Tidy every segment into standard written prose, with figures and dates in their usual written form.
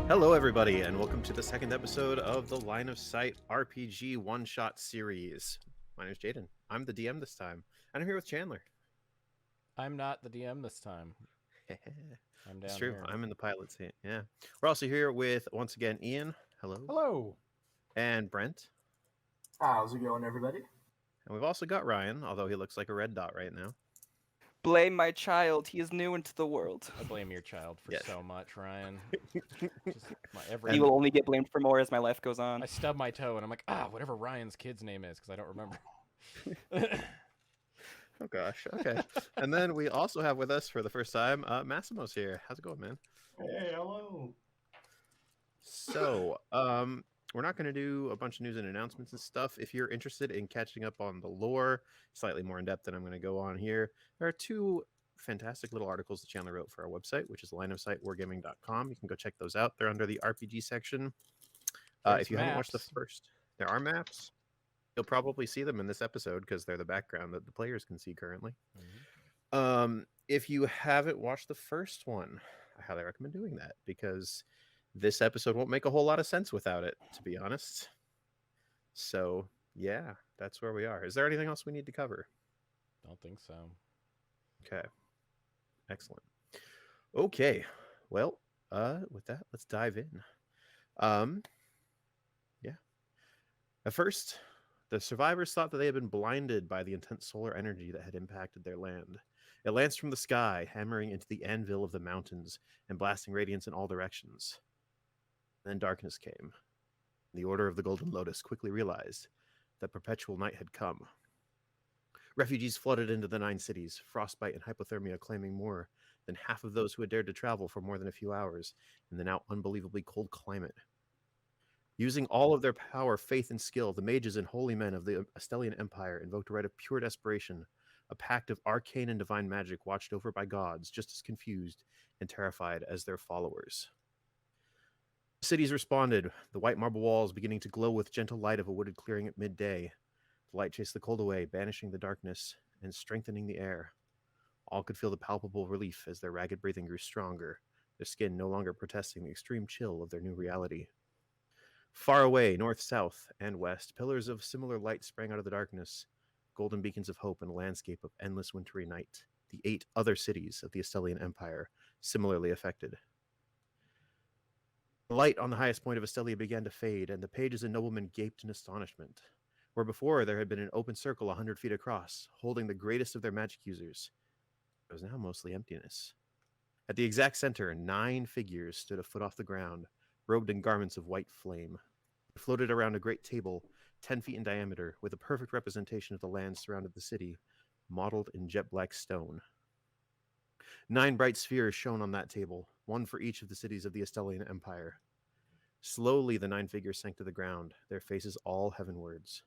Hello, everybody, and welcome to the second episode of the Line of Sight RPG one-shot series. My name is Jaden. I'm the DM this time, and I'm here with Chandler. I'm not the DM this time. I'm It's down true. here. I'm in the pilot seat. Yeah. We're also here with, once again, Ian. Hello. Hello. And Brent. How's it going, everybody? And we've also got Ryan, although he looks like a red dot right now. Blame my child. He is new into the world. I blame your child for Yes. so much, Ryan. Just He will only get blamed for more as my life goes on. I stub my toe and I'm like, whatever Ryan's kid's name is, because I don't remember. Oh, gosh. Okay. And then we also have with us for the first time, Massimo's here. How's it going, man? Hey, hello. So, we're not going to do a bunch of news and announcements and stuff. If you're interested in catching up on the lore, slightly more in depth than I'm going to go on here, there are two fantastic little articles that Chandler wrote for our website, which is lineofsightwargaming.com. You can go check those out. They're under the RPG section. If you haven't watched the first, there are maps. You'll probably see them in this episode because they're the background that the players can see currently. Mm-hmm. If you haven't watched the first one, I highly recommend doing that because this episode won't make a whole lot of sense without it, to be honest. So, yeah, that's where we are. Is there anything else we need to cover? Don't think so. Okay. Excellent. Okay. Well, with that, let's dive in. Yeah. At first, the survivors thought that they had been blinded by the intense solar energy that had impacted their land. It lanced from the sky, hammering into the anvil of the mountains and blasting radiance in all directions. Then darkness came. The Order of the Golden Lotus quickly realized that perpetual night had come. Refugees flooded into the 9 cities, frostbite and hypothermia claiming more than half of those who had dared to travel for more than a few hours in the now unbelievably cold climate. Using all of their power, faith, and skill, the mages and holy men of the Astelian Empire invoked a rite of pure desperation, a pact of arcane and divine magic watched over by gods, just as confused and terrified as their followers. Cities responded, the white marble walls beginning to glow with gentle light of a wooded clearing at midday. The light chased the cold away, banishing the darkness and strengthening the air. All could feel the palpable relief as their ragged breathing grew stronger, their skin no longer protesting the extreme chill of their new reality. Far away, north, south, and west, pillars of similar light sprang out of the darkness, golden beacons of hope and a landscape of endless wintry night. The 8 other cities of the Astelian Empire similarly affected. The light on the highest point of Astelia began to fade, and the pages and noblemen gaped in astonishment. Where before there had been an open circle 100 feet across, holding the greatest of their magic users, there was now mostly emptiness. At the exact center, 9 figures stood a foot off the ground, robed in garments of white flame. They floated around a great table, 10 feet in diameter, with a perfect representation of the land surrounding the city, modeled in jet black stone. 9 bright spheres shone on that table, one for each of the cities of the Astelian Empire. Slowly, the 9 figures sank to the ground, their faces all heavenwards.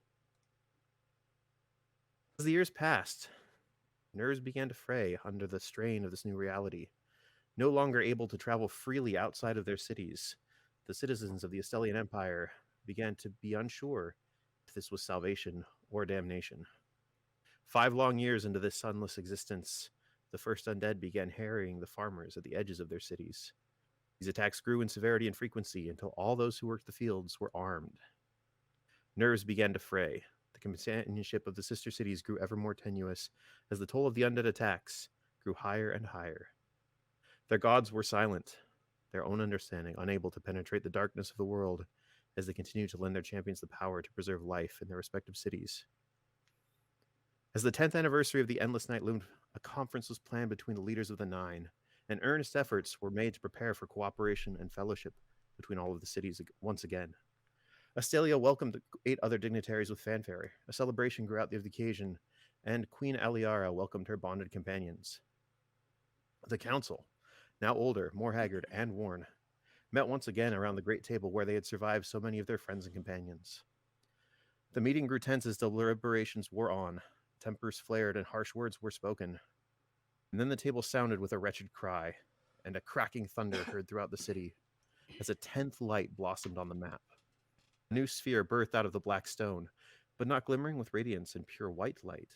As the years passed, nerves began to fray under the strain of this new reality. No longer able to travel freely outside of their cities, the citizens of the Astelian Empire began to be unsure if this was salvation or damnation. 5 long years into this sunless existence, the first undead began harrying the farmers at the edges of their cities. These attacks grew in severity and frequency until all those who worked the fields were armed. Nerves began to fray. The companionship of the sister cities grew ever more tenuous as the toll of the undead attacks grew higher and higher. Their gods were silent, their own understanding unable to penetrate the darkness of the world as they continued to lend their champions the power to preserve life in their respective cities. As the 10th anniversary of the Endless Night loomed, a conference was planned between the leaders of the 9, and earnest efforts were made to prepare for cooperation and fellowship between all of the cities once again. Astelia welcomed 8 other dignitaries with fanfare. A celebration grew out of the occasion, and Queen Aliara welcomed her bonded companions. The council, now older, more haggard, and worn, met once again around the great table where they had survived so many of their friends and companions. The meeting grew tense as deliberations wore on. Tempers flared and harsh words were spoken. And then the table sounded with a wretched cry, and a cracking thunder heard throughout the city as a 10th light blossomed on the map. A new sphere birthed out of the black stone, but not glimmering with radiance and pure white light.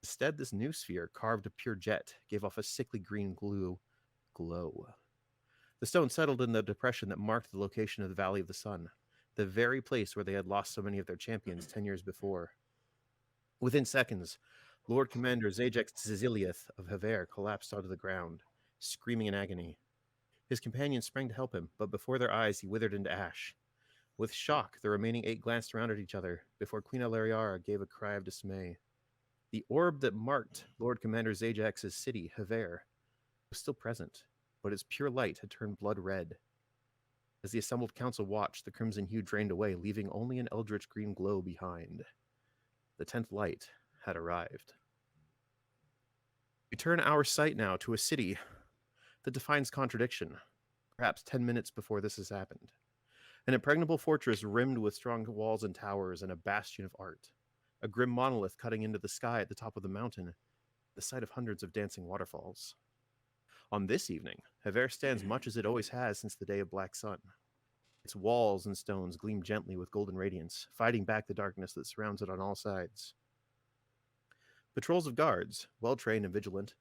Instead, this new sphere, carved of pure jet, gave off a sickly green glow. The stone settled in the depression that marked the location of the Valley of the Sun, the very place where they had lost so many of their champions 10 years before. Within seconds, Lord Commander Zajax Ziziliath of Hevair collapsed onto the ground, screaming in agony. His companions sprang to help him, but before their eyes he withered into ash. With shock, the remaining 8 glanced around at each other before Queen Alariara gave a cry of dismay. The orb that marked Lord Commander Zajax's city, Hevair, was still present, but its pure light had turned blood red. As the assembled council watched, the crimson hue drained away, leaving only an eldritch green glow behind. The 10th light had arrived. We turn our sight now to a city that defines contradiction, perhaps 10 minutes before this has happened. An impregnable fortress rimmed with strong walls and towers and a bastion of art. A grim monolith cutting into the sky at the top of the mountain, the site of hundreds of dancing waterfalls. On this evening, Hevair stands much as it always has since the day of Black Sun. Its walls and stones gleam gently with golden radiance, fighting back the darkness that surrounds it on all sides. Patrols of guards, well-trained and vigilant,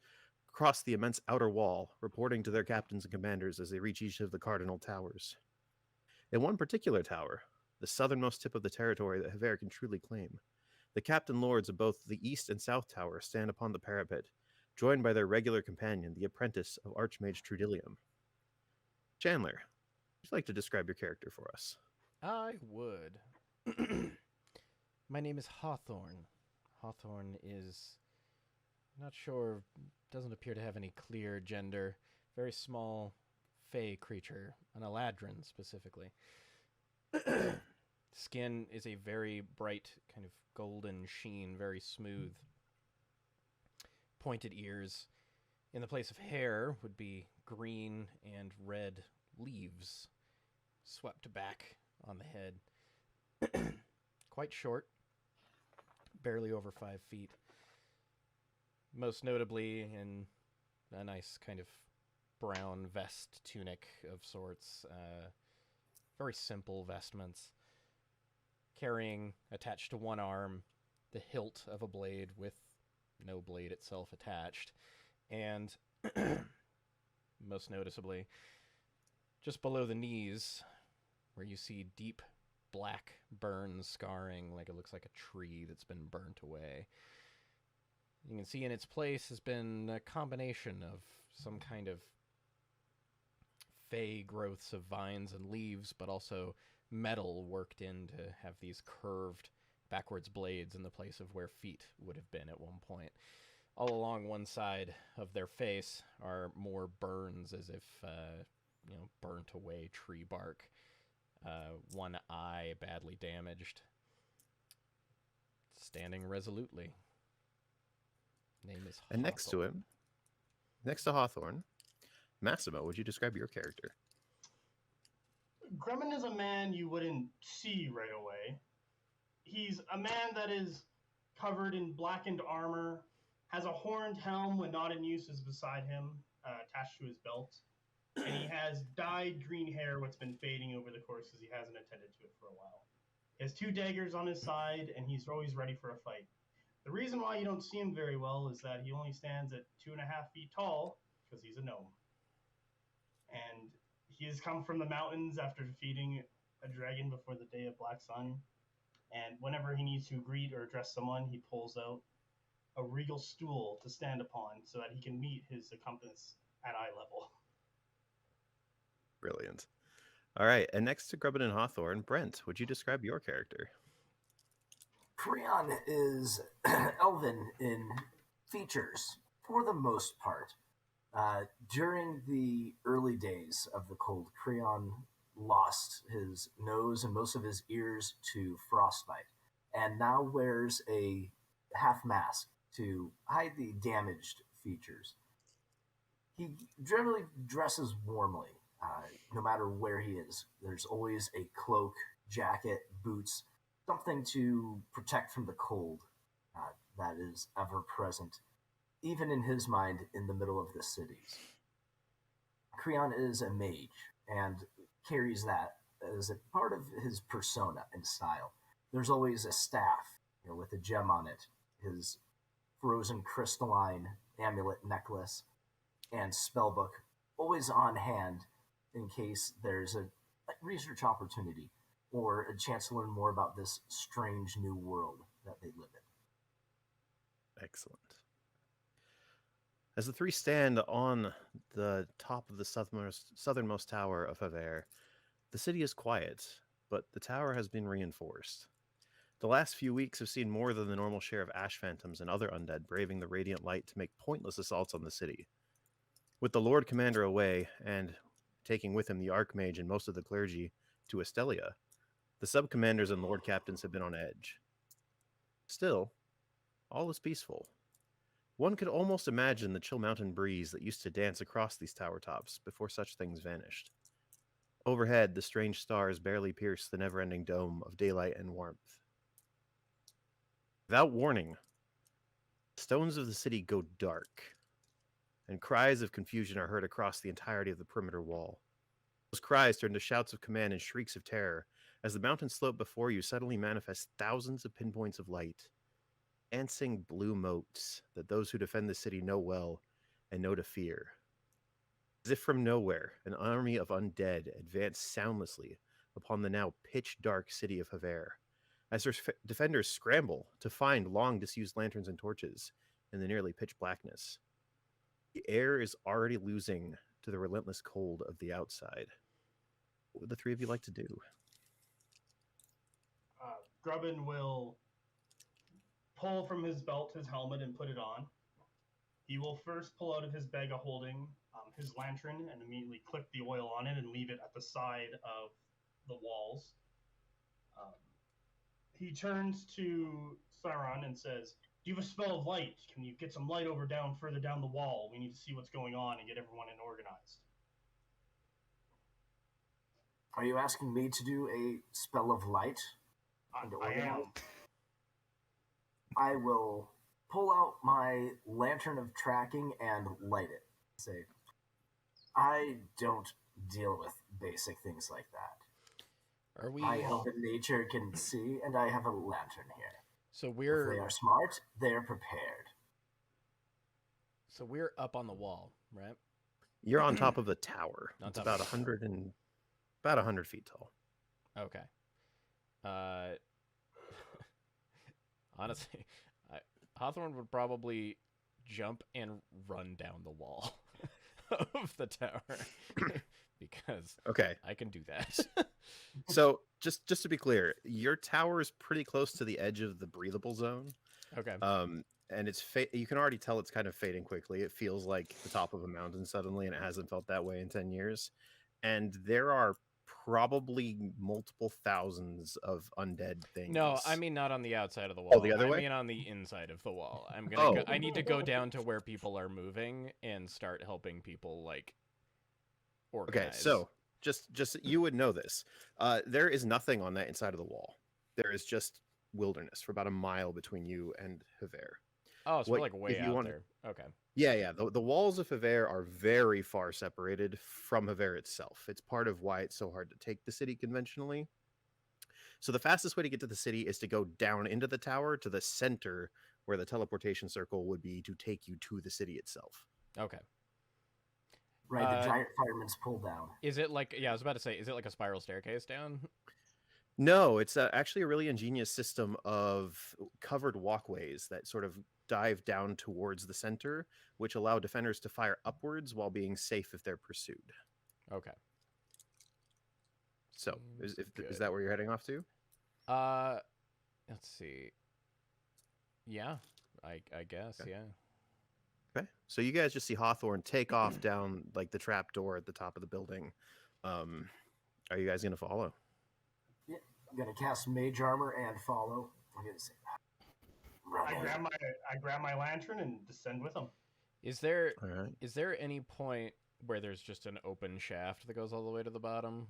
cross the immense outer wall, reporting to their captains and commanders as they reach each of the cardinal towers. In one particular tower, the southernmost tip of the territory that Hevair can truly claim, the captain lords of both the east and south tower stand upon the parapet, joined by their regular companion, the apprentice of Archmage Trudillium. Chandler, would you like to describe your character for us? I would. My name is Hawthorne. Hawthorne is, not sure, doesn't appear to have any clear gender. Very small, fey creature, an eladrin specifically. Skin is a very bright, kind of golden sheen, very smooth. Pointed ears. In the place of hair would be green and red leaves swept back on the head. Quite short, barely over 5 feet. Most notably in a nice kind of brown vest tunic of sorts. Very simple vestments. Carrying, attached to one arm, the hilt of a blade with no blade itself attached. And, most noticeably, just below the knees, where you see deep black burn scarring, like it looks like a tree that's been burnt away. You can see in its place has been a combination of some kind of fey growths of vines and leaves, but also metal worked in to have these curved backwards blades in the place of where feet would have been at one point. All along one side of their face are more burns, as if, burnt away tree bark. One eye badly damaged. Standing resolutely. Name is Hawthorne. And next to him, next to Hawthorne, Massimo, would you describe your character? Grumman is a man you wouldn't see right away. He's a man that is covered in blackened armor, has a horned helm when not in use is beside him, attached to his belt, and he has dyed green hair what's been fading over the course because he hasn't attended to it for a while. He has 2 daggers on his side, and he's always ready for a fight. The reason why you don't see him very well is that he only stands at 2.5 feet tall because he's a gnome. And he has come from the mountains after defeating a dragon before the day of Black Sun. And whenever he needs to greet or address someone, he pulls out a regal stool to stand upon so that he can meet his accomplice at eye level. Brilliant. All right, and next to Grubbin and Hawthorne, Brent, would you describe your character? Creon is elven in features, for the most part. During the early days of the cold, Creon lost his nose and most of his ears to frostbite, and now wears a half mask to hide the damaged features. He generally dresses warmly, no matter where he is. There's always a cloak, jacket, boots, something to protect from the cold that is ever present, even in his mind, in the middle of the cities. Creon is a mage and carries that as a part of his persona and style. There's always a staff, with a gem on it, his frozen crystalline amulet necklace, and spellbook always on hand in case there's a research opportunity or a chance to learn more about this strange new world that they live in. Excellent. As the three stand on the top of the southernmost tower of Hevair, the city is quiet, but the tower has been reinforced. The last few weeks have seen more than the normal share of ash phantoms and other undead braving the radiant light to make pointless assaults on the city. With the Lord Commander away, and taking with him the Archmage and most of the clergy to Astelia, the sub-commanders and Lord Captains have been on edge. Still, all is peaceful. One could almost imagine the chill mountain breeze that used to dance across these tower tops before such things vanished. Overhead, the strange stars barely pierce the never-ending dome of daylight and warmth. Without warning, the stones of the city go dark, and cries of confusion are heard across the entirety of the perimeter wall. Those cries turn to shouts of command and shrieks of terror as the mountain slope before you suddenly manifests thousands of pinpoints of light, dancing blue motes that those who defend the city know well and know to fear. As if from nowhere, an army of undead advanced soundlessly upon the now pitch-dark city of Hevair, as their defenders scramble to find long disused lanterns and torches in the nearly pitch blackness. The air is already losing to the relentless cold of the outside. What would the three of you like to do? Grubbin will pull from his belt his helmet and put it on. He will first pull out of his bag of holding his lantern and immediately click the oil on it and leave it at the side of the walls. He turns to Sauron and says, "Do you have a spell of light? Can you get some light further down the wall? We need to see what's going on and get everyone organized." Are you asking me to do a spell of light? I am. I will pull out my lantern of tracking and light it. Say, I don't deal with basic things like that. Are we? I hope that nature can see, and I have a lantern here. So If we're they are smart, they are prepared. so we're up on the wall, right? You're on top of the tower. On It's top about of the 100 feet tall. Okay. Honestly, Hawthorne would probably jump and run down the wall of the tower because Okay. I can do that. So just to be clear, your tower is pretty close to the edge of the breathable zone. Okay. And it's you can already tell it's kind of fading quickly. It feels like the top of a mountain suddenly, and it hasn't felt that way in 10 years. And there are probably multiple thousands of undead things. No, I mean not on the outside of the wall. Oh, the other way? I mean on the inside of the wall. I'm gonna. Oh. Go, I need to go down to where people are moving and start helping people like organize. Okay, so just you would know this. There is nothing on that inside of the wall. There is just wilderness for about a mile between you and Hevair. oh, so what- we're like way if you out want- there. Okay. Yeah. The walls of Hevair are very far separated from Hevair itself. It's part of why it's so hard to take the city conventionally. So the fastest way to get to the city is to go down into the tower to the center where the teleportation circle would be to take you to the city itself. Okay. Right, the giant fireman's pull down. Is it like? Yeah, I was about to say. Is it like a spiral staircase down? No, it's actually a really ingenious system of covered walkways that sort of dive down towards the center, which allow defenders to fire upwards while being safe if they're pursued. Okay. So, Seems is good. that where you're heading off to? Let's see. Yeah, I guess. Okay. Yeah. Okay. So you guys just see Hawthorne take off down like the trap door at the top of the building. Are you guys gonna follow? Yeah, I'm gonna cast mage armor and follow. I'm gonna say, I grab my lantern and descend with him. Is there All right. is there any point where there's just an open shaft that goes all the way to the bottom?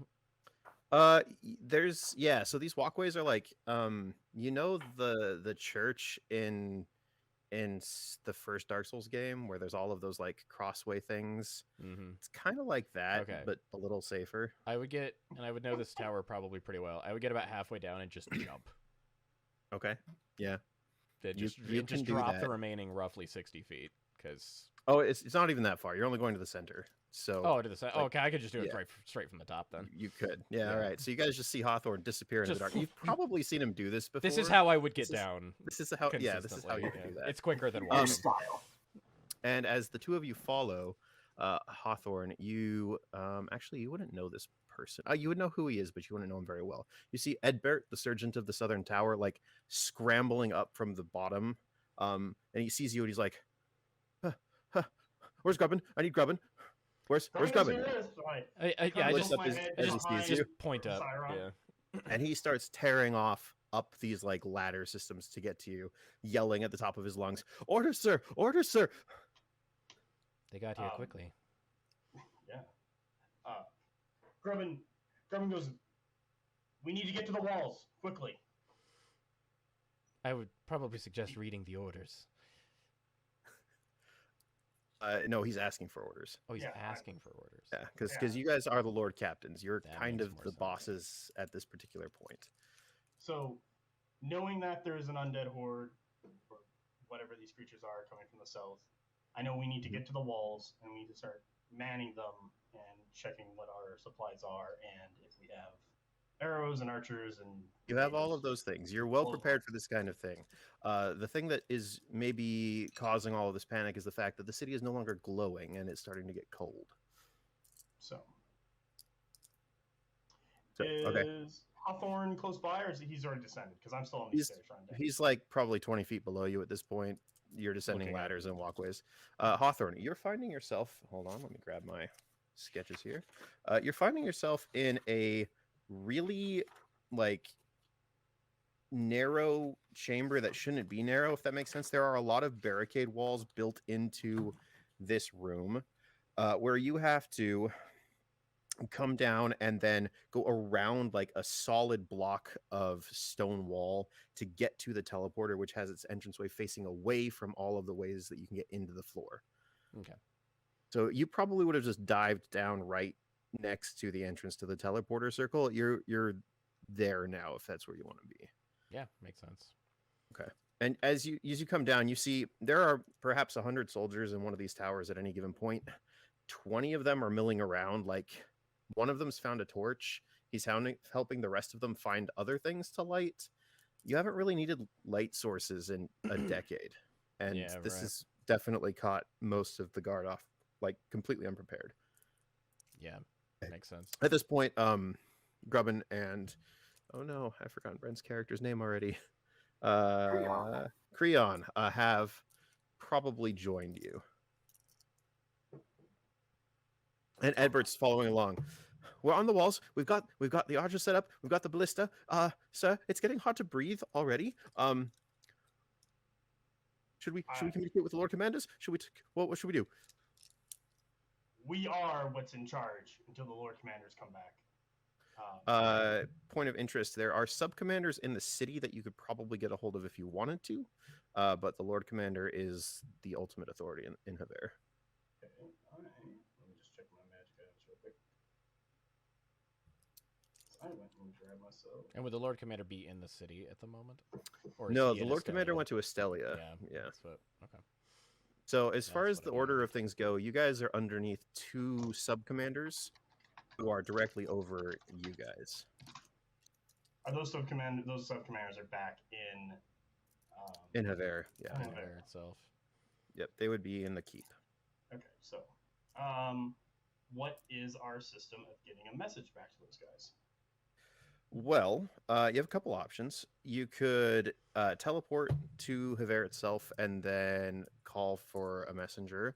There's so these walkways are like the church in the first Dark Souls game where there's all of those like crossway things. Mm-hmm. It's kind of like that, Okay. but a little safer. I would know this tower probably pretty well. I would get about halfway down and just jump. Okay. Yeah. Then You- just you can just do drop that. the remaining roughly 60 feet because Oh, it's not even that far. You're only going to the center. So Oh, to the side. like, Okay, I could just do it yeah. straight from the top then. you could. Yeah, Yeah. all right. So you guys just see Hawthorne disappear into the Just- dark. You've probably seen him do this before. This is how I would This get is- down. This is how. Yeah, this is how you consistently, would do yeah. that. It's quicker than Your walking. style. And as the two of you follow Hawthorne, you actually you wouldn't know this person. You would know who he is, but you wouldn't know him very well. You see Edbert, the sergeant of the Southern Tower, like scrambling up from the bottom, and he sees you, and he's like, "Where's Grubbin? I need Grubbin. Where's Grubbin?" Yeah, I Lifts just up as he sees you, just point up. Siron. Yeah. and he starts tearing off up these like ladder systems to get to you, yelling at the top of his lungs, "Order, sir! Order, sir!" They got here quickly. Yeah. Grubbin goes, "We need to get to the walls, quickly." I would probably suggest reading the orders. No, he's asking for orders. Oh, he's Yeah, asking for orders. Yeah, because you guys are the Lord Captains. You're That kind makes of more the sense. bosses at this particular point. So, knowing that there is an undead horde, or whatever these creatures are coming from the south, I know we need to get to the walls, and we need to start manning them and checking what our supplies are, and if we have arrows and archers and... You have all of those things. You're well All of prepared for this kind of thing. The thing that is maybe causing all of this panic is the fact that the city is no longer glowing and it's starting to get cold. So, Okay. is Hawthorne close by, or is he's already descended? Because I'm still on these stairs trying to... He's like probably 20 feet below you at this point. You're descending Looking at ladders and walkways. Hawthorne, you're finding yourself... Hold on, let me grab my sketches here. You're finding yourself in a really like narrow chamber that shouldn't be narrow, if that makes sense. There are a lot of barricade walls built into this room where you have to come down and then go around like a solid block of stone wall to get to the teleporter, which has its entranceway facing away from all of the ways that you can get into the floor. Okay. So you probably would have just dived down right next to the entrance to the teleporter circle. You're there now if that's where you want to be. Yeah, makes sense. And as you come down, you see there are perhaps 100 soldiers in one of these towers at any given point. 20 of them are milling around. Like one of them's found a torch. He's helping the rest of them find other things to light. You haven't really needed light sources in a decade, and Yeah, this right. has definitely caught most of the guard off, like completely unprepared. Yeah, makes sense. At this point, Grubbin and oh no, I've forgotten Brent's character's name already. Creon have probably joined you. And Edbert's following along. We're on the walls. We've got the archer set up. We've got the ballista. Sir, it's getting hard to breathe already. Should we communicate with the Lord Commanders? Should we? What should we do? We are what's in charge until the Lord Commanders come back. Point of interest: there are sub-commanders in the city that you could probably get a hold of if you wanted to, but the Lord Commander is the ultimate authority in Hevair. Okay, all right. Let me just check my magic items real quick. I went and grabbed myself. And would the Lord Commander be in the city at the moment? Or is No, he the in Lord Commander Astelia? went to Astelia. Yeah. That's what. Okay. So as far That's as what the it order means. of things go, you guys are underneath two sub-commanders who are directly over you guys. Are those sub-commanders are back in... In Hevair, yeah. Oh, Hevair okay. itself. Yep, they would be in the keep. Okay, so what is our system of getting a message back to those guys? Well, you have a couple options. You could teleport to Hevair itself and then call for a messenger.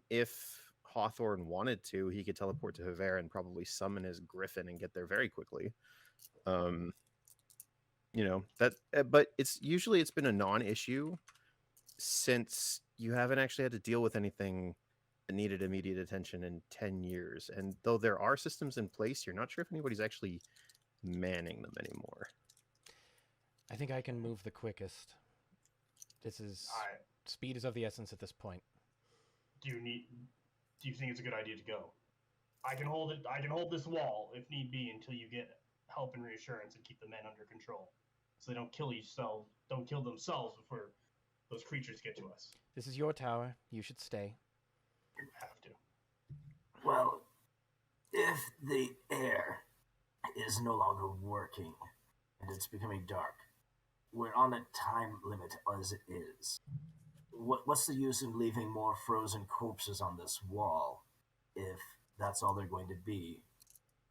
If Hawthorne wanted to, he could teleport to Hevair and probably summon his griffin and get there very quickly. But it's been a non-issue since you haven't actually had to deal with anything that needed immediate attention in 10 years. And though there are systems in place, you're not sure if anybody's actually manning them anymore. I think I can move the quickest. This is All right. speed is of the essence at this point. Do you think it's a good idea to go? I can hold it. I can hold this wall if need be until you get help and reassurance and keep the men under control, so they don't kill themselves before those creatures get to us. This is your tower. You should stay. You have to. Well, if the air is no longer working and it's becoming dark, we're on a time limit as it is. What's the use of leaving more frozen corpses on this wall if that's all they're going to be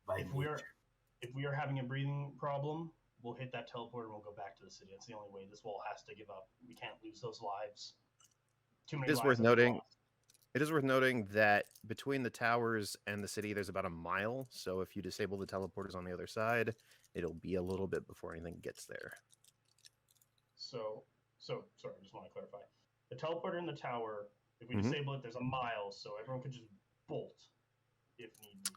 by If we are having a breathing problem, we'll hit that teleporter and we'll go back to the city. That's the only way. This wall has to give up. We can't lose those lives. Too many It is lives worth have been noting. lost. It is worth noting that between the towers and the city, there's about a mile. So if you disable the teleporters on the other side, it'll be a little bit before anything gets there. So sorry, I just want to clarify. The teleporter in the tower, if we Mhm. disable it, there's a mile, so everyone could just bolt if need be.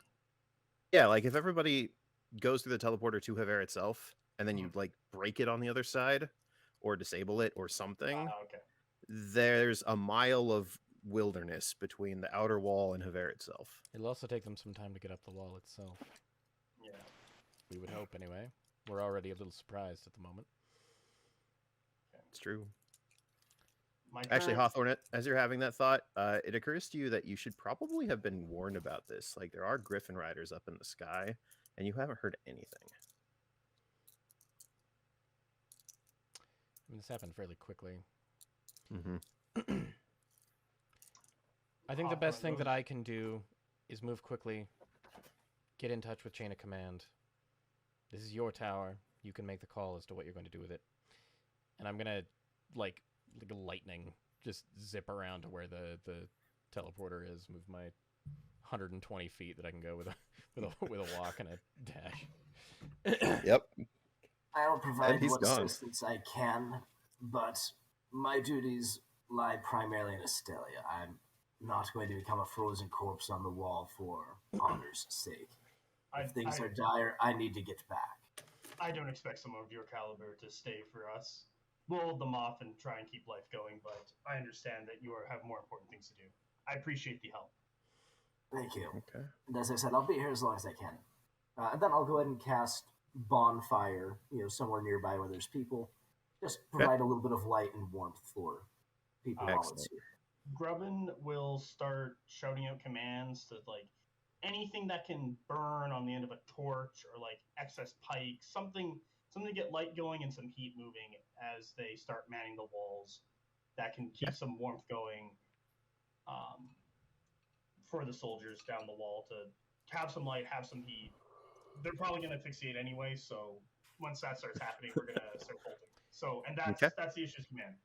Yeah, like if everybody goes through the teleporter to Hevair itself, and then you like break it on the other side, or disable it, or something, Okay. there's a mile of wilderness between the outer wall and Hevair itself. It'll also take them some time to get up the wall itself. Yeah. We would hope, anyway. We're already a little surprised at the moment. It's true. My Actually, current- Hawthorne, as you're having that thought, it occurs to you that you should probably have been warned about this. Like, there are griffin riders up in the sky, and you haven't heard anything. I mean, this happened fairly quickly. Mm-hmm. I think the Hawthorne best thing that goes- I can do is move quickly, get in touch with Chain of Command. This is your tower. You can make the call as to what you're going to do with it. And I'm going to, like lightning, just zip around to where the teleporter is, move my 120 feet that I can go with a walk and a dash. Yep. I'll provide he's what gone. assistance I can, but my duties lie primarily in Astelia. I'm not going to become a frozen corpse on the wall for honor's sake. If things are dire, I need to get back. I don't expect someone of your caliber to stay for us. We'll hold them off and try and keep life going, but I understand that you have more important things to do. I appreciate the help. Thank you. Okay. And as I said, I'll be here as long as I can. And then I'll go ahead and cast Bonfire, somewhere nearby where there's people. Just provide a little bit of light and warmth for people while it's Excellent. here. Grubbin will start shouting out commands to anything that can burn on the end of a torch or excess pikes, something to get light going and some heat moving as they start manning the walls. That can keep some warmth going for the soldiers down the wall to have some light, have some heat. They're probably going to asphyxiate anyway, so once that starts happening, we're going to start bolting. So, and that's the issue's command.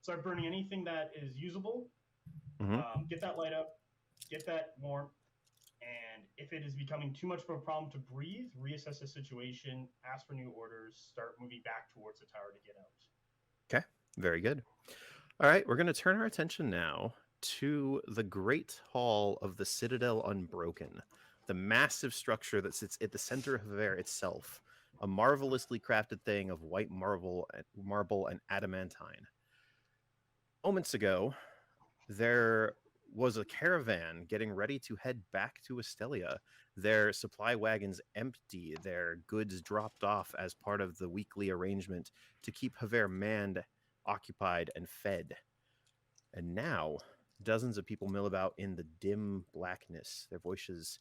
Start burning anything that is usable. Mhm. Get that light up, get that warmth, and if it is becoming too much of a problem to breathe, reassess the situation, ask for new orders, start moving back towards the tower to get out. Okay, very good. All right, we're going to turn our attention now to the Great Hall of the Citadel Unbroken, the massive structure that sits at the center of Hevair itself, a marvelously crafted thing of white marble and adamantine. Moments ago, there was a caravan getting ready to head back to Astelia. Their supply wagons empty, their goods dropped off as part of the weekly arrangement to keep Hevair manned, occupied, and fed. And now, dozens of people mill about in the dim blackness, their voices,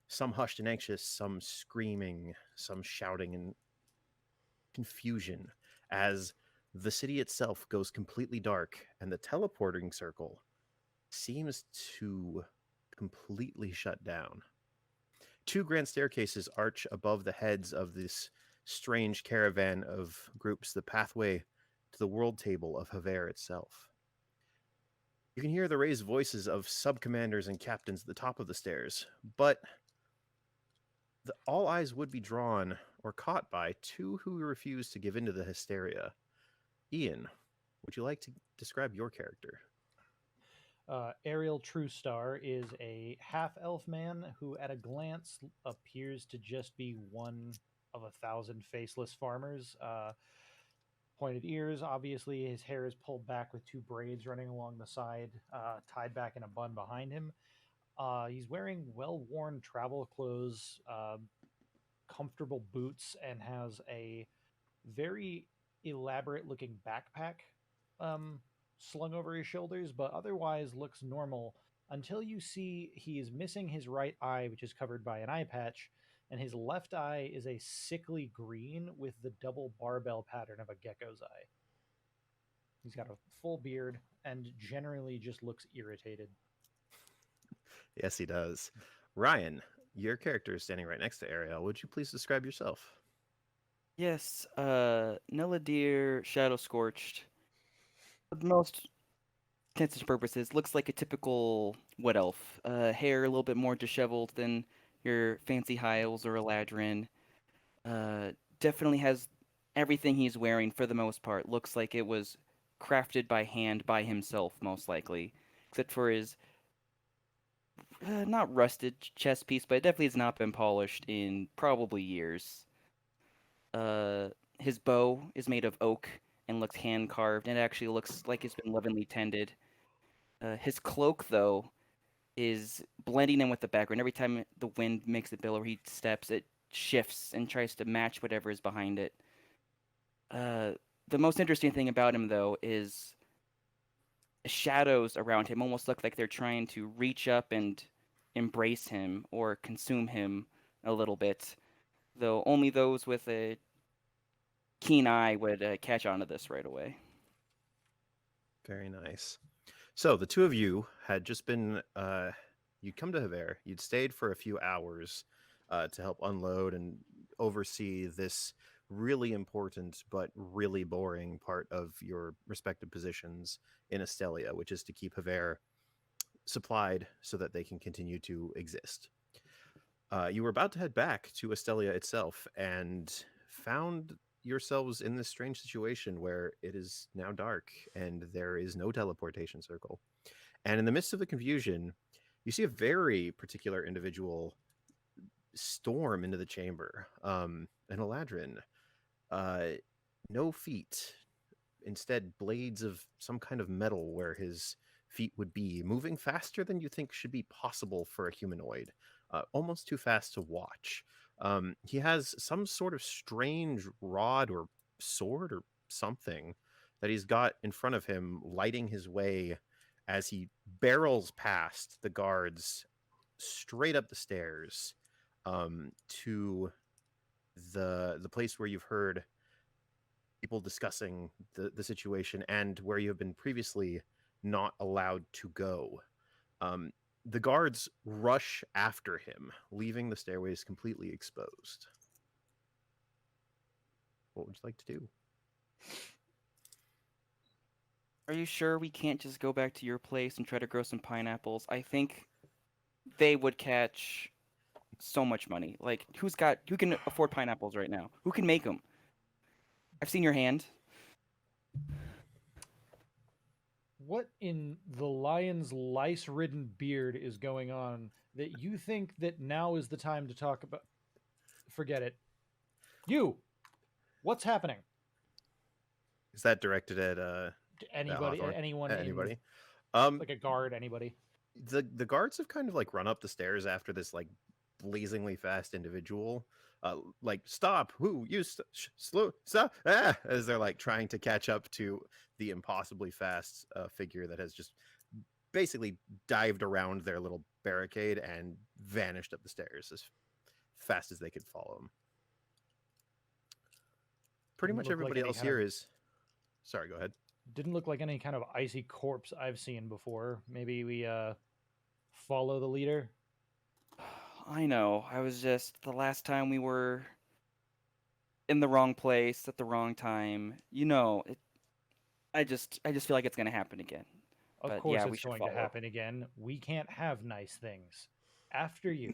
some hushed and anxious, some screaming, some shouting in confusion, as the city itself goes completely dark and the teleporting circle seems to completely shut down. Two grand staircases arch above the heads of this strange caravan of groups, the pathway to the world table of Hevair itself. You can hear the raised voices of sub-commanders and captains at the top of the stairs, but all eyes would be drawn or caught by two who refuse to give in to the hysteria. Ian, would you like to describe your character? Ariel Truestar is a half-elf man who at a glance appears to just be one of 1,000 faceless farmers. Pointed ears, obviously his hair is pulled back with two braids running along the side, tied back in a bun behind him. He's wearing well-worn travel clothes, comfortable boots, and has a very elaborate-looking backpack slung over his shoulders, but otherwise looks normal until you see he is missing his right eye, which is covered by an eye patch, and his left eye is a sickly green with the double barbell pattern of a gecko's eye. He's got a full beard and generally just looks irritated. Yes, he does. Ryan, your character is standing right next to Ariel. Would you please describe yourself? Yes, Neladir Shadow Scorched. For the most intents and purposes, looks like a typical wood elf. Hair a little bit more disheveled than your fancy high elves or Eladrin. Definitely has everything he's wearing for the most part. Looks like it was crafted by hand by himself, most likely. Except for his not rusted chest piece, but it definitely has not been polished in probably years. His bow is made of oak and looks hand carved, and it actually looks like it's been lovingly tended. His cloak, though, is blending in with the background. Every time the wind makes it billow or he steps, it shifts and tries to match whatever is behind it. The most interesting thing about him, though, is the shadows around him almost look like they're trying to reach up and embrace him or consume him a little bit, though only those with a keen eye would catch on to this right away. Very nice. So the two of you had just been, you'd come to Hevair, you'd stayed for a few hours to help unload and oversee this really important but really boring part of your respective positions in Astelia, which is to keep Hevair supplied so that they can continue to exist. You were about to head back to Astelia itself and found yourselves in this strange situation where it is now dark and there is no teleportation circle. And in the midst of the confusion, you see a very particular individual storm into the chamber. An Eladrin. No feet. Instead, blades of some kind of metal where his feet would be, moving faster than you think should be possible for a humanoid. Almost too fast to watch. He has some sort of strange rod or sword or something that he's got in front of him, lighting his way as he barrels past the guards straight up the stairs to the place where you've heard people discussing the situation and where you have been previously not allowed to go. The guards rush after him, leaving the stairways completely exposed. What would you like to do? Are you sure we can't just go back to your place and try to grow some pineapples? I think they would catch so much money. Like, who can afford pineapples right now? Who can make them? I've seen your hand. What in the lion's lice-ridden beard is going on that you think that now is the time to talk about? Forget it. You! What's happening? Is that directed at Anybody? Hawthorne? Anyone? At in- anybody? like a guard? Anybody? The guards have kind of like run up the stairs after this like blazingly fast individual. Like stop! Who you slow stop! Ah! As they're like trying to catch up to the impossibly fast figure that has just basically dived around their little barricade and vanished up the stairs as fast as they could follow him. Pretty Didn't much look like everybody any else kind here of- is. Sorry, go ahead. Didn't look like any kind of icy corpse I've seen before. Maybe we follow the leader. I know. I was just the last time we were in the wrong place at the wrong time. You know, I just feel like it's gonna happen again. Of But course, yeah, we it's should going to follow. happen again. We can't have nice things. After you.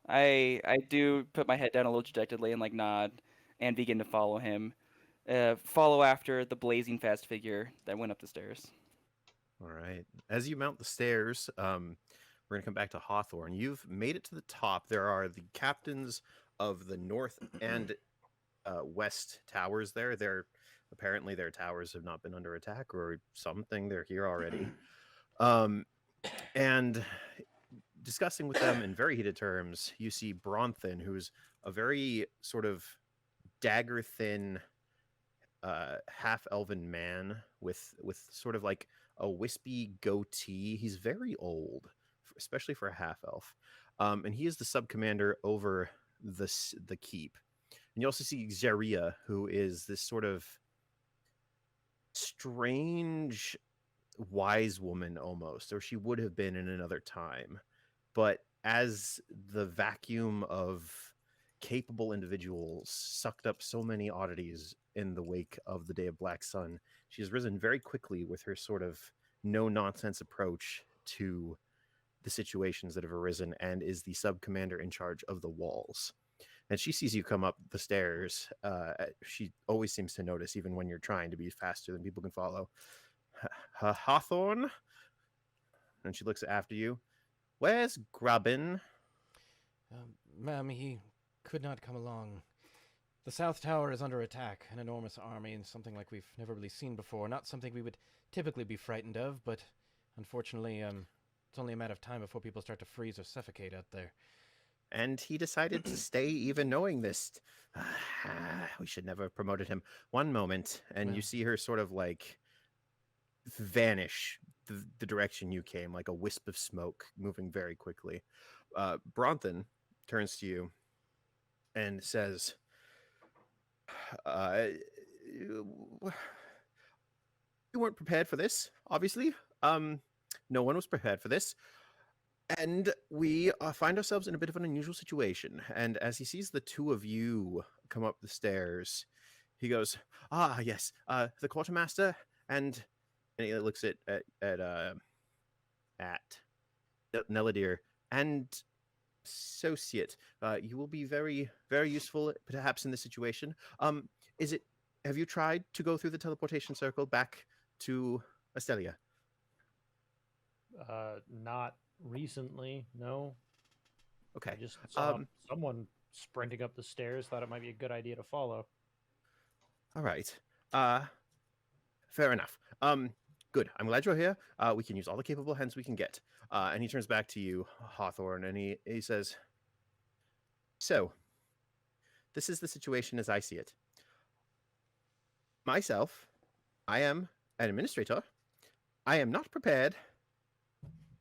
I do put my head down a little dejectedly and like nod and begin to follow him. Follow after the blazing fast figure that went up the stairs. All right. As you mount the stairs, we're going to come back to Hawthorne. You've made it to the top. There are the captains of the north and west towers there. Apparently their towers have not been under attack or something. They're here already. And discussing with them in very heated terms, you see Bronthan, who's a very sort of dagger-thin half-elven man with sort of like a wispy goatee. He's very old, especially for a half elf. And he is the sub commander over the keep. And you also see Xeria, who is this sort of strange wise woman almost, or she would have been in another time. But as the vacuum of capable individuals sucked up so many oddities in the wake of the Day of Black Sun, she has risen very quickly with her sort of no-nonsense approach to the situations that have arisen, and is the sub-commander in charge of the walls. And she sees you come up the stairs. She always seems to notice, even when you're trying to be faster than people can follow. Hawthorne? And she looks after you. Where's Grubbin? Ma'am, he could not come along. The South Tower is under attack, an enormous army, and something like we've never really seen before. Not something we would typically be frightened of, but unfortunately, it's only a matter of time before people start to freeze or suffocate out there. And he decided to stay even knowing this. We should never have promoted him. One moment, and you see her sort of like vanish the direction you came, like a wisp of smoke moving very quickly. Bronthon turns to you and says, you weren't prepared for this, obviously. No one was prepared for this. And we find ourselves in a bit of an unusual situation. And as he sees the two of you come up the stairs, he goes, yes, the quartermaster, and he looks at Neladir, and associate. You will be very, very useful, perhaps, in this situation. Have you tried to go through the teleportation circle back to Astelia? Not recently, no. Okay. I just saw someone sprinting up the stairs, thought it might be a good idea to follow. All right. Fair enough. Good. I'm glad you're here. We can use all the capable hands we can get. And he turns back to you, Hawthorne, and he says, so, this is the situation as I see it. Myself, I am an administrator. I am not prepared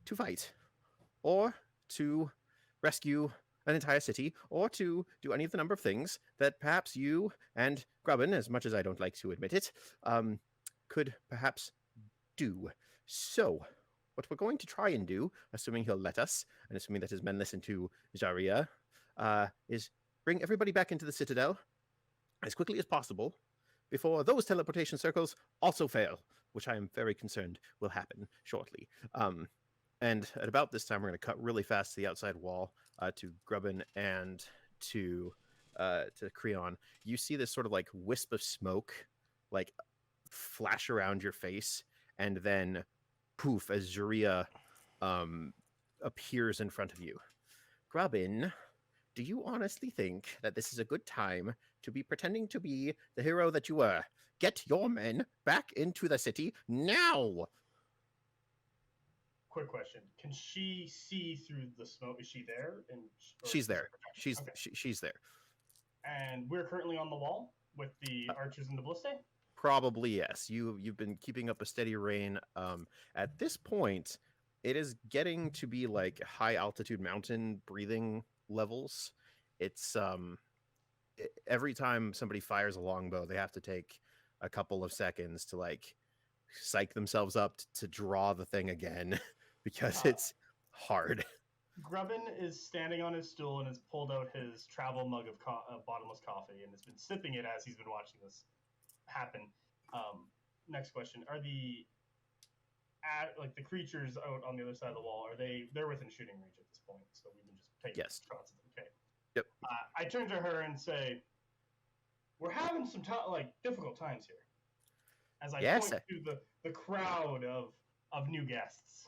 to fight, or to rescue an entire city, or to do any of the number of things that perhaps you and Grubbin, as much as I don't like to admit it, could perhaps do. So, what we're going to try and do, assuming he'll let us, and assuming that his men listen to Jaria, is bring everybody back into the Citadel as quickly as possible before those teleportation circles also fail, which I am very concerned will happen shortly. And at about this time, we're going to cut really fast to the outside wall, to Grubbin and to Creon. You see this sort of like wisp of smoke, like flash around your face, and then poof, as Jaria appears in front of you. Grubbin, do you honestly think that this is a good time to be pretending to be the hero that you were? Get your men back into the city now! Quick question: can she see through the smoke? Is she there? She's there. She's there. And we're currently on the wall with the archers and the ballista. Probably yes. You've been keeping up a steady rain. At this point, it is getting to be like high altitude mountain breathing levels. It's every time somebody fires a longbow, they have to take a couple of seconds to like psych themselves up to draw the thing again. Because it's hard. Grubbin is standing on his stool and has pulled out his travel mug of bottomless coffee and has been sipping it as he's been watching this happen. Next question: are the creatures out on the other side of the wall? They're within shooting range at this point? So we've been just taking shots at them. Okay. Yep. I turn to her and say, "We're having some difficult times here." As I point to the crowd of new guests.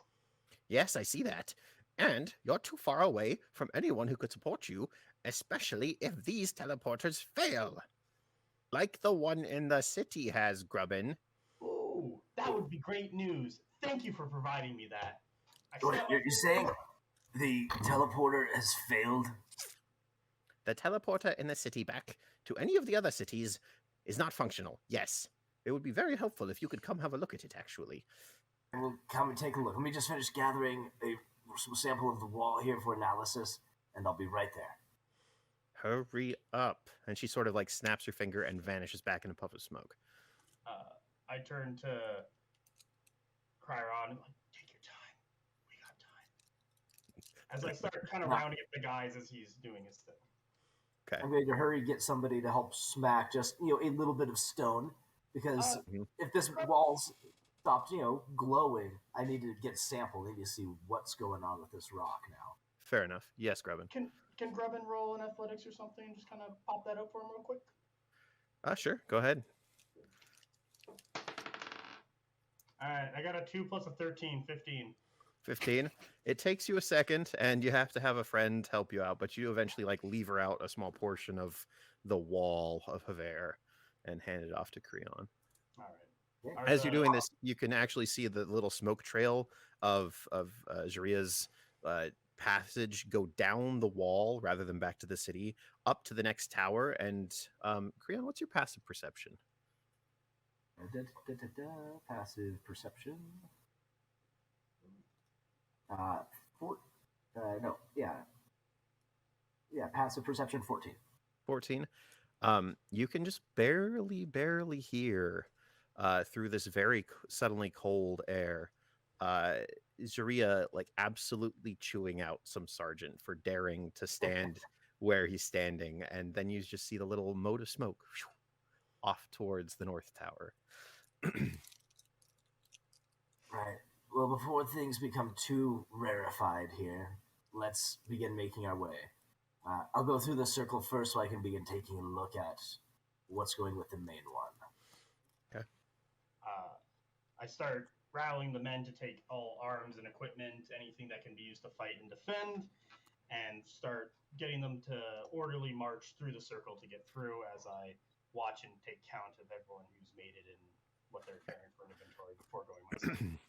Yes, I see that. And you're too far away from anyone who could support you, especially if these teleporters fail. Like the one in the city has, Grubbin. Ooh, that would be great news. Thank you for providing me that. You're saying the teleporter has failed? The teleporter in the city back to any of the other cities is not functional, yes. It would be very helpful if you could come have a look at it, actually. I will come and take a look. Let me just finish gathering a sample of the wall here for analysis, and I'll be right there. Hurry up. And she sort of like snaps her finger and vanishes back in a puff of smoke. I turn to Cryeron and like, take your time. We got time. As I start kind of rounding up the guys as he's doing his thing. Okay. I'm going to hurry get somebody to help smack just, a little bit of stone, because if this wall's stopped, glowing, I need to get a sample. I need to see what's going on with this rock now. Fair enough. Yes, Grubbin. Can Grubbin roll in athletics or something and just kind of pop that up for him real quick? Sure. Go ahead. All right, I got a 2 plus a 13, 15. 15. It takes you a second, and you have to have a friend help you out, but you eventually like lever out a small portion of the wall of Hevair and hand it off to Creon. All right. As you're doing this, you can actually see the little smoke trail of Jaria's passage go down the wall rather than back to the city, up to the next tower. And Creon, what's your passive perception? Passive perception. Passive perception 14. 14. You can just barely hear through this very suddenly cold air, Zaria like absolutely chewing out some sergeant for daring to stand where he's standing, and then you just see the little mote of smoke off towards the north tower. Right. Well, before things become too rarefied here, let's begin making our way. I'll go through the circle first so I can begin taking a look at what's going with the main one. Okay. I start rallying the men to take all arms and equipment, anything that can be used to fight and defend, and start getting them to orderly march through the circle to get through as I watch and take count of everyone who's made it and what they're carrying for an inventory before going myself.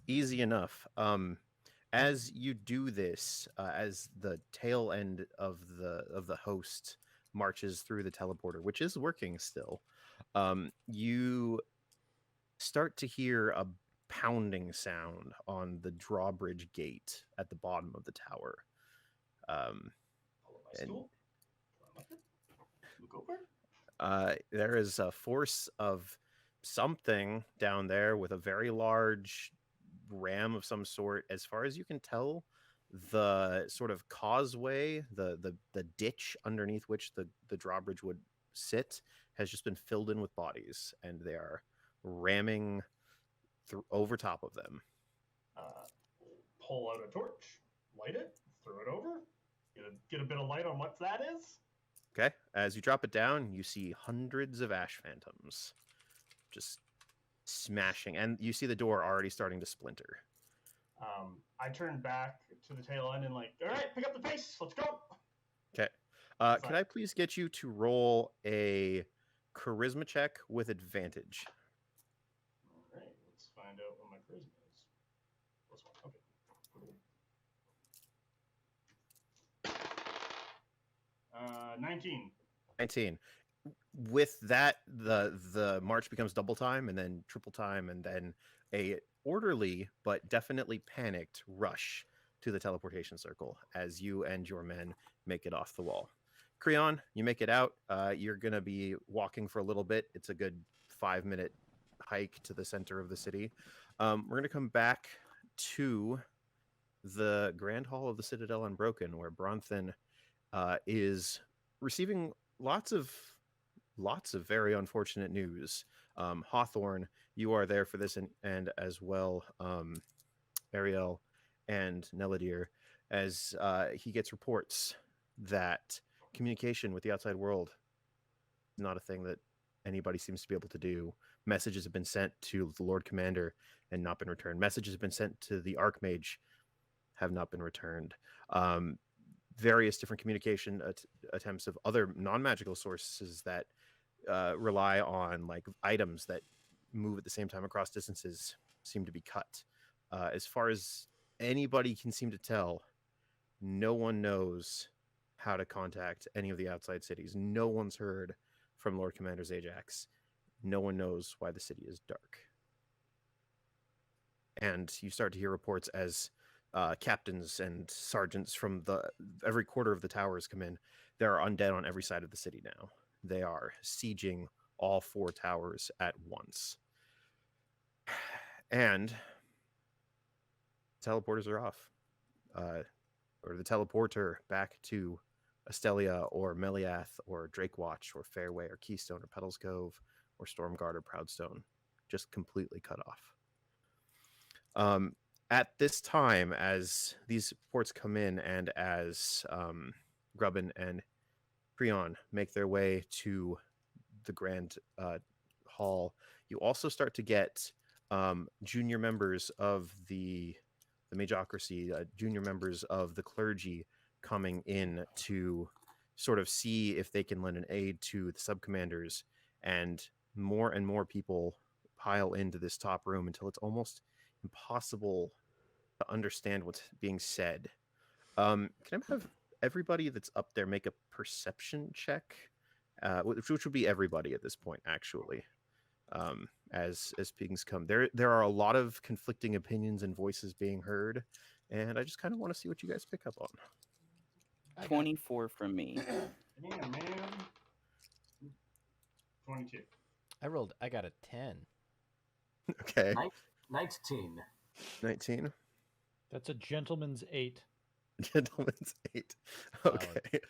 Easy enough. As you do this, as the tail end of the host marches through the teleporter, which is working still, you start to hear a pounding sound on the drawbridge gate at the bottom of the tower. Pull up my stool. Climb up it. Look over. There is a force of something down there with a very large ram of some sort. As far as you can tell, the sort of causeway, the ditch underneath which the drawbridge would sit, has just been filled in with bodies, and they are ramming over top of them. Pull out a torch, light it, throw it over, get a bit of light on what that is. Okay, as you drop it down, you see hundreds of ash phantoms just smashing, and you see the door already starting to splinter. I turn back to the tail end and like, all right, pick up the pace, let's go. Okay. Could I please get you to roll a charisma check with advantage? All right, let's find out what my charisma is. +1, okay. 19. 19. With that, the march becomes double time and then triple time, and then a orderly but definitely panicked rush to the teleportation circle as you and your men make it off the wall. Creon, you make it out. You're going to be walking for a little bit. It's a good 5-minute hike to the center of the city. We're going to come back to the Grand Hall of the Citadel Unbroken, where Bronthan is receiving lots of very unfortunate news. Hawthorne, you are there for this, and as well Ariel and Neladir, as he gets reports that communication with the outside world is not a thing that anybody seems to be able to do. Messages have been sent to the Lord Commander and not been returned. Messages have been sent to the Archmage, have not been returned. Various different communication attempts of other non-magical sources that rely on like items that move at the same time across distances seem to be cut. As far as anybody can seem to tell, no one knows how to contact any of the outside cities. No one's heard from Lord Commander Zajax. No one knows why the city is dark. and you start to hear reports as captains and sergeants from every quarter of the towers come in. There are undead on every side of the city now. They are sieging all 4 towers at once. And teleporters are off. Or the teleporter back to Astelia or Meliath or Drakewatch or Fairway or Keystone or Petals Cove or Stormguard or Proudstone just completely cut off. At this time, as these ports come in and as Grubbin and Prion make their way to the Grand Hall, you also start to get junior members of the Magocracy, junior members of the clergy coming in to sort of see if they can lend an aid to the subcommanders, and more people pile into this top room until it's almost impossible to understand what's being said. Can I have everybody that's up there make a perception check? Which would be everybody at this point, actually. As things come, there are a lot of conflicting opinions and voices being heard, and I just kind of want to see what you guys pick up on. 24 from me. Yeah, man. 22. I got a 10. Okay. 19. 19. That's a gentleman's 8. Gentleman's 8. Okay.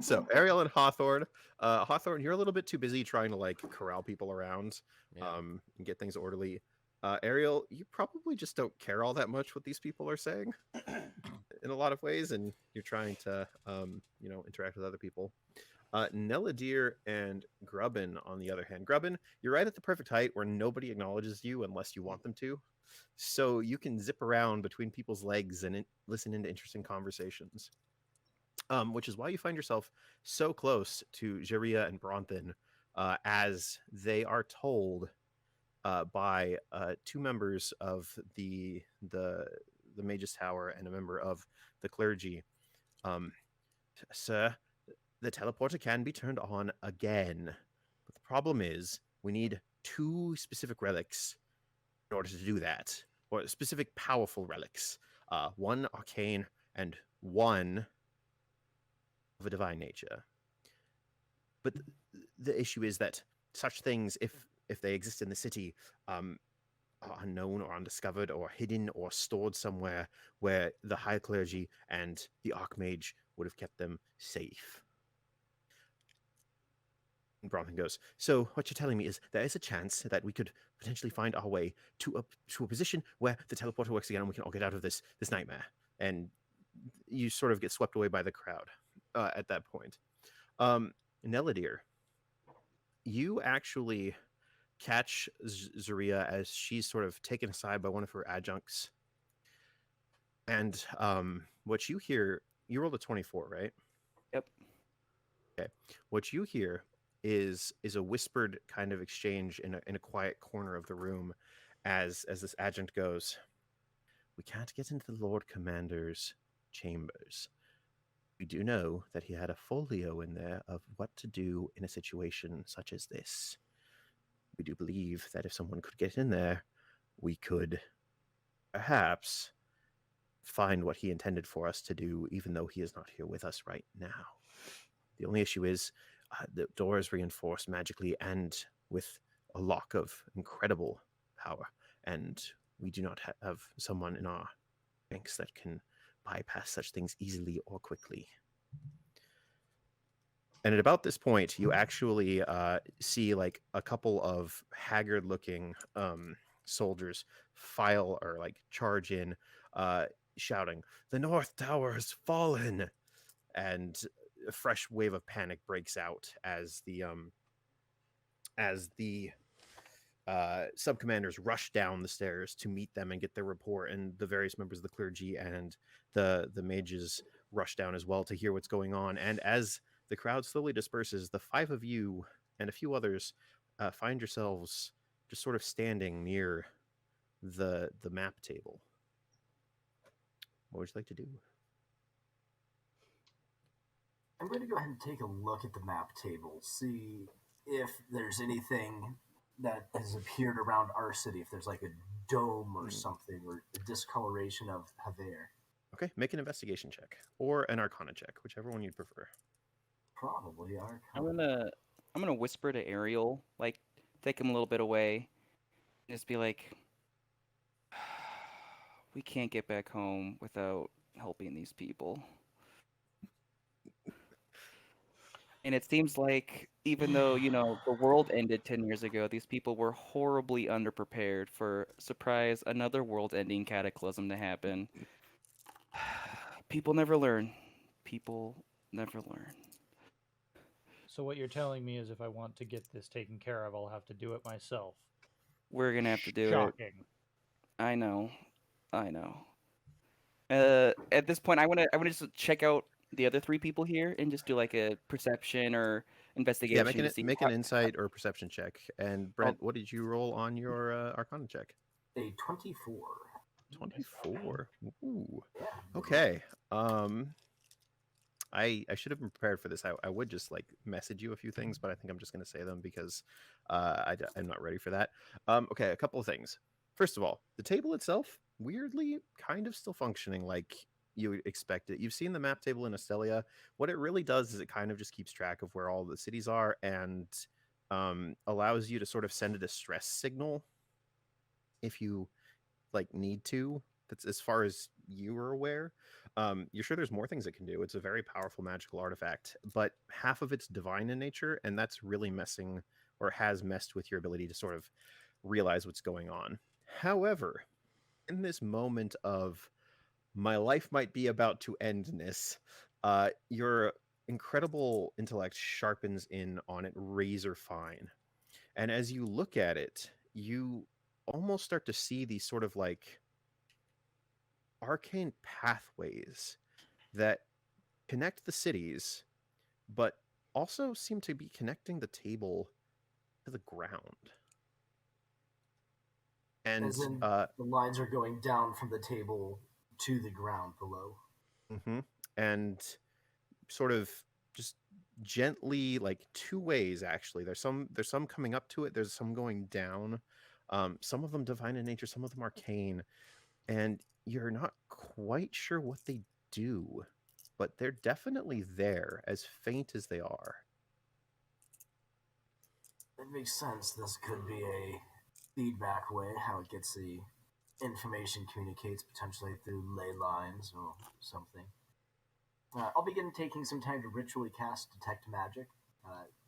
So Ariel and Hawthorne. Hawthorne, you're a little bit too busy trying to like corral people around, and get things orderly. Ariel, you probably just don't care all that much what these people are saying in a lot of ways, and you're trying to interact with other people. Neladir and Grubbin, on the other hand. Grubbin, you're right at the perfect height where nobody acknowledges you unless you want them to. So you can zip around between people's legs and listen into interesting conversations. Which is why you find yourself so close to Jeria and Bronthan, as they are told by 2 members of the Mage's Tower and a member of the clergy. Sir, the teleporter can be turned on again, but the problem is we need 2 specific relics in order to do that, or specific powerful relics. 1 arcane and 1 of a divine nature. But the issue is that such things, if they exist in the city, are unknown or undiscovered or hidden or stored somewhere where the high clergy and the archmage would have kept them safe. And Bronwyn goes, so what you're telling me is there is a chance that we could potentially find our way to a position where the teleporter works again and we can all get out of this nightmare. And you sort of get swept away by the crowd at that point. Neladir, you actually catch Zaria as she's sort of taken aside by one of her adjuncts. And what you hear, you rolled a 24, right? Yep. Okay. What you hear is a whispered kind of exchange in a quiet corner of the room as this adjunct goes, we can't get into the Lord Commander's chambers. We do know that he had a folio in there of what to do in a situation such as this. We do believe that if someone could get in there, we could perhaps find what he intended for us to do, even though he is not here with us right now. The only issue is the door is reinforced magically and with a lock of incredible power, and we do not have someone in our ranks that can bypass such things easily or quickly. And at about this point, you actually see like a couple of haggard-looking soldiers file or like charge in, shouting, "The North Tower has fallen!" And a fresh wave of panic breaks out as the subcommanders rush down the stairs to meet them and get their report, and the various members of the clergy and the mages rush down as well to hear what's going on. And as the crowd slowly disperses, the 5 of you and a few others find yourselves just sort of standing near the map table. What would you like to do? I'm going to go ahead and take a look at the map table, see if there's anything that has appeared around our city, if there's like a dome or something, or a discoloration of Hevair. Okay, make an investigation check or an Arcana check, whichever one you'd prefer. Probably are. I'm gonna whisper to Ariel, like take him a little bit away, and just be like, "We can't get back home without helping these people." And it seems like even though, the world ended 10 years ago, these people were horribly underprepared for, surprise, another world-ending cataclysm to happen. People never learn. People never learn. So what you're telling me is if I want to get this taken care of, I'll have to do it myself. We're gonna have to do it. Shocking. I know. At this point, I wanna just check out the other three people here and just do like a perception or investigation. Yeah, to see make an insight or perception check. And Brent, Oh. what did you roll on your Arcana check? A 24. 24. Ooh. Yeah. Okay. I should have been prepared for this. I would just like message you a few things, but I think I'm just going to say them because I'm not ready for that. Okay, a couple of things. First of all, the table itself, weirdly, kind of still functioning like you would expect it. You've seen the map table in Astelia. What it really does is it kind of just keeps track of where all the cities are and allows you to sort of send a distress signal if you like need to. That's as far as you are aware. You're sure there's more things it can do. It's a very powerful magical artifact, but half of it's divine in nature, and that's really messing or has messed with your ability to sort of realize what's going on. However, in this moment of my life might be about to endness, your incredible intellect sharpens in on it razor fine. And as you look at it, you almost start to see these sort of like arcane pathways that connect the cities, but also seem to be connecting the table to the ground. And As in, the lines are going down from the table to the ground below. And sort of just gently, like two ways actually. There's some coming up to it. There's some going down. Some of them divine in nature, some of them arcane, and you're not quite sure what they do, but they're definitely there, as faint as they are. It makes sense. This could be a feedback way, how it gets the information communicates potentially through ley lines or something. I'll begin taking some time to ritually cast Detect Magic,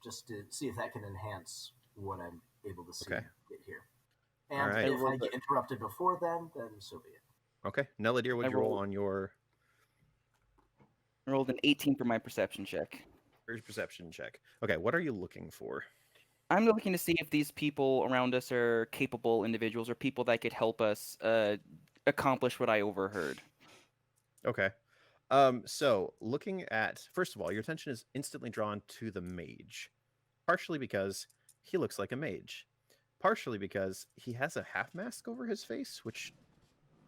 just to see if that can enhance what I'm able to see get here. And right. if I get interrupted before then so be it. Okay. Neladir, what'd you roll on your... I rolled an 18 for my perception check. Here's perception check. Okay, what are you looking for? I'm looking to see if these people around us are capable individuals or people that could help us accomplish what I overheard. Okay. So looking at, first of all, your attention is instantly drawn to the mage, partially because he looks like a mage, partially because he has a half mask over his face, which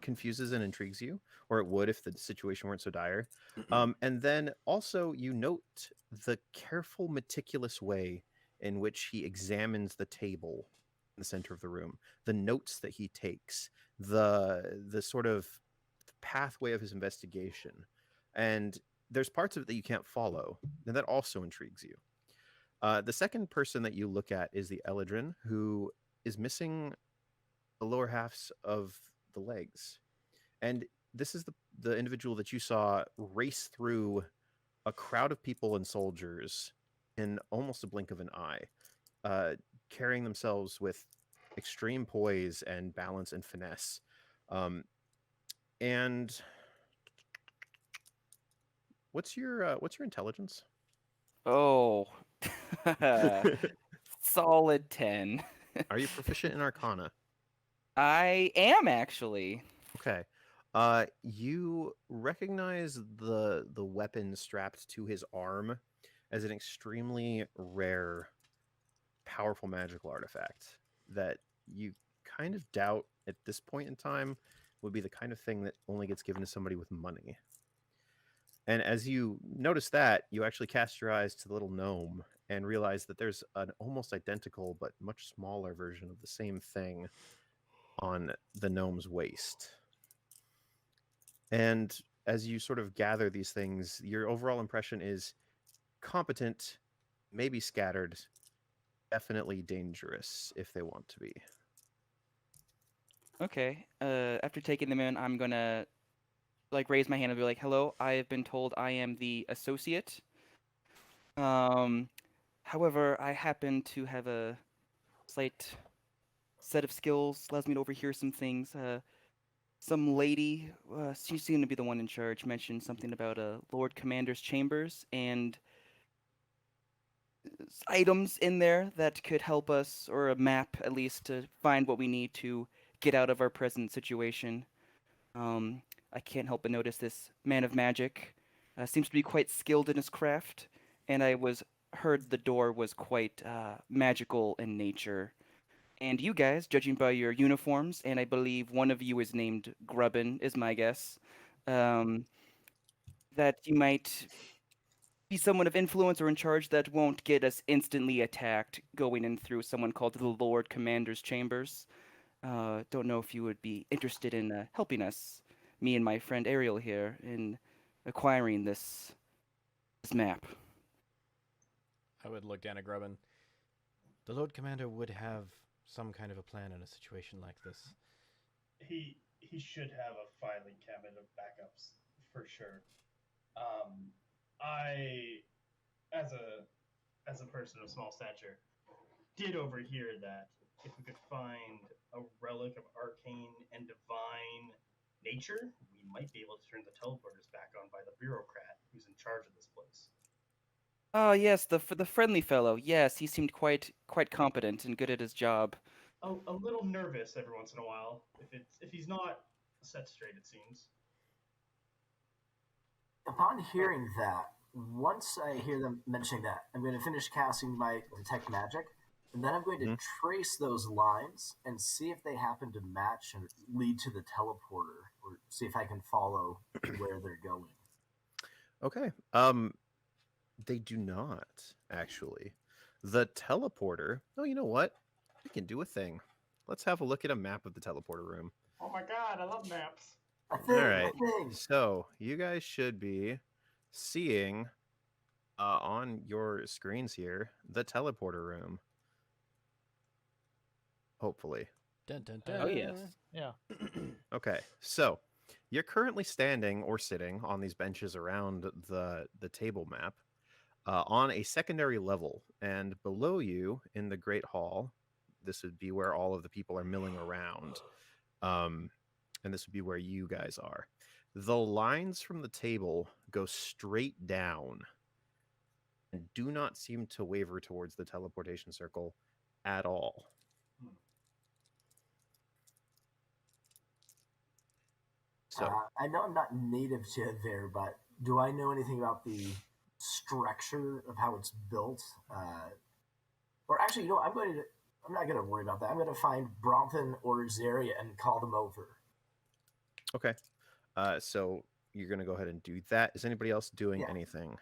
confuses and intrigues you, or it would if the situation weren't so dire. And then also you note the careful, meticulous way in which he examines the table in the center of the room, the notes that he takes, the sort of pathway of his investigation. And there's parts of it that you can't follow, and that also intrigues you. The second person that you look at is the Eladrin, who is missing the lower halves of the legs. And this is the individual that you saw race through a crowd of people and soldiers in almost a blink of an eye, carrying themselves with extreme poise and balance and finesse. And what's your intelligence? Oh, solid 10. Are you proficient in Arcana? I am actually. Okay. You recognize the weapon strapped to his arm as an extremely rare, powerful magical artifact that you kind of doubt at this point in time would be the kind of thing that only gets given to somebody with money. And as you notice that, you actually cast your eyes to the little gnome and realize that there's an almost identical but much smaller version of the same thing on the gnome's waist. And as you sort of gather these things, your overall impression is competent, maybe scattered, definitely dangerous if they want to be. Okay. After taking them in, I'm gonna raise my hand and be like, "Hello, I have been told I am the associate. Um, however, I happen to have a slight set of skills, allows me to overhear some things. Some lady, she seemed to be the one in charge, mentioned something about a Lord Commander's chambers and items in there that could help us, or a map at least, to find what we need to get out of our present situation. Um, I can't help but notice this man of magic seems to be quite skilled in his craft, and I was heard the door was quite magical in nature. And you guys, judging by your uniforms, and I believe one of you is named Grubbin, is my guess, um, that you might be someone of influence or in charge that won't get us instantly attacked going in through someone called the Lord Commander's chambers. Don't know if you would be interested in helping us, me and my friend Ariel here, in acquiring this map. I would look down at Grubbin. The Lord Commander would have some kind of a plan in a situation like this. He should have a filing cabinet of backups for sure. I, as a person of small stature, did overhear that if we could find a relic of arcane and divine nature, we might be able to turn the teleporters back on by the bureaucrat who's in charge of this place. Oh yes, the friendly fellow. Yes, he seemed quite competent and good at his job. A little nervous every once in a while if he's not set straight, it seems. Upon hearing that, once I hear them mentioning that, I'm going to finish casting my detect magic, and then I'm going to trace those lines and see if they happen to match and lead to the teleporter, or see if I can follow where they're going. Okay. They do not, actually. The teleporter. Oh, you know what? We can do a thing. Let's have a look at a map of the teleporter room. Oh my god, I love maps. A thing, All right. a thing. So you guys should be seeing on your screens here the teleporter room. Hopefully. Dun, dun, dun. Oh yes. Yeah. Okay. So you're currently standing or sitting on these benches around the table map on a secondary level, and below you in the Great Hall, this would be where all of the people are milling around. And this would be where you guys are. The lines from the table go straight down and do not seem to waver towards the teleportation circle at all. So I know I'm not native to Hevair, but do I know anything about the structure of how it's built? Or actually, you know, I'm not going to worry about that. I'm going to find Bronfin or Zaria and call them over. okay. So you're going to go ahead and do that. Is anybody else doing Yeah. anything?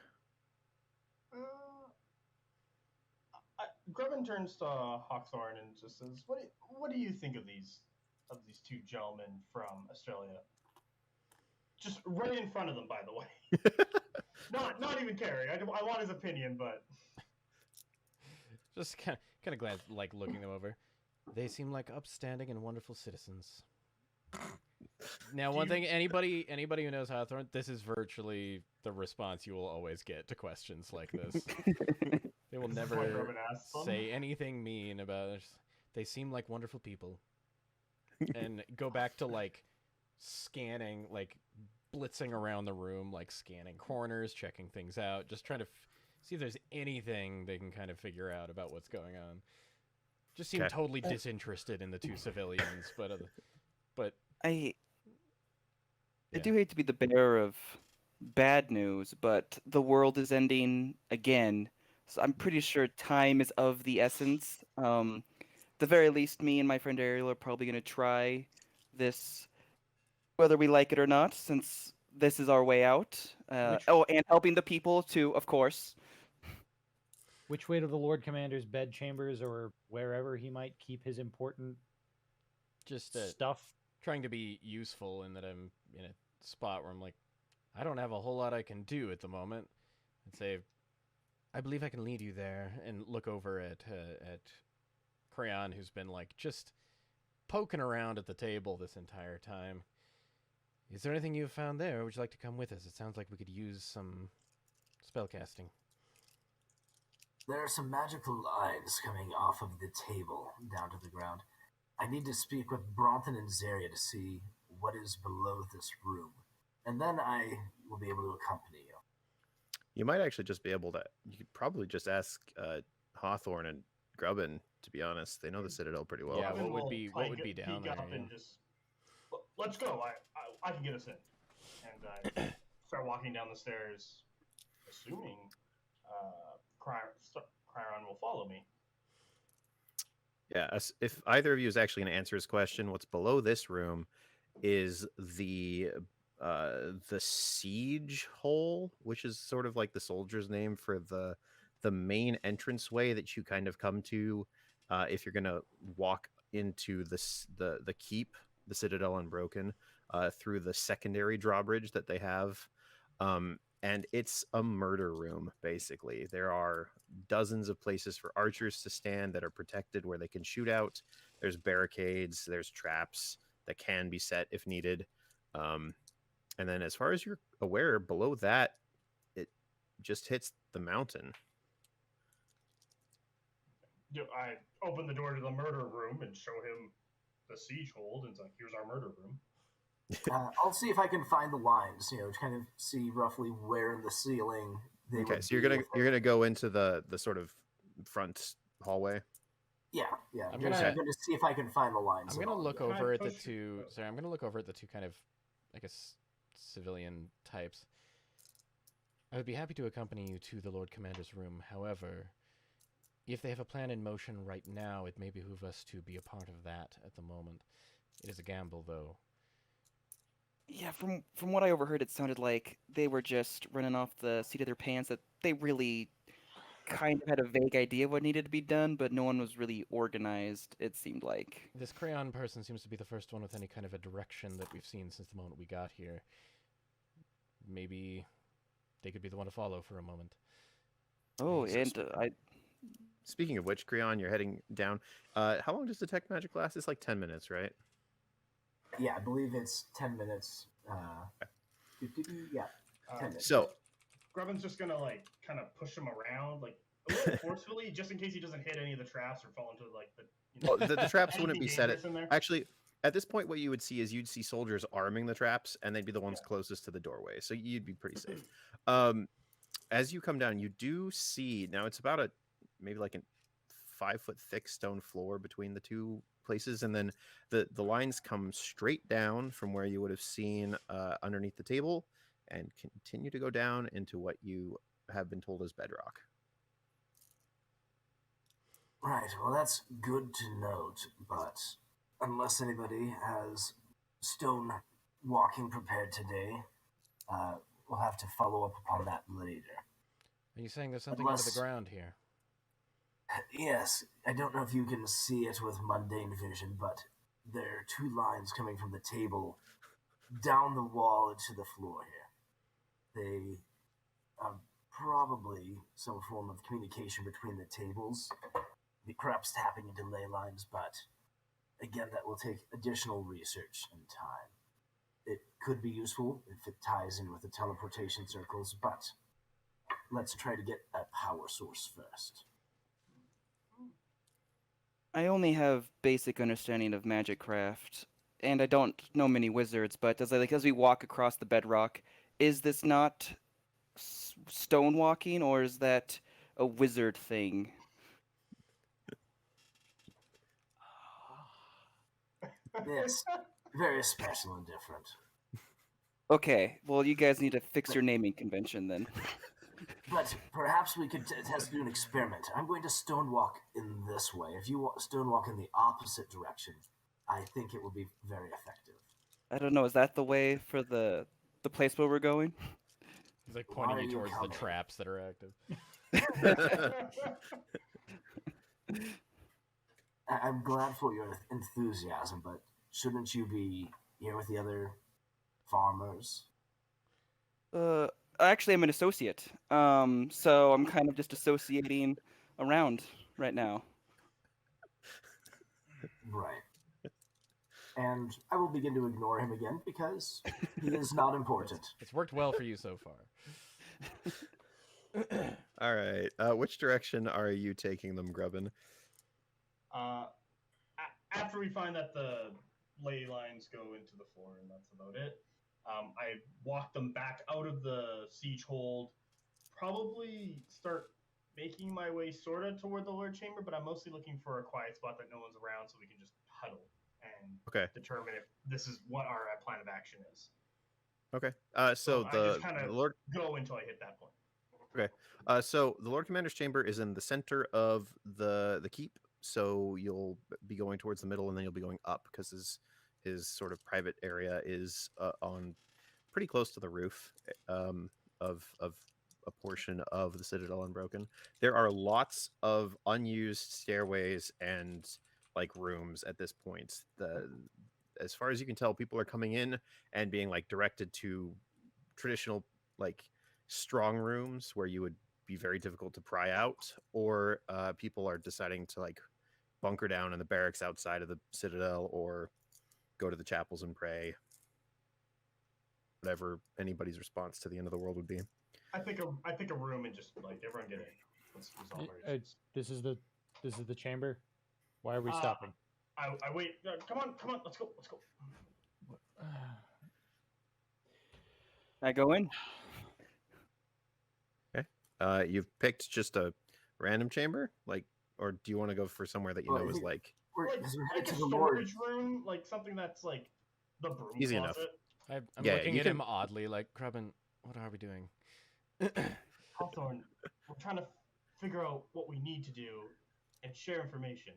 Grubbin turns to Hawkthorn and just says, "What do you think of these two gentlemen from Australia?" Just right in front of them, by the way. not even caring. I want his opinion, but Just kind of glad, looking them over. They seem like upstanding and wonderful citizens. Now, one thing, anybody who knows Hawthorne, this is virtually the response you will always get to questions like this. They will This is what never Grubbin asks them. say anything mean about it. They seem like wonderful people. And go back to, scanning, blitzing around the room, scanning corners, checking things out, just trying to see if there's anything they can kind of figure out about what's going on. Just seem totally disinterested in the two civilians, but I Yeah. do hate to be the bearer of bad news, but the world is ending again. So I'm pretty sure time is of the essence. At the very least, me and my friend Ariel are probably going to try this, whether we like it or not, since this is our way out. And helping the people too, of course. Which way to the Lord Commander's bed chambers, or wherever he might keep his important Just stuff. trying to be useful in that I'm in a spot where I'm like, I don't have a whole lot I can do at the moment. And say, I believe I can lead you there, and look over at Crayon, who's been like just poking around at the table this entire time. Is there anything you've found there? Or would you like to come with us? It sounds like we could use some spellcasting. There are some magical lines coming off of the table down to the ground. I need to speak with Bronson and Zaria to see what is below this room, and then I will be able to accompany you. You might actually just be able to. You could probably just ask Hawthorne and Grubbin. To be honest, they know the Citadel pretty well. Yeah, Robin what would will, be like, down peek there? up Yeah. and just, let's go. I can get us in. And start walking down the stairs, assuming Cryon will follow me. Yeah, if either of you is actually going to answer his question, what's below this room is the siege hole, which is sort of like the soldier's name for the main entranceway that you kind of come to if you're going to walk into the keep, the Citadel Unbroken, through the secondary drawbridge that they have. And it's a murder room, basically. There are dozens of places for archers to stand that are protected where they can shoot out. There's barricades, there's traps that can be set if needed. And then as far as you're aware, below that, it just hits the mountain. I open the door to the murder room and show him the siege hold, and it's like, here's our murder room. I'll see if I can find the lines, to kind of see roughly where in the ceiling they Okay, would so you're be gonna go into the sort of front hallway. Yeah. I'm I'm gonna- going to see if I can find the lines. I'm gonna look Can I over at the push- two. oh. Sorry, I'm gonna look over at the two kind of, I guess, civilian types. I would be happy to accompany you to the Lord Commander's room. However, if they have a plan in motion right now, it may behoove us to be a part of that at the moment. It is a gamble, though. Yeah, from what I overheard, it sounded like they were just running off the seat of their pants, that they really kind of had a vague idea of what needed to be done, but no one was really organized, it seemed like. This crayon person seems to be the first one with any kind of a direction that we've seen since the moment we got here. Maybe they could be the one to follow for a moment. Oh, So- and Speaking of which, Creon, you're heading down. How long does detect magic last? It's like 10 minutes, right? Yeah, I believe it's 10 minutes. Yeah, 10 minutes. So Grubbin's just gonna kind of push him around, a little forcefully, just in case he doesn't hit any of the traps or fall into the traps wouldn't be set dangerous in there. Actually, at this point, what you would see is you'd see soldiers arming the traps, and they'd be the ones closest to the doorway, so you'd be pretty safe. As you come down, you do see, now it's about maybe like a 5-foot thick stone floor between the two places, and then the lines come straight down from where you would have seen underneath the table and continue to go down into what you have been told is bedrock. Right, well, that's good to note, but unless anybody has stone walking prepared today, we'll have to follow up upon that later. Are you saying there's something under the Unless- ground here? Yes, I don't know if you can see it with mundane vision, but there are two lines coming from the table down the wall into the floor here. They are probably some form of communication between the tables, perhaps tapping into ley lines, but again, that will take additional research and time. It could be useful if it ties in with the teleportation circles, but let's try to get a power source first. I only have basic understanding of magic craft, and I don't know many wizards, but as we walk across the bedrock, is this not stone walking, or is that a wizard thing? Yes, very special and different. Okay, well, you guys need to fix your naming convention then. But perhaps we could test do an experiment. I'm going to stonewalk in this way. If you stonewalk in the opposite direction, I think it will be very effective. I don't know, is that the way for the place where we're going? He's like Why pointing are you you towards the coming? traps that are active. I'm glad for your enthusiasm, but shouldn't you be here with the other farmers? Actually, I'm an associate. So I'm kind of just associating around right now. Right. And I will begin to ignore him again because he is not important. It's worked well for you so far. All right. Which direction are you taking them, Grubbin? After we find that the ley lines go into the floor, and that's about it, I walk them back out of the siege hold. Probably start making my way sort of toward the Lord Chamber, but I'm mostly looking for a quiet spot that no one's around so we can just huddle and Okay. determine if this is what our plan of action is. Okay. So I the just kind of Lord. go until I hit that point. Okay. So the Lord Commander's chamber is in the center of the keep. So you'll be going towards the middle, and then you'll be going up because his sort of private area is on pretty close to the roof of a portion of the Citadel Unbroken. There are lots of unused stairways and like rooms at this point. As far as you can tell, people are coming in and being like directed to traditional like strong rooms where you would be very difficult to pry out, or people are deciding to like bunker down in the barracks outside of the Citadel or go to the chapels and pray. Whatever anybody's response to the end of the world would be. I think a room and just like everyone get in. Let's resolve our issues. This is the chamber. Why are we Uh, stopping? I wait. Come on, let's go. I go in. You've picked just a random chamber, like, or do you want to go for somewhere that you Well, know I is think- like Like, Because we're like headed a to the Lord. storage room, like something that's like the broom Easy enough. closet. I'm Yeah, looking you at can- him oddly, like, Grubbin, what are we doing? Hawthorne, we're trying to figure out what we need to do and share information.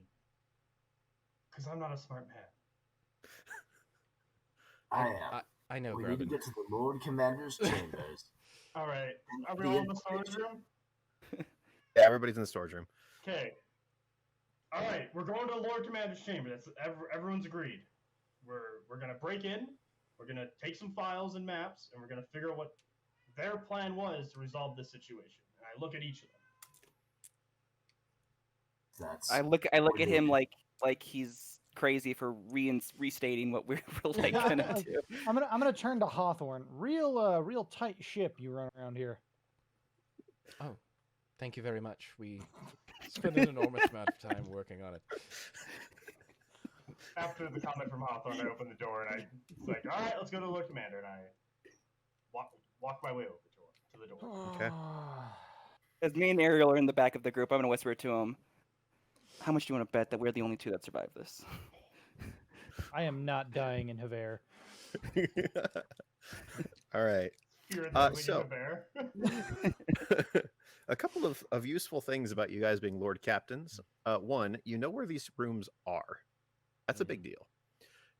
Because I'm not a smart man. I am. I know, We need to Grubbin. get to the Lord Commander's chambers. All right, are we all in the storage room? yeah, everybody's in the storage room. Okay. All right, we're going to Lord Commander's chamber. That's everyone's agreed. We're gonna break in. We're gonna take some files and maps, and we're gonna figure out what their plan was to resolve this situation. And I look at each of them. That's I look at him like he's crazy for restating what we're like gonna do. I'm gonna turn to Hawthorne. Real tight ship you run around here. Oh, thank you very much. We spent an enormous amount of time working on it. After the comment from Hawthorne, I open the door and I like, all right, let's go to the Lord Commander, and I walk my way over to the door. Okay. As me and Ariel are in the back of the group, I'm gonna whisper to him, "How much do you want to bet that we're the only two that survive this?" I am not dying in Hevair. All right. Fear the so- bear. A couple of useful things about you guys being Lord Captains. One, you know where these rooms are. That's a big deal.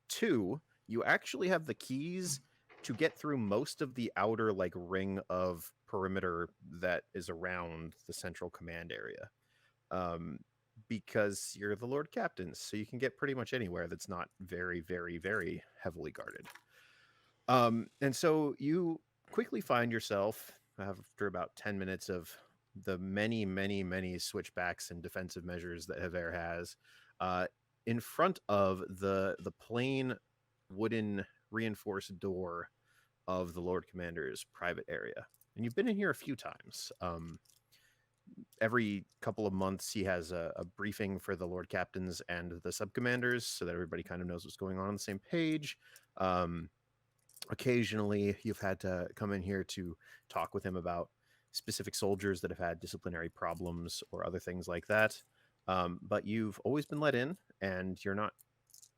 Two, you actually have the keys to get through most of the outer like ring of perimeter that is around the central command area. Because you're the Lord Captains, so you can get pretty much anywhere that's not very, very, very heavily guarded. And so you quickly find yourself, after about 10 minutes of the many, many, many switchbacks and defensive measures that Hevair has, in front of the plain wooden reinforced door of the Lord Commander's private area. And you've been in here a few times. Every couple of months, he has a briefing for the Lord Captains and the subcommanders so that everybody kind of knows what's going on the same page. Occasionally, you've had to come in here to talk with him about specific soldiers that have had disciplinary problems or other things like that. But you've always been let in, and you're not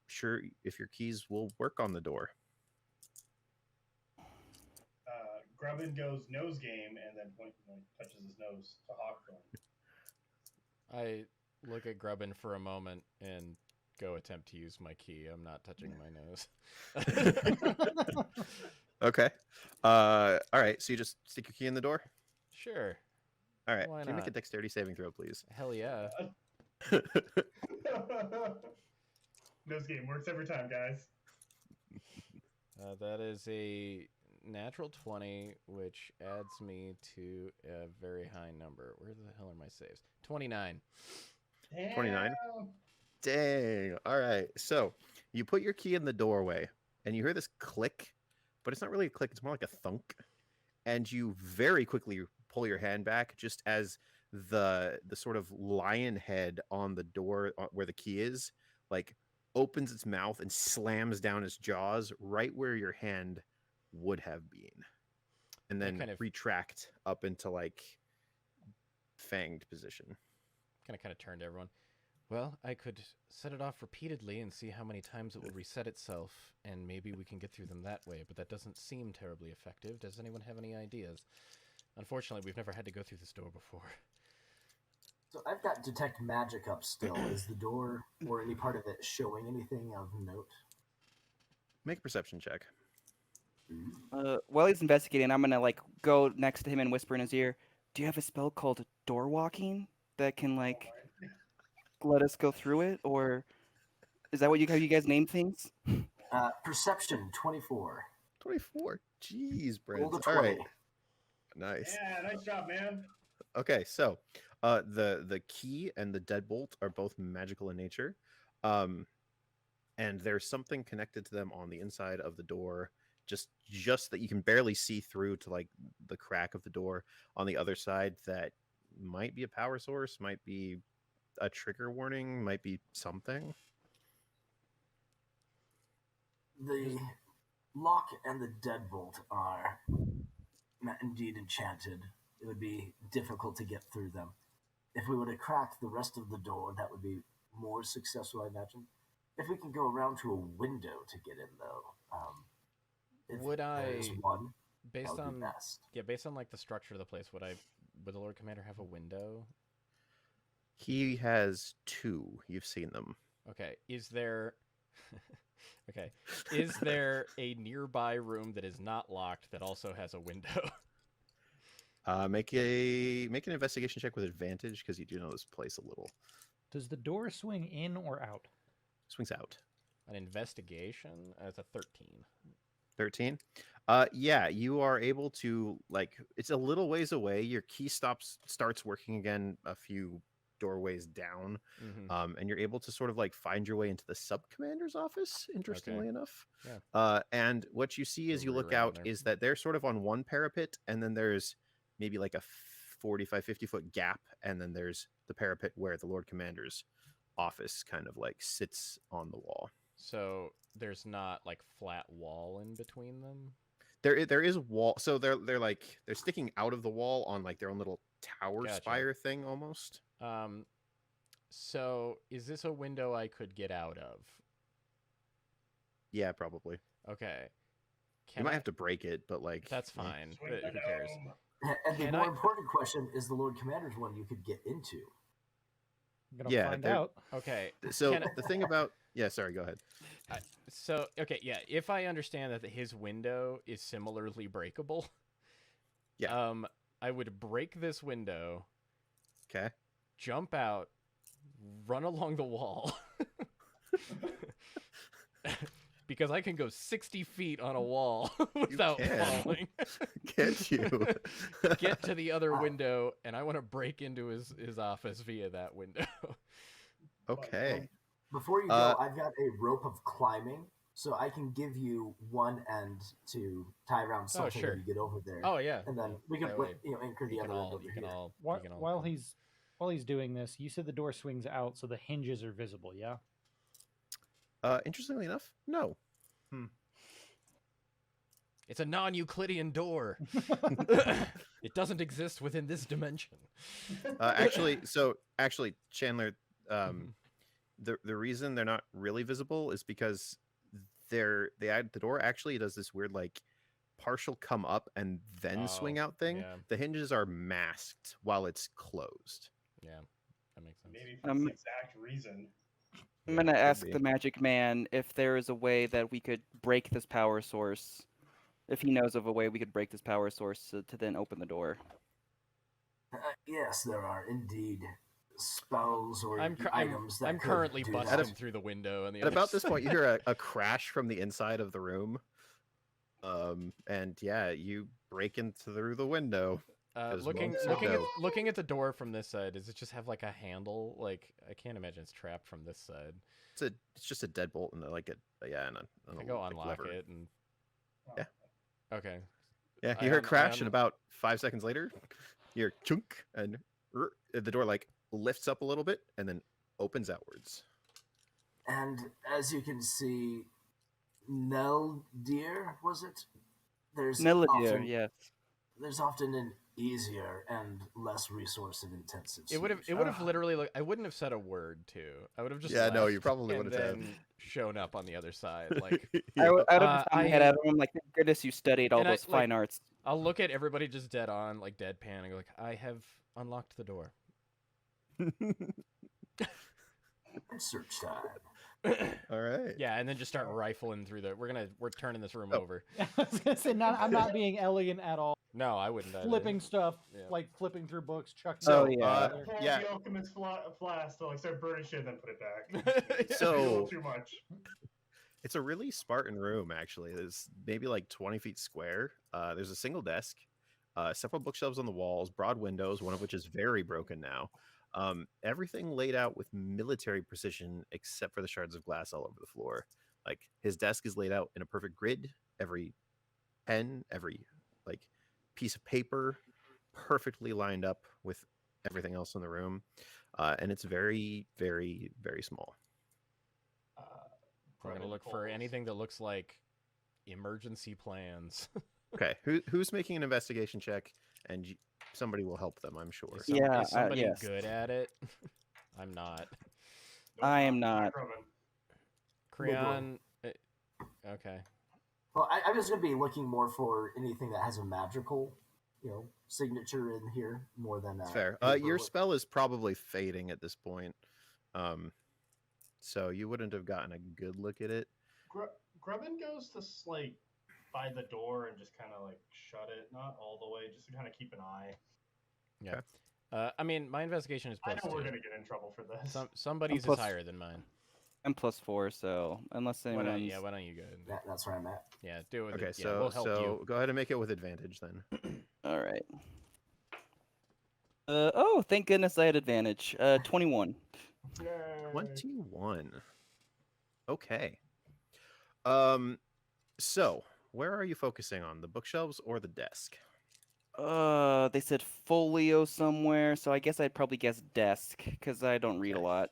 sure if your keys will work on the door. Grubbin goes nose game and then touches his nose to Hawthorne. I look at Grubbin for a moment and go attempt to use my key. I'm not touching my nose. Okay. All right. So you just stick your key in the door? Sure. All right. Why Can you make a not? dexterity saving throw, please? Hell yeah. Nose game works every time, guys. That is a natural 20, which adds me to a very high number. Where the hell are my saves? 29. 29? Damn. Dang. All right. So you put your key in the doorway and you hear this click, but it's not really a click. It's more like a thunk. And you very quickly pull your hand back just as the sort of lion head on the door where the key is, like opens its mouth and slams down its jaws right where your hand would have been. And then kind of- retract up into like fanged position. Kind of turn to everyone. Well, I could set it off repeatedly and see how many times it will reset itself, and maybe we can get through them that way, but that doesn't seem terribly effective. Does anyone have any ideas? Unfortunately, we've never had to go through this door before. So I've got detect magic up still. Is the door or any part of it showing anything of note? Make a perception check. While he's investigating, I'm gonna like go next to him and whisper in his ear, "Do you have a spell called door walking that can like let us go through it, or is that what you guys name things?" Perception 24. 24. Jeez, Roll Brent. the All 20. right. Nice. Yeah, nice job, man. Okay, so the key and the deadbolt are both magical in nature. And there's something connected to them on the inside of the door, just that you can barely see through to like the crack of the door on the other side that might be a power source, might be a trigger warning, might be something. The lock and the deadbolt are indeed enchanted. It would be difficult to get through them. If we were to crack the rest of the door, that would be more successful, I imagine. If we can go around to a window to get in, though, if Would there's I- one, that Based would be on best. based on like the structure of the place, would the Lord Commander have a window? He has two. You've seen them. Okay. Is there Okay. Is there a nearby room that is not locked that also has a window? Make an investigation check with advantage because you do know this place a little. Does the door swing in or out? Swings out. An investigation? That's a 13. 13. Yeah, you are able to like. It's a little ways away. Your key starts working again a few doorways down, Mm-hmm. and you're able to sort of like find your way into the sub commander's office. Interestingly enough, Yeah. And what you see as Go you right look around out there. is that they're sort of on one parapet, and then there's maybe like a 45-50 foot gap, and then there's the parapet where the Lord Commander's office kind of like sits on the wall. So there's not like flat wall in between them? There is a wall, so they're sticking out of the wall on like their own little tower Gotcha. spire thing almost. So is this a window I could get out of? Yeah, probably. Okay. You might have to break it, but like That's eh. fine. Swing Who the cares? dome. And the Can more I- important question is the Lord Commander's one you could get into. I'm gonna Yeah, find they're- out. Okay. So Can the thing about sorry, go ahead. So okay, yeah. If I understand that his window is similarly breakable, Yeah. I would break this window, Okay. jump out, run along the wall, because I can go 60 feet on a wall without can. falling. Get you. Get to the other window, and I want to break into his office via that window. Okay. Before you go, Uh, I've got a rope of climbing, so I can give you one end to tie around something sure. when you get over there. Oh yeah. And then we can That way anchor the you other can end all over you here. can all While, you can all while come. he's doing this, you said the door swings out, so the hinges are visible. Yeah. Interestingly enough, no. It's a non-Euclidean door. It doesn't exist within this dimension. Actually, Chandler, the reason they're not really visible is because the door actually does this weird like partial come up and then swing Oh, out thing. yeah. The hinges are masked while it's closed. Yeah, that makes sense. Maybe for this exact reason. I'm Yeah, gonna could ask be. the magic man if there is a way that we could break this power source. If he knows of a way we could break this power source to then open the door. Yes, there are indeed. spells or I'm items that I'm could currently do busting that. through the window on the At other about this side. point, you hear a crash from the inside of the room. And yeah, you break in through the window. as looking monks looking at do. looking at the door from this side, does it just have like a handle? Like I can't imagine it's trapped from this side. It's just a deadbolt and like and I a go like, unlock lever. it and Yeah. Okay. Yeah, I you hear un- I crash, un- and about 5 seconds later, you hear chunk, and the door like lifts up a little bit and then opens outwards. And as you can see, Neldir, was it? There's Melodier, often, yes. there's often an easier and less resource intensive. It would have literally like I wouldn't have said a word too. I would have just Yeah, no, left you probably and wouldn't have. then shown up on the other side. Like I would have Uh, just my head I- out of him like, thank goodness you studied all And I, those fine arts. I'll look at everybody just dead on, like deadpan, and go like, I have unlocked the door. Search time. All right. Yeah, and then just start rifling through the. We're turning this room Oh. over. I was gonna say, I'm not being Elliot at all. No, I wouldn't. either. Flipping stuff, Yeah. like flipping through books, chucking. So, it yeah. together. Pull Yeah. the alchemist flask to like start burning shit and then put it back. It's So- a little too much. It's a really Spartan room, actually. There's maybe like 20 feet square. There's a single desk, several bookshelves on the walls, broad windows, one of which is very broken now. Everything laid out with military precision, except for the shards of glass all over the floor. Like his desk is laid out in a perfect grid. Every pen, every like piece of paper, perfectly lined up with everything else in the room, and it's very, very, very small. We're gonna look for anything that looks like emergency plans. Okay, who's making an investigation check, and somebody will help them, I'm sure. Yeah, Is somebody yes. good at it? I'm not. I am not. Creon. Okay. Well, I'm just going to be looking more for anything that has a magical, signature in here more than It's fair. paper Your would. spell is probably fading at this point, so you wouldn't have gotten a good look at it. Grubbin goes to like by the door and just kind of like shut it, not all the way, just to kind of keep an eye. Yeah. I mean, my investigation is I plus know we're 2. gonna get in trouble for this. Somebody's plus- is higher than mine. I'm +4, so unless Why anyone's... don't you go? ahead and do it? That's where I'm at. Yeah, do it. With Okay, it. Yeah, we'll help you. go ahead and make it with advantage then. All right. Oh, thank goodness I had advantage. 21. Yay. 21. Okay. So where are you focusing on, the bookshelves or the desk? They said folio somewhere, so I guess I'd probably guess desk because I don't read a Okay. lot.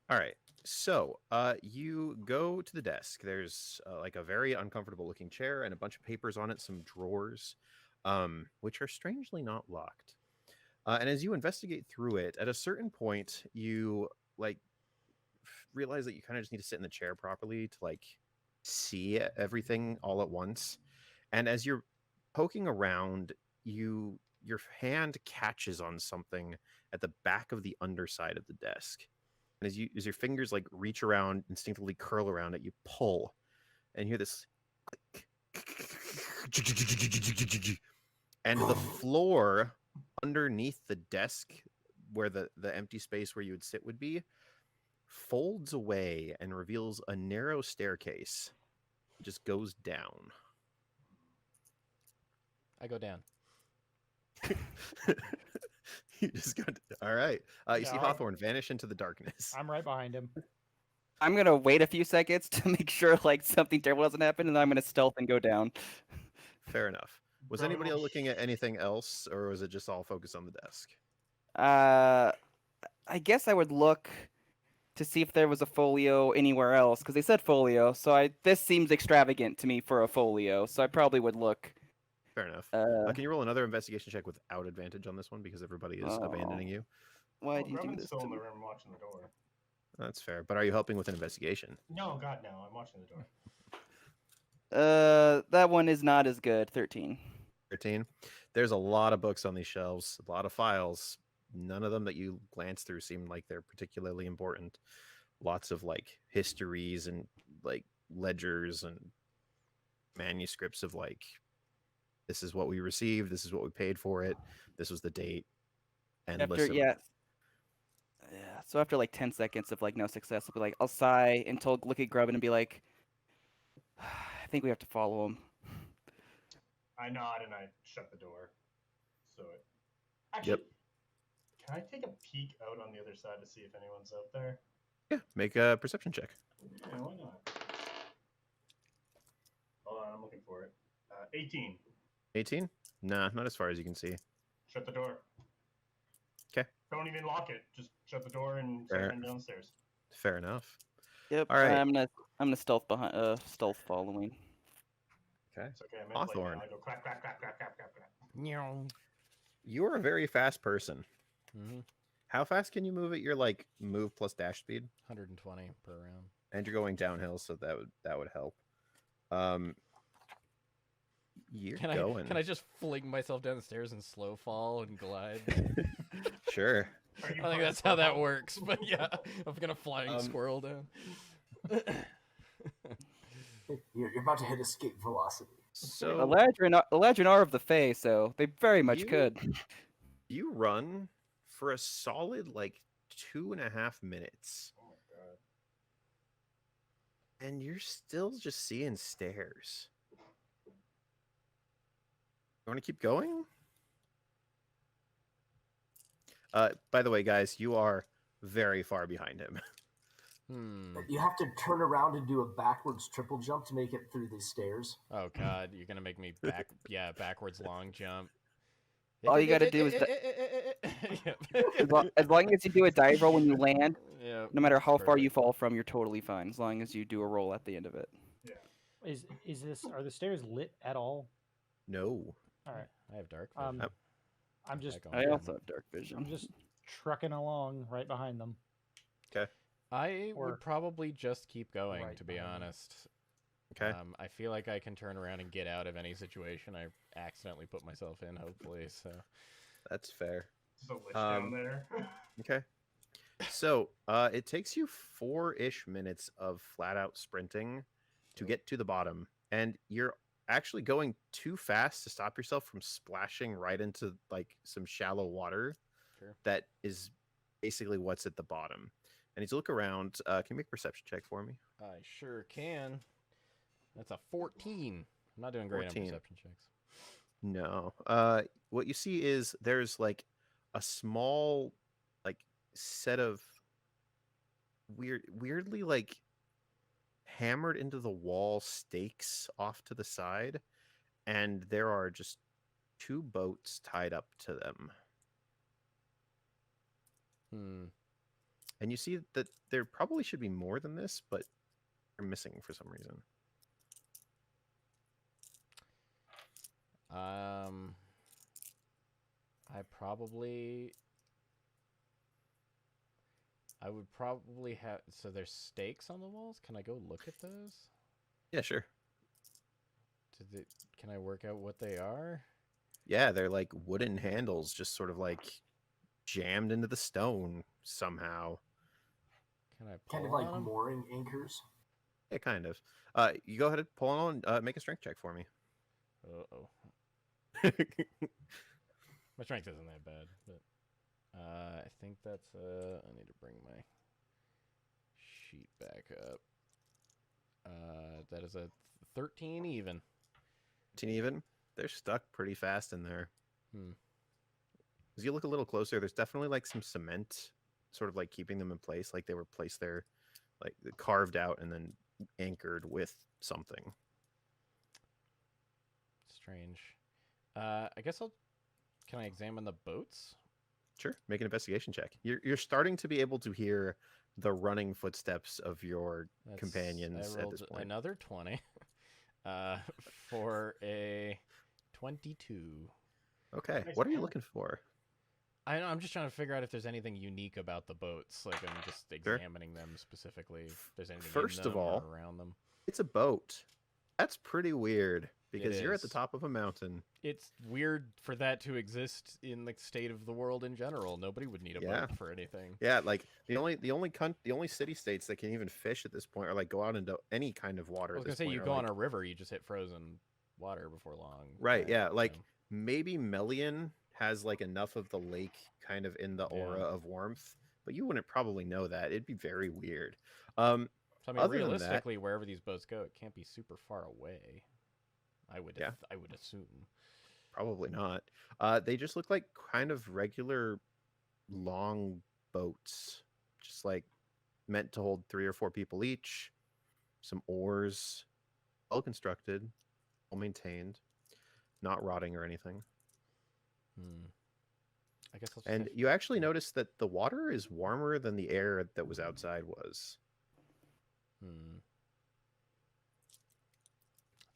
All right. So, you go to the desk. There's like a very uncomfortable looking chair and a bunch of papers on it, some drawers, which are strangely not locked. And as you investigate through it, at a certain point, you like realize that you kind of just need to sit in the chair properly to like see everything all at once. And as you're poking around, your hand catches on something at the back of the underside of the desk. And as your fingers like reach around, instinctively curl around it, you pull, and you hear this click, and the floor underneath the desk, where the empty space where you would sit would be, folds away and reveals a narrow staircase. It just goes down. I go down. You just got all right. You see Yeah, Hawthorne vanish into the darkness. I'm right behind him. I'm gonna wait a few seconds to make sure like something terrible doesn't happen, and then I'm gonna stealth and go down. Fair enough. Was Grubbin anybody will looking at anything else, or was it just all focused on the desk? I guess I would look to see if there was a folio anywhere else because they said folio, so this seems extravagant to me for a folio, so I probably would look. Fair enough. Uh, Can you roll another investigation check without advantage on this one because everybody is abandoning you? why do you do Grubbin's this still to in me? the room watching the door. That's fair. But are you helping with an investigation? No, God, no. I'm watching the door. That one is not as good. 13. 13. There's a lot of books on these shelves, a lot of files. None of them that you glance through seem like they're particularly important. Lots of like histories and like ledgers and manuscripts of like, this is what we received, this is what we paid for it, this was the date. Endless. After Yeah. So after like 10 seconds of like no success, I'll be like, I'll sigh and look at Grubbin and be like, I think we have to follow him. I nod and I shut the door. So it... Actually, can I take a peek out on the other side to see if anyone's out there? Yeah, make a perception check. Yeah, why not? Hold on, I'm looking for it. 18. 18? Nah, not as far as you can see. Shut the door. 'Kay. Don't even lock it. Just shut the door and Fair. start heading downstairs. Fair enough. Yep. All right. I'm gonna stealth following. Okay. It's okay. I'm in play Hawthorne. now. I go crack, crack, crack, crack, crack, crack, crack. Meow. You're a very fast person. Mm-hmm. How fast can you move at your like move plus dash speed? 120 per round. And you're going downhill, so that would help. You're going. Can I just fling myself down the stairs and slow fall and glide? Sure. Are you I think that's how that works. But yeah, I'm gonna flying squirrel down. You're about to hit escape velocity. So Eladrin are of the Fae, so they very much could. You run for a solid like 2.5 minutes. Oh my god. And you're still just seeing stairs. You want to keep going? By the way, guys, you are very far behind him. You have to turn around and do a backwards triple jump to make it through these stairs. Oh god, you're gonna make me backwards long jump. All you gotta do is as long as you do a dive roll when you land, no matter how far you fall from, you're totally fine. As long as you do a roll at the end of it. Yeah. Are the stairs lit at all? No. All right. I have dark vision. I'm just I also have dark vision. I'm just trucking along right behind them. Okay. I Or would probably just keep going, right to be behind me. honest. Okay. I feel like I can turn around and get out of any situation I accidentally put myself in, hopefully, so... That's fair. There's a lich down there. Okay. So, it takes you 4-ish minutes of flat out sprinting to get to the bottom, and you're actually going too fast to stop yourself from splashing right into like some shallow water. Sure. That is basically what's at the bottom. I need to look around. Can you make a perception check for me? I sure can. That's a 14. I'm not doing great 14. on perception checks. No. What you see is there's like a small like set of weirdly like hammered into the wall stakes off to the side, and there are just 2 boats tied up to them. And you see that there probably should be more than this, but they're missing for some reason. I would probably have... So there's stakes on the walls? Can I go look at those? Yeah, sure. Can I work out what they are? Yeah, they're like wooden handles just sort of like jammed into the stone somehow. Can I pull Kind of on like them? mooring anchors. Yeah, kind of. You go ahead and pull on. Make a strength check for me. Uh-oh. My strength isn't that bad, but I think that's I need to bring my sheet back up. That is a 13 even. 13 even. They're stuck pretty fast in there. Hmm. As you look a little closer, there's definitely like some cement, sort of like keeping them in place, like they were placed there, like carved out and then anchored with something. Strange. I guess Can I examine the boats? Sure. Make an investigation check. You're starting to be able to hear the running footsteps of your companions I at rolled this point. another 20 for a 22. Okay. Nice What are you count. looking for? I'm just trying to figure out if there's anything unique about the boats. Like, I'm just Sure. examining them specifically. If there's anything First in of them or all, around them. It's a boat. That's pretty weird because you're at the is. top of a mountain. It's weird for that to exist in the state of the world in general. Nobody would need a Yeah. boat for anything. Yeah, like the only city states that can even fish at this point are like go out into any kind of water. I was at gonna this say point you are, go on like- a river, you just hit frozen water before long. Right, yeah, so- like maybe Melian has like enough of the lake kind of in the aura Yeah. of warmth, but you wouldn't probably know that. It'd be very weird. So I mean, Other than that- realistically, wherever these boats go, it can't be super far away. I would assume. Probably not. They just look like kind of regular long boats, just like meant to hold 3 or 4 people each. Some oars, well constructed, well maintained, not rotting or anything. I guess I'll just And you actually notice that the water is warmer than the air that was outside was. I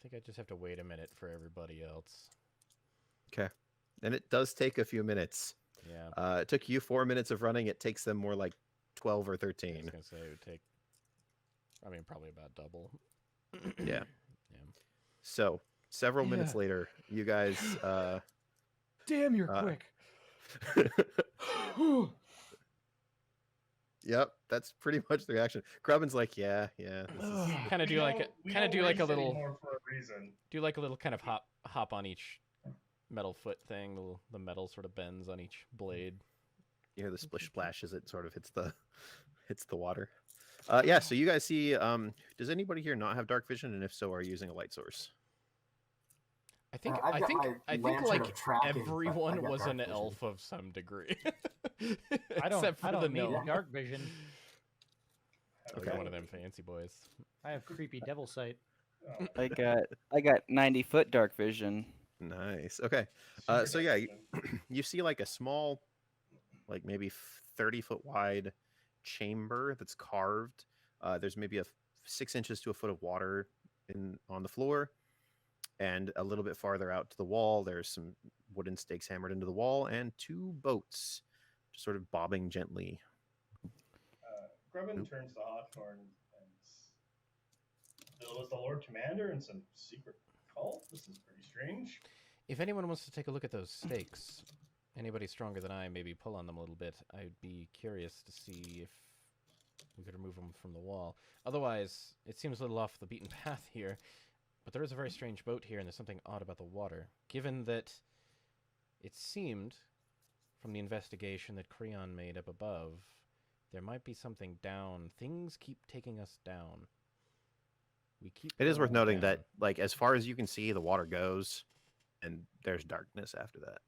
think I just have to wait a minute for everybody else. Okay. And it does take a few minutes. Yeah. It took you 4 minutes of running. It takes them more like 12 or I 13. was gonna say it would take. I mean, probably about double. Yeah. Yeah. So several minutes Yeah. later, you guys. Damn, you're Uh, quick. Yep, that's pretty much the reaction. Grubbin's like, yeah. This is... Kind of We do like don't- we kind of don't do like a race little anymore for a reason. do like a little kind of hop on each metal foot thing. The metal sort of bends on each blade. You hear the splish splash as it sort of hits the water. Yeah, so you guys see, does anybody here not have dark vision? And if so, are you using a light source? I think I've got my I think lantern like of tracking, but I everyone got was dark an vision. elf of some degree. I don't. Except for I the don't need gnome. dark vision. Like Okay. one of them fancy boys. I have creepy devil sight. Oh, I got 90-foot dark vision. Nice. Okay. super So yeah, definition. you see like a small, like maybe 30-foot wide chamber that's carved. There's maybe 6 inches to a foot of water on the floor, and a little bit farther out to the wall, there's some wooden stakes hammered into the wall, and 2 boats just sort of bobbing gently. Grubbin Nope. turns to Hawthorne and was the Lord Commander in some secret cult? This is pretty strange. If anyone wants to take a look at those stakes, anybody stronger than I, maybe pull on them a little bit. I'd be curious to see if we could remove them from the wall. Otherwise, it seems a little off the beaten path here. But there is a very strange boat here, and there's something odd about the water. Given that it seemed, from the investigation that Creon made up above, there might be something down. Things keep taking us down. We keep. It is worth going noting down. that, like, as far as you can see, the water goes, and there's darkness after that.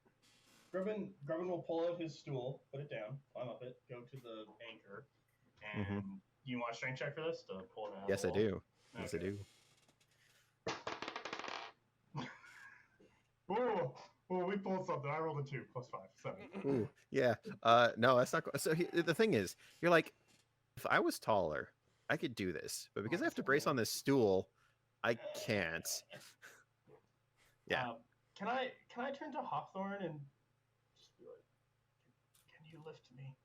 Grubbin will pull out his stool, put it down, climb up it, go to the anchor, and Mhm. do you want a strength check for this to pull it out? of Yes, the I wall? do. Yes, I Okay. do. Oh, we pulled something. I rolled a 2 plus 5, 7. Ooh, yeah. No, that's not. So the thing is, you're like, if I was taller, I could do this, but because I have to brace on this stool, I can't. Yeah. Can I turn to Hawthorne and just be like, can you lift me?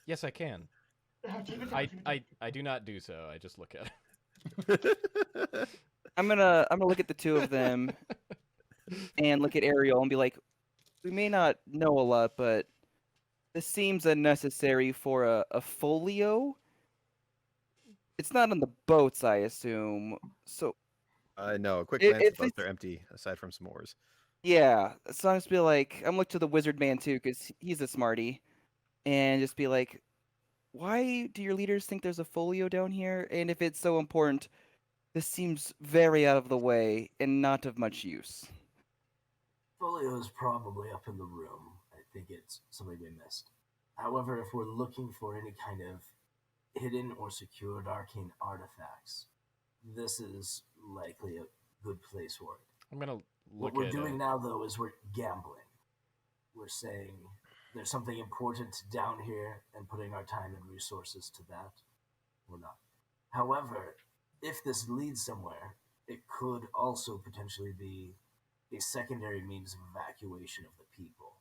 Yes, I can. Keep it down, keep it down. I do not do so. I just look at it. I'm gonna look at the 2 of them and look at Ariel and be like, we may not know a lot, but this seems unnecessary for a folio. It's not on the boats, I assume. So No, a quick If- glance, if the boats it's- are empty aside from some oars. yeah, so I'm just be like, I'm look to the wizard man too, because he's a smarty, and just be like, why do your leaders think there's a folio down here? And if it's so important, this seems very out of the way and not of much use. Folio is probably up in the room. I think it's something we missed. However, if we're looking for any kind of hidden or secured arcane artifacts, this is likely a good place for it. I'm gonna What look we're at doing now, though, is we're gambling. We're saying there's something important down here and putting our time and resources to that. We're not. However, if this leads somewhere, it could also potentially be a secondary means of evacuation of the people.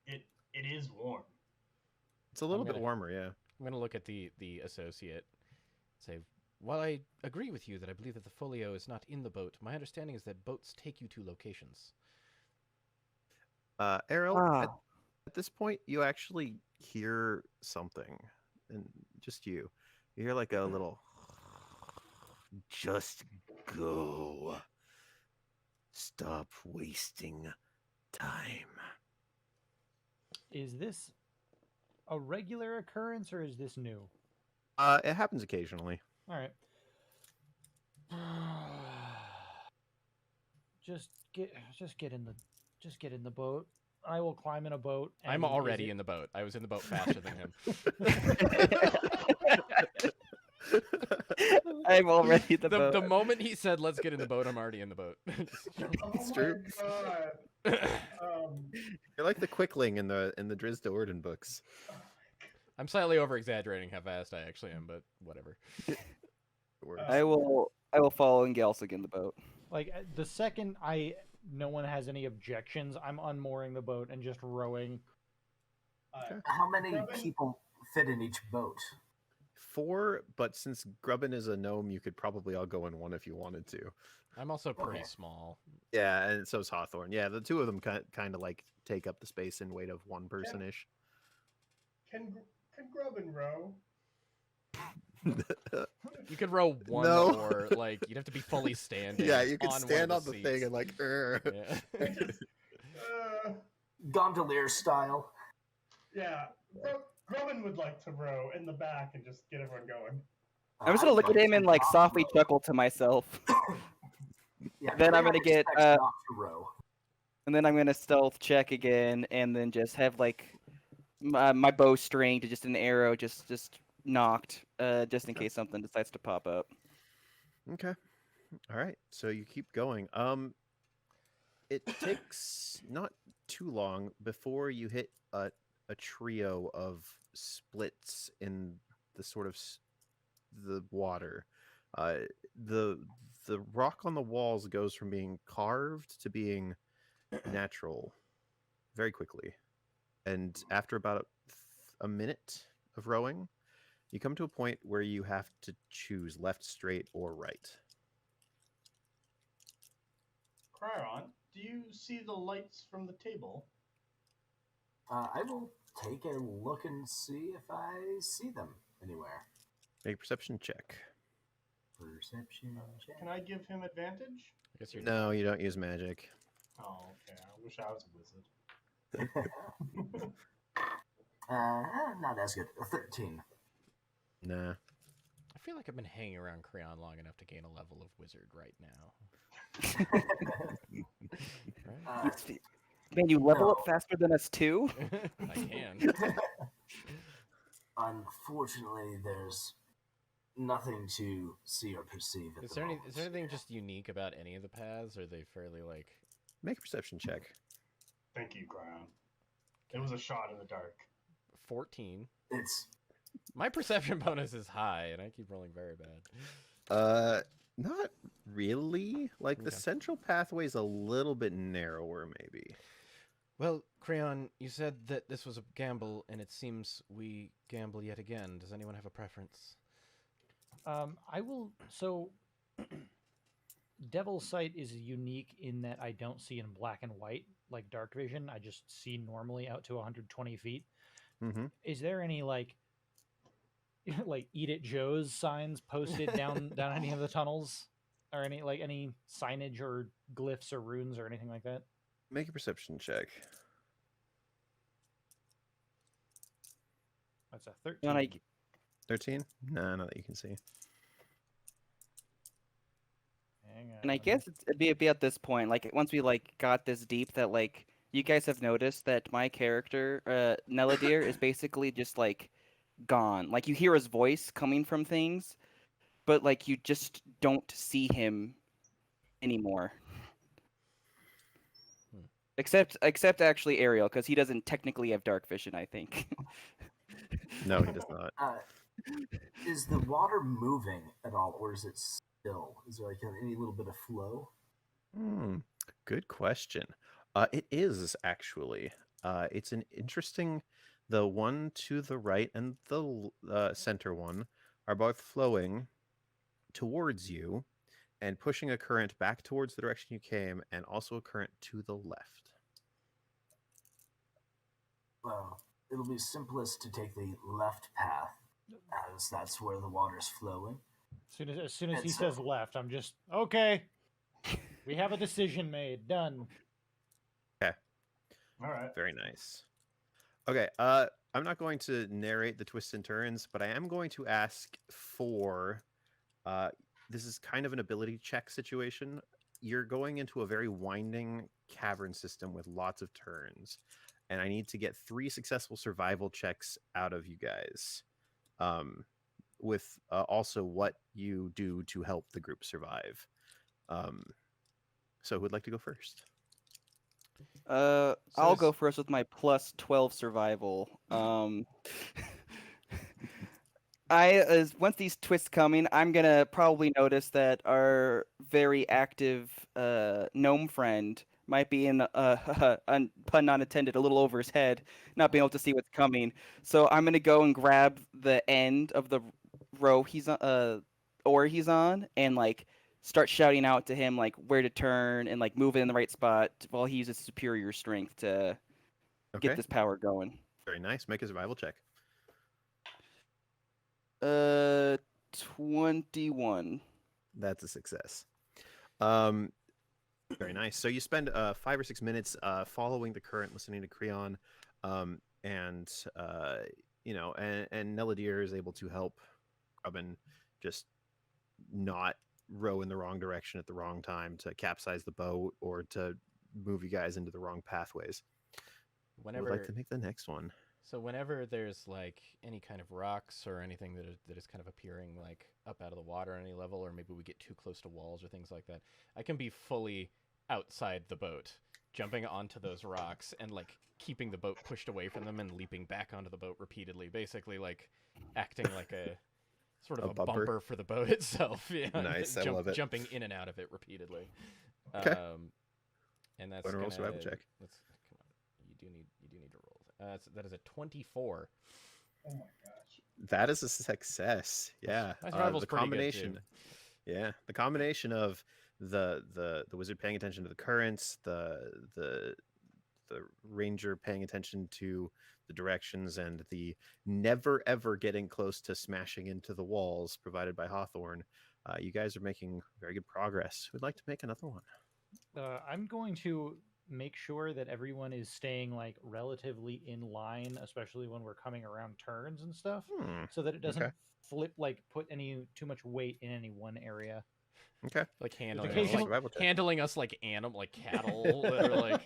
It is warm. It's a little bit gonna- warmer, yeah. I'm gonna look at the associate. Say, while I agree with you that I believe that the folio is not in the boat, my understanding is that boats take you to locations. Ariel, Ah, at this point, you actually hear something, and just you hear like a little. Just go. Stop wasting time. Is this a regular occurrence or is this new? It happens occasionally. All right. Just get in the boat. I will climb in a boat. I'm and already in the boat. I was in the boat faster than him. I'm already in the boat. The moment he said, "Let's get in the boat," I'm already in the boat. It's true. Oh my god. You're like the Quickling in the Drizzt Orden books. I'm slightly over exaggerating how fast I actually am, but whatever. I will follow and Galsig in the boat. Like the second no one has any objections, I'm unmooring the boat and just rowing. How many people fit in each boat? 4, but since Grubbin is a gnome, you could probably all go in one if you wanted to. I'm also pretty Okay. small. Yeah, and so is Hawthorne. Yeah, the two of them kind of like take up the space and weight of one person ish. Can Grubbin row? You could row one No. or like you'd have to be fully standing. Yeah, you could on stand one on of the the thing seats. and like. Yeah. Gondolier style. Yeah, Grubbin would like to row in the back and just get everyone going. I'm just gonna look at him and like softly chuckle to myself, Yeah, Then I'm Creon gonna get, expects not to row. and then I'm gonna stealth check again, and then just have like my bowstring to just an arrow just knocked, just in case something decides to pop up. Okay. All right. So you keep going. It takes not too long before you hit a trio of splits in the sort of the water. The rock on the walls goes from being carved to being natural very quickly. And after about a minute of rowing, you come to a point where you have to choose left, straight, or right. Cryon, do you see the lights from the table? I will take a look and see if I see them anywhere. Make a perception check. Perception check. Can I give him advantage? I guess you're No, you don't use magic. Oh, okay. I wish I was a wizard. Not as good. A 13. Nah. I feel like I've been hanging around Creon long enough to gain a level of wizard right now. Right? Man, you level up No. faster than us too. I can. Unfortunately, there's nothing to see or perceive at Is the there moment. anything just unique about any of the paths? Or are they fairly like? Make a perception check. Thank you, Cryon. It was a shot in the dark. 14. It's My perception bonus is high, and I keep rolling very bad. Not really. Like the Okay. central pathway's a little bit narrower, maybe. Well, Creon, you said that this was a gamble, and it seems we gamble yet again. Does anyone have a preference? I will. So, Devil's Sight is unique in that I don't see in black and white like dark vision. I just see normally out to 120 feet. Mm-hmm. Is there any like Eat It Joe's signs posted down any of the tunnels, or any signage or glyphs or runes or anything like that? Make a perception check. That's a 13. When I 13? Nah, not that you can see. Hang And I on. guess it'd be at this point, like once we like got this deep, that like you guys have noticed that my character, Neladir, is basically just like gone. Like you hear his voice coming from things, but like you just don't see him anymore. Except actually Ariel, because he doesn't technically have dark vision, I think. No, he does not. is the water moving at all, or is it still? Is there like any little bit of flow? Good question. It is actually. It's an interesting. The one to the right and the center one are both flowing towards you and pushing a current back towards the direction you came, and also a current to the left. Well, it'll be simplest to take the left path, as that's where the water's flowing. As soon as he It's, says left, I'm just okay. We have a decision made. Done. All right. Very nice. Okay. I'm not going to narrate the twists and turns, but I am going to ask for. This is kind of an ability check situation. You're going into a very winding cavern system with lots of turns, and I need to get 3 successful survival checks out of you guys. With also what you do to help the group survive. So who would like to go first? I'll go there's- first with my plus 12 survival. Once these twists coming, I'm gonna probably notice that our very active gnome friend might be in pun not intended, a little over his head, not being able to see what's coming. So I'm gonna go and grab the end of the row he's on, and like start shouting out to him like where to turn and like move it in the right spot while he uses superior strength to Okay. get this power going. Very nice. Make a survival check. 21. That's a success. Very nice. So you spend 5 or 6 minutes following the current, listening to Creon, and Neladir is able to help Robin just not row in the wrong direction at the wrong time to capsize the boat or to move you guys into the wrong pathways. I would like to make the next one. So whenever there's like any kind of rocks or anything that is kind of appearing like up out of the water on any level, or maybe we get too close to walls or things like that, I can be fully outside the boat, jumping onto those rocks and like keeping the boat pushed away from them and leaping back onto the boat repeatedly, basically like acting like a sort of A a bumper? bumper for the boat itself. Yeah, Nice, I love it. Jumping in and out of it repeatedly. Okay. And that's Go and roll a survival check. Let's come on. You do need to roll. That is a 24. Oh my gosh. That is a success. Yeah. My survival's The pretty combination. good Yeah, the combination of the wizard paying attention to the currents, the ranger paying attention to the directions, and the never ever getting close to smashing into the walls provided by Hawthorne. You guys are making very good progress. Who'd like to make another one? I'm going to make sure that everyone is staying like relatively in line, especially when we're coming around turns and stuff, so that it doesn't Okay. flip like put any too much weight in any one area. Okay. Like occasional- handling us like cattle that are like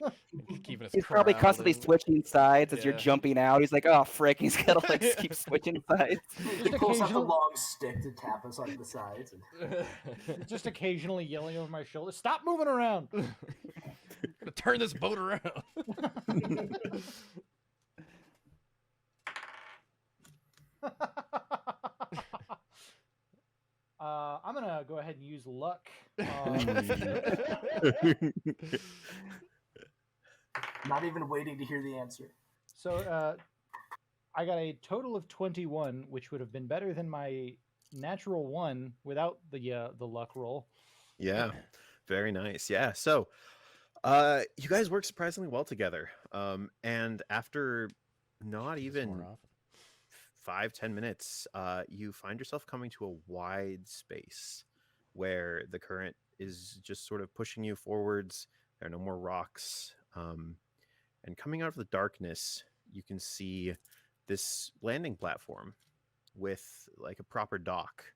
keeping us. He's probably corralled constantly in- switching sides as you're Yeah. jumping out. He's like, oh, frick. He's got to like keep switching sides. He pulls out the occasional- long stick to tap us on the sides. And... Just occasionally yelling over my shoulder, "Stop moving around!" Gonna turn this boat around. I'm gonna go ahead and use luck. Not even waiting to hear the answer. So I got a total of 21, which would have been better than my natural 1 without the luck roll. Yeah, very nice. Yeah, so you guys work surprisingly well together. And after not even More often. 5-10 minutes, you find yourself coming to a wide space where the current is just sort of pushing you forwards. There are no more rocks. And coming out of the darkness, you can see this landing platform with like a proper dock.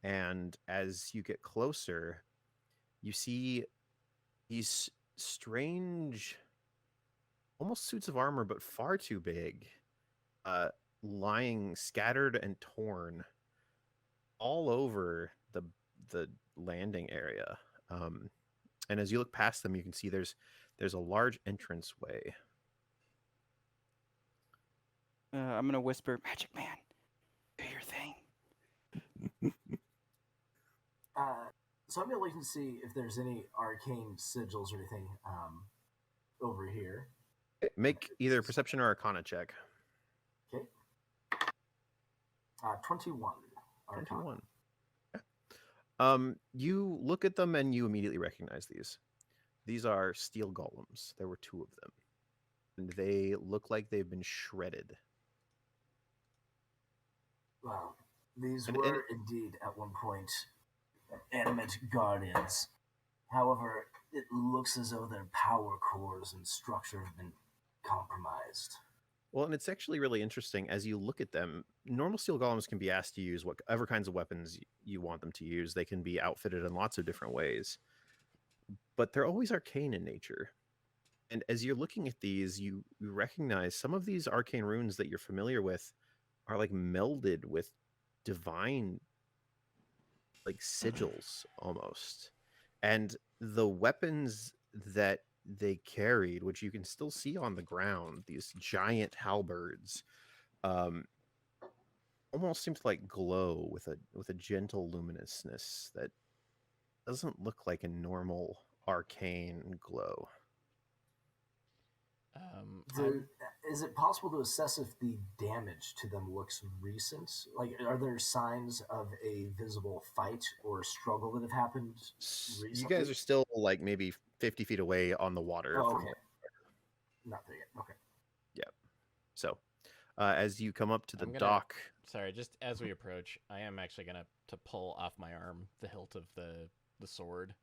And as you get closer, you see these strange, almost suits of armor, but far too big, lying scattered and torn all over the landing area. And as you look past them, you can see there's a large entranceway. I'm going to whisper, Magic Man, do your thing. So I'm going to look and see if there's any arcane sigils or anything over here. Make either a perception or arcana check. Okay. 21. Arcana. 21. You look at them and you immediately recognize these. These are steel golems. There were 2 of them. And they look like they've been shredded. Wow. These And- were indeed at one point animate guardians. However, it looks as though their power cores and structure have been compromised. Well, and it's actually really interesting as you look at them. Normal steel golems can be asked to use whatever kinds of weapons you want them to use. They can be outfitted in lots of different ways, but they're always arcane in nature. And as you're looking at these, you recognize some of these arcane runes that you're familiar with are like melded with divine like sigils almost. And the weapons that they carried, which you can still see on the ground, these giant halberds, almost seem to like glow with a gentle luminousness that doesn't look like a normal arcane glow. Is it possible to assess if the damage to them looks recent? Like, are there signs of a visible fight or struggle that have happened recently? You guys are still like maybe 50 feet away on the water. Oh, from okay. Not there yet. Okay. Yep. So, as you come up to the I'm gonna- dock, Sorry, just as we approach, I am actually gonna to pull off my arm the hilt of the sword,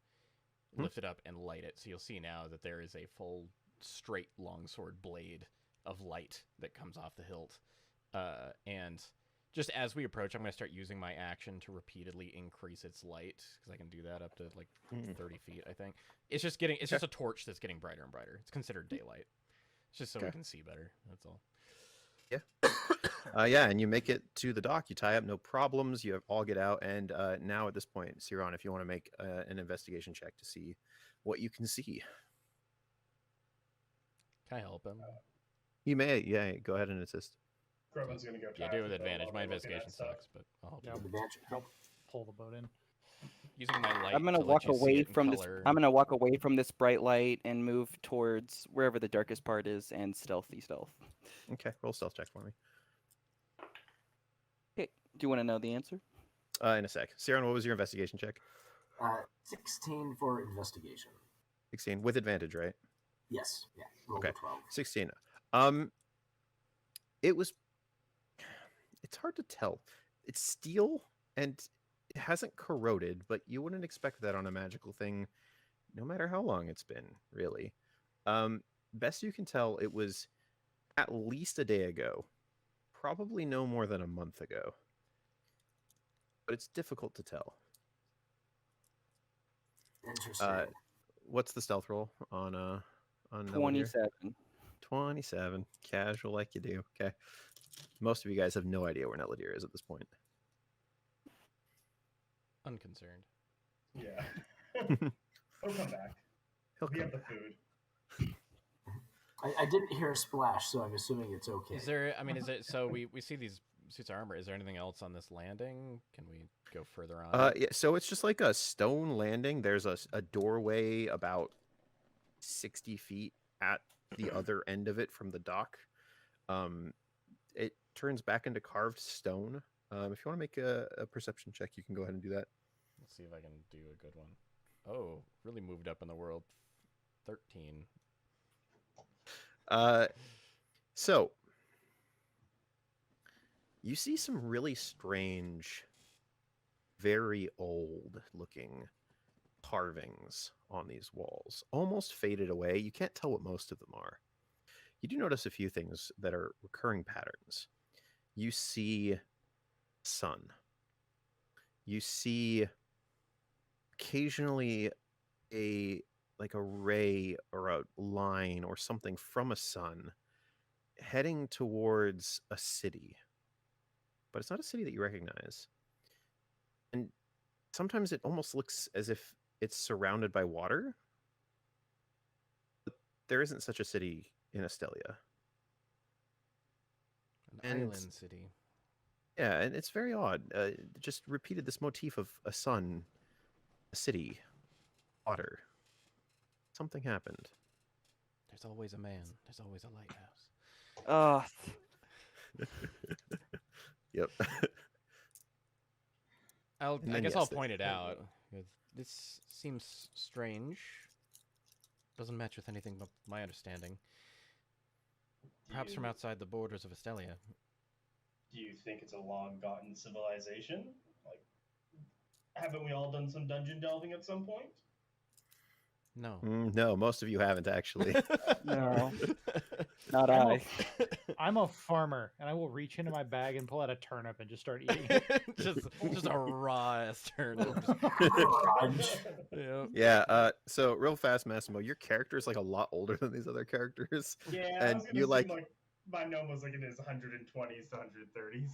lift it up and light it. So you'll see now that there is a full straight longsword blade of light that comes off the hilt. And just as we approach, I'm going to start using my action to repeatedly increase its light, because I can do that up to like 30 feet, I think. It's just a torch that's getting brighter and brighter. It's considered daylight. It's just so we can see better. That's all. Yeah. Yeah, and you make it to the dock. You tie up, no problems. You all get out, and now at this point, Siron, if you want to make an investigation check to see what you can see. Can I help him? You may, yeah, go ahead and assist. Groven's gonna go. Yeah, try do it to with the boat advantage. while My we're looking at investigation stuff. sucks, but I'll help Yeah. you. Advantage. Help pull the boat in. Using my light. I'm gonna to let walk you see away it in from this. color. I'm gonna walk away from this bright light and move towards wherever the darkest part is and stealth. Okay, roll stealth check for me. Okay. Do you want to know the answer? In a sec. Siron, what was your investigation check? 16 for investigation. 16 with advantage, right? Yes. Yeah. Roll Okay. 12. 16. It's hard to tell. It's steel and it hasn't corroded, but you wouldn't expect that on a magical thing, no matter how long it's been, really. Best you can tell, it was at least a day ago, probably no more than a month ago, but it's difficult to tell. Interesting. What's the stealth roll on 27. 27. Casual like you do. Okay. Most of you guys have no idea where Neladir is at this point. Unconcerned. Yeah. He'll come back. He'll We come have the back. food. I didn't hear a splash, so I'm assuming it's okay. Is there? I mean, is it? So we see these suits of armor. Is there anything else on this landing? Can we go further on? Yeah, so it's just like a stone landing. There's a doorway about 60 feet at the other end of it from the dock. It turns back into carved stone. If you want to make a perception check, you can go ahead and do that. Let's see if I can do a good one. Oh, really moved up in the world. 13. So you see some really strange, very old looking carvings on these walls, almost faded away. You can't tell what most of them are. You do notice a few things that are recurring patterns. You see sun. You see occasionally a ray or a line or something from a sun heading towards a city. But it's not a city that you recognize. And sometimes it almost looks as if it's surrounded by water. But there isn't such a city in Astelia. An And- island city. Yeah, and it's very odd. Just repeated this motif of a sun, a city, water. Something happened. There's always a man. There's always a lighthouse. Yep. I And then guess yes, I'll the- point it out. This seems strange. Doesn't match with anything but my understanding. Perhaps from outside the borders of Astelia. Do you think it's a long-gotten civilization? Like, haven't we all done some dungeon delving at some point? No. No, most of you haven't actually. No, not I'm I. I'm a farmer, and I will reach into my bag and pull out a turnip and just start eating it. just a raw ass turnip. Crunch. Yep. Yeah. So real fast, Massimo, your character is like a lot older than these other characters. Yeah, I And was gonna you assume like, my gnome was like in his 120s to 130s.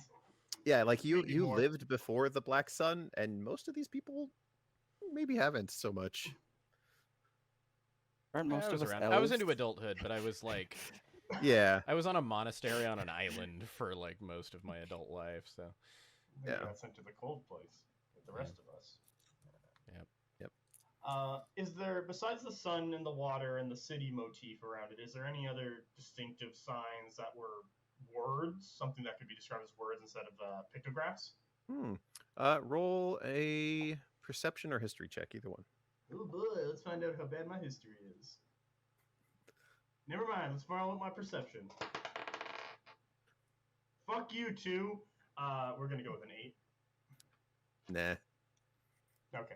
yeah, like maybe you more. lived before the Black Sun, and most of these people maybe haven't so much. Aren't most I of was us around. elves? I was into adulthood, but I was like, Yeah. I was on a monastery on an island for like most of my adult life. So Then Yeah. you got sent to the cold place with the rest of us. Yep. Is there, besides the sun and the water and the city motif around it, is there any other distinctive signs that were words, something that could be described as words instead of pictographs? Roll a perception or history check, either one. Oh boy, let's find out how bad my history is. Never mind, let's borrow with my perception. Fuck you two. We're gonna go with an 8. Nah. Okay.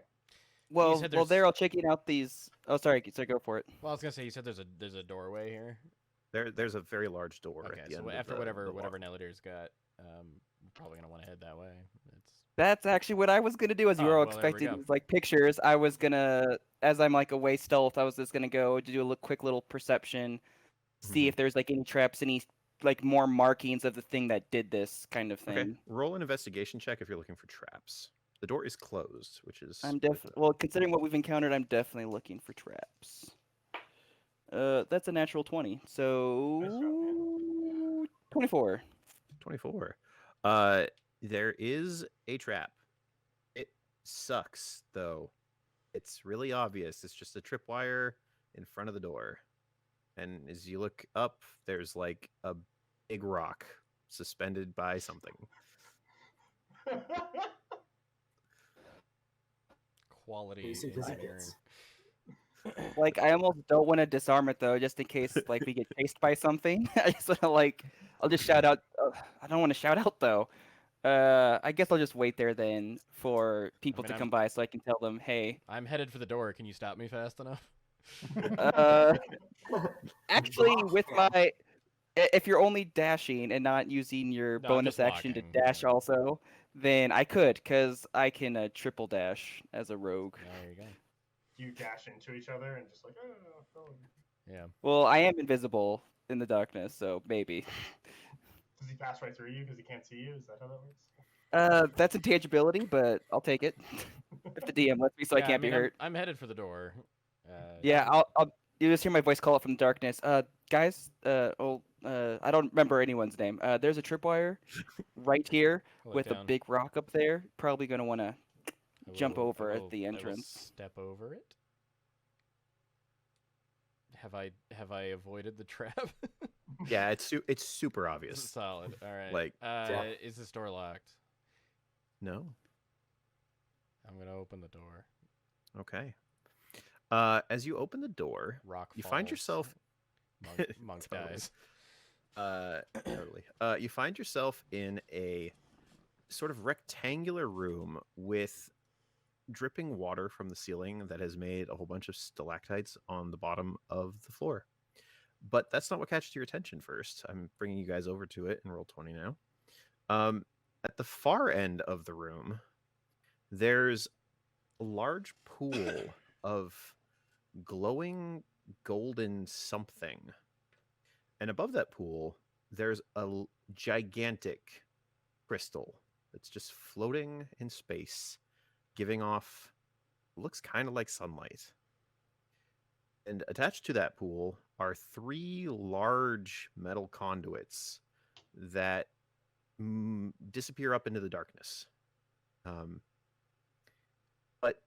Well, said well, there's- they're all checking out these. Oh, sorry, go for it. Well, I was gonna say you said there's a doorway here. There's a very large door Okay, at the so end. of after the whatever walk. Nelladir's got, we're probably gonna want to head that way. It's That's actually what I was gonna do. As you Oh, were all well, there we expecting go. these like pictures, I was gonna, as I'm like away stealth, I was just gonna go to do a quick little perception, see Mhm. if there's like any traps, any like more markings of the thing that did this kind of thing. Okay, roll an investigation check if you're looking for traps. The door is closed, which is I'm good to definitely well, considering what we've encountered, I'm definitely looking for traps. That's a natural 20, so 24. 24. There is a trap. It sucks though. It's really obvious. It's just a tripwire in front of the door. And as you look up, there's like a big rock suspended by something. quality Basic as it engineering. gets. Like I almost don't want to disarm it though, just in case like we get chased by something. I just want to like, I'll just shout out. I don't want to shout out though. I guess I'll just wait there then for people mean, to I'm- come by so I can tell them, hey. I'm headed for the door. Can you stop me fast enough? Actually, with my, if you're only dashing and not using your No, I'm bonus just action to walking, dash yeah. also, then I could, cause I can triple dash as a rogue. There you go. You dash into each other and just like, oh. Yeah. Well, I am invisible in the darkness, so maybe. Does he pass right through you because he can't see you? Is that how that works? That's intangibility, but I'll take it. If the DM lets me, so I Yeah, can't mean, be hurt. I'm headed for the door. Yeah, I'll you just hear my voice call out from the darkness. Guys, I don't remember anyone's name. There's a tripwire right here I look with a down. big rock up there. Probably gonna want to I jump will- over I at will- the I will entrance. step over it. Have I avoided the trap? Yeah, it's super obvious. Solid. All right. Like, yeah. Is this door locked? No. I'm gonna open the door. Okay. As you open the door, Rock. you find falls. yourself Monk Totally. dies. totally. You find yourself in a sort of rectangular room with dripping water from the ceiling that has made a whole bunch of stalactites on the bottom of the floor. But that's not what catches your attention first. I'm bringing you guys over to it in roll 20 now. At the far end of the room, there's a large pool of glowing golden something. And above that pool, there's a gigantic crystal that's just floating in space, giving off, looks kind of like sunlight. And attached to that pool are 3 large metal conduits that disappear up into the darkness. But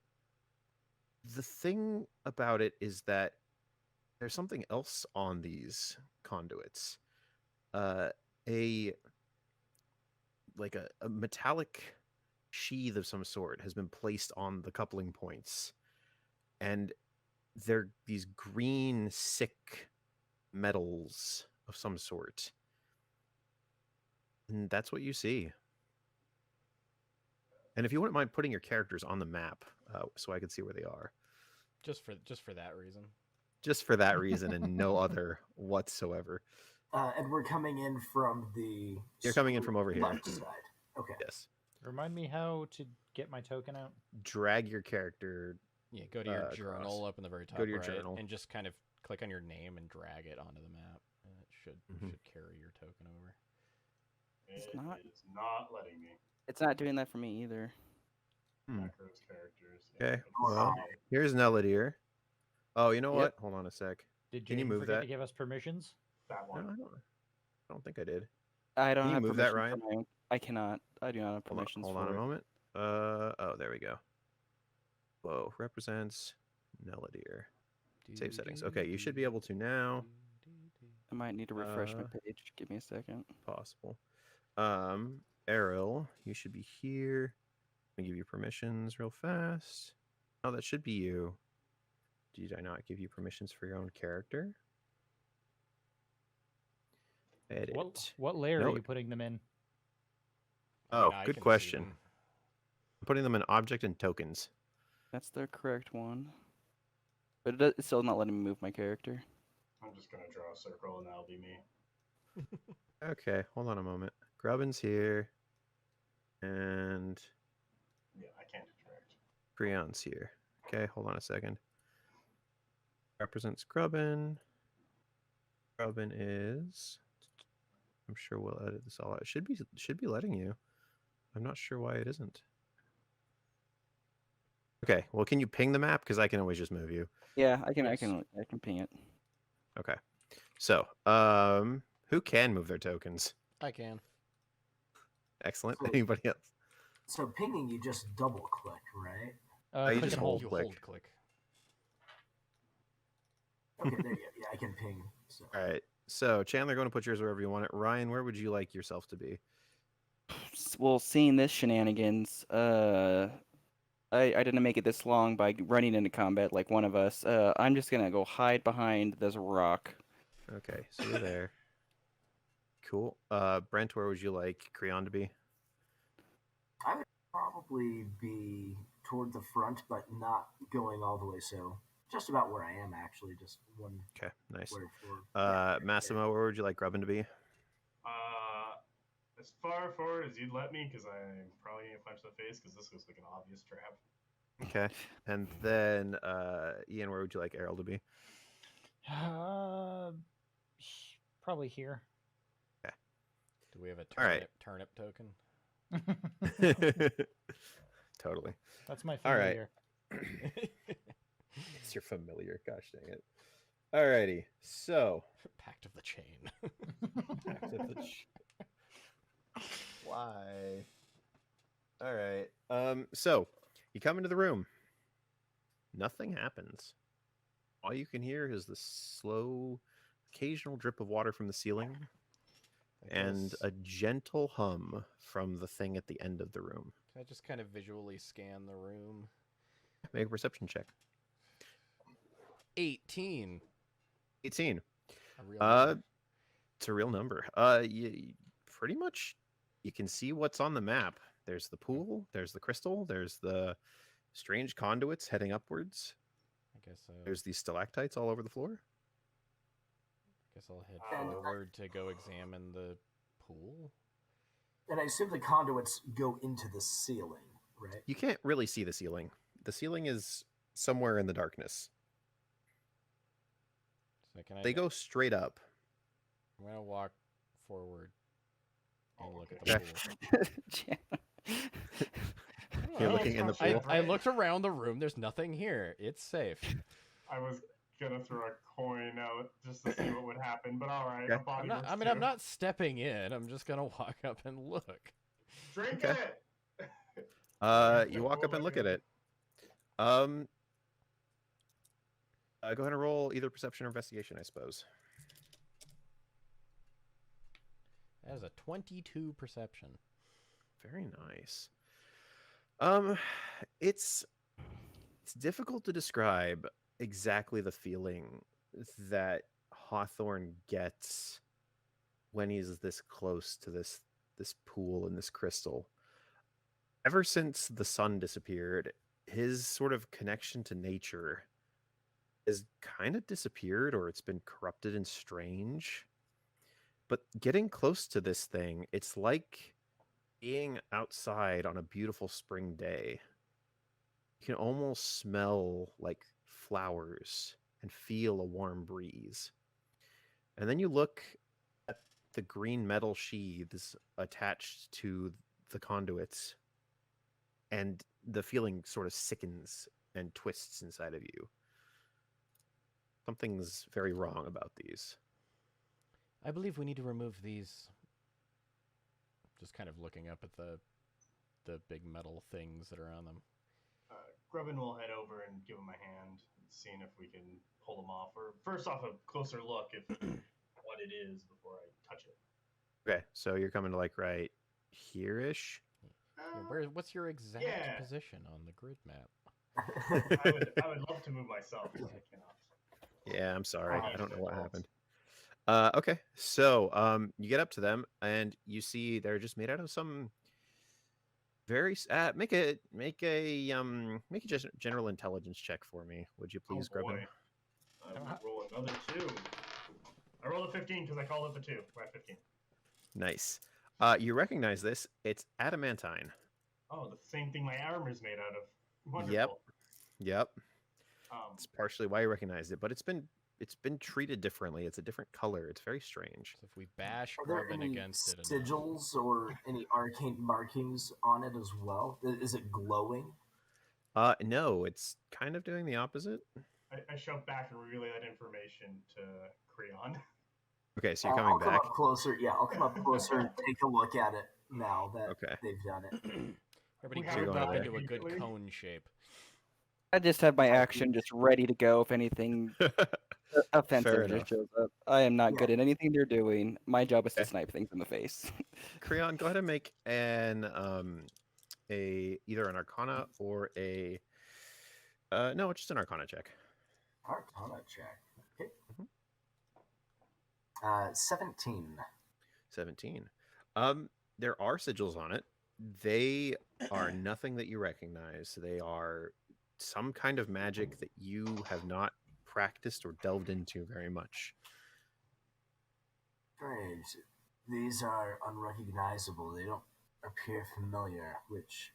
the thing about it is that there's something else on these conduits. A metallic sheath of some sort has been placed on the coupling points, and they're these green, sick metals of some sort. And that's what you see. And if you wouldn't mind putting your characters on the map, so I can see where they are. Just for that reason. Just for that reason and no other whatsoever. And we're coming in from the. You're coming in from over here. left side. Okay. Yes. Remind me how to get my token out. Drag your character. Yeah, go to your across. journal up in the very top Go to your right, journal. and just kind of click on your name and drag it onto the map. And it should carry your token over. It's It not. is not letting me. It's not doing that for me either. Macros characters. Okay, it's well, here's Neladier. Oh, you know Yep. what? Hold on a sec. Did Can you Jaden move forget that? to give us permissions? that No, one. I don't think I did. I don't Can you have move that, permission for I cannot. I do not have permissions Hold for on a it. moment. Oh, there we go. Whoa, represents Neladier. Save settings. Okay, you should be able to now. I might need to refresh my page. Give me a second. Possible. Errol, you should be here. Let me give you permissions real fast. Oh, that should be you. Did I not give you permissions for your own character? Edit. What layer No. are you putting them in? Oh, I good can see question. them. I'm putting them in object and tokens. That's the correct one. But it's still not letting me move my character. I'm just gonna draw a circle and that'll be me. Okay, hold on a moment. Grubbin's here. And Yeah, I can't interact. Creon's here. Okay, hold on a second. Represents Grubbin. Grubbin is. I'm sure we'll edit this all out. It should be letting you. I'm not sure why it isn't. Okay, well, can you ping the map? Because I can always just move you. Yeah, I Yes. can ping it. Okay. So, who can move their tokens? I can. Excellent. Cool. Anybody else? So pinging, you just double click, right? you Click just and hold. You click. hold click. Okay, there you go. Yeah, I can ping. So. All right. So, Chandler, going to put yours wherever you want it. Ryan, where would you like yourself to be? Well, seeing this shenanigans, I didn't make it this long by running into combat like one of us. I'm just gonna go hide behind this rock. Okay, so you're there. Cool. Brent, where would you like Creon to be? I would probably be toward the front, but not going all the way. So just about where I am, actually. Just one Okay, nice. word forward. Massimo, where would you like Grubbin to be? As far forward as you'd let me, because I'm probably gonna punch the face, because this looks like an obvious trap. Okay. And then, Ian, where would you like Errol to be? Probably here. Do we have a All right. turnip token? Totally. That's my All right. familiar. It's your familiar. Gosh dang it. Alrighty. So, Pact of the Chain. Why? All right. So you come into the room. Nothing happens. All you can hear is the slow, occasional drip of water from the ceiling and guess- a gentle hum from the thing at the end of the room. Can I just kind of visually scan the room? Make a perception check. 18. 18. A real number. It's a real number. You pretty much you can see what's on the map. There's the pool, there's the crystal, there's the strange conduits heading upwards. I guess so. There's these stalactites all over the floor. I guess I'll head forward to go examine the pool. And I assume the conduits go into the ceiling, right? You can't really see the ceiling. The ceiling is somewhere in the darkness. So can I? They go straight up. I'm gonna walk forward and look at Okay. the pool. You're looking in the pool. I looked around the room. There's nothing here. It's safe. I was gonna throw a coin out just to see what would happen, but all right. Okay. a body I'm not. works I mean, too. I'm not stepping in. I'm just gonna walk up and look. Drink Okay. it. You walk up and look at it. Go ahead and roll either perception or investigation, I suppose. That is a 22 perception. Very nice. It's difficult to describe exactly the feeling that Hawthorne gets when he's this close to this pool and this crystal. Ever since the sun disappeared, his sort of connection to nature has kind of disappeared, or it's been corrupted and strange. But getting close to this thing, it's like being outside on a beautiful spring day. You can almost smell like flowers and feel a warm breeze. And then you look at the green metal sheaths attached to the conduits, and the feeling sort of sickens and twists inside of you. Something's very wrong about these. I believe we need to remove these. Just kind of looking up at the big metal things that are on them. Grubbin will head over and give him a hand, seeing if we can pull them off, or first off a closer look if what it is before I touch it. Okay, so you're coming to like right here-ish? Yeah, what's your exact yeah. position on the grid map? I would love to move myself, but I cannot. Yeah, I'm sorry. I don't know what Fault. happened. Okay, so you get up to them and you see they're just made out of some very make a just general intelligence check for me, would you please, Oh boy. Grubbin? I will roll another 2. I rolled a 15 because I called it the 2. We're at 15. Nice. You recognize this? It's adamantine. Oh, the same thing my armor's made out of. Wonderful. Yep. Um, It's partially why you recognize it, but it's been treated differently. It's a different color. It's very strange. So if we bash Are there Grubbin any against it, sigils or any arcane markings on it as well? Is it glowing? No, it's kind of doing the opposite. I shove back and relay that information to Creon. Okay, so you're coming I'll back. come up closer. Yeah, I'll come up closer and take a look at it now that Okay. they've done it. everybody We have group it up there. into a good Immediately. cone shape. I just have my action just ready to go if anything offensive Fair just enough. shows up. I am not Yeah. good at anything they're doing. My job is to Okay. snipe things in the face. Creon, go ahead and make an either an Arcana or a no, just an Arcana check. Arcana check. Okay. Mhm. 17. 17. There are sigils on it. They are nothing that you recognize. They are some kind of magic that you have not practiced or delved into very much. Strange. These are unrecognizable. They don't appear familiar, which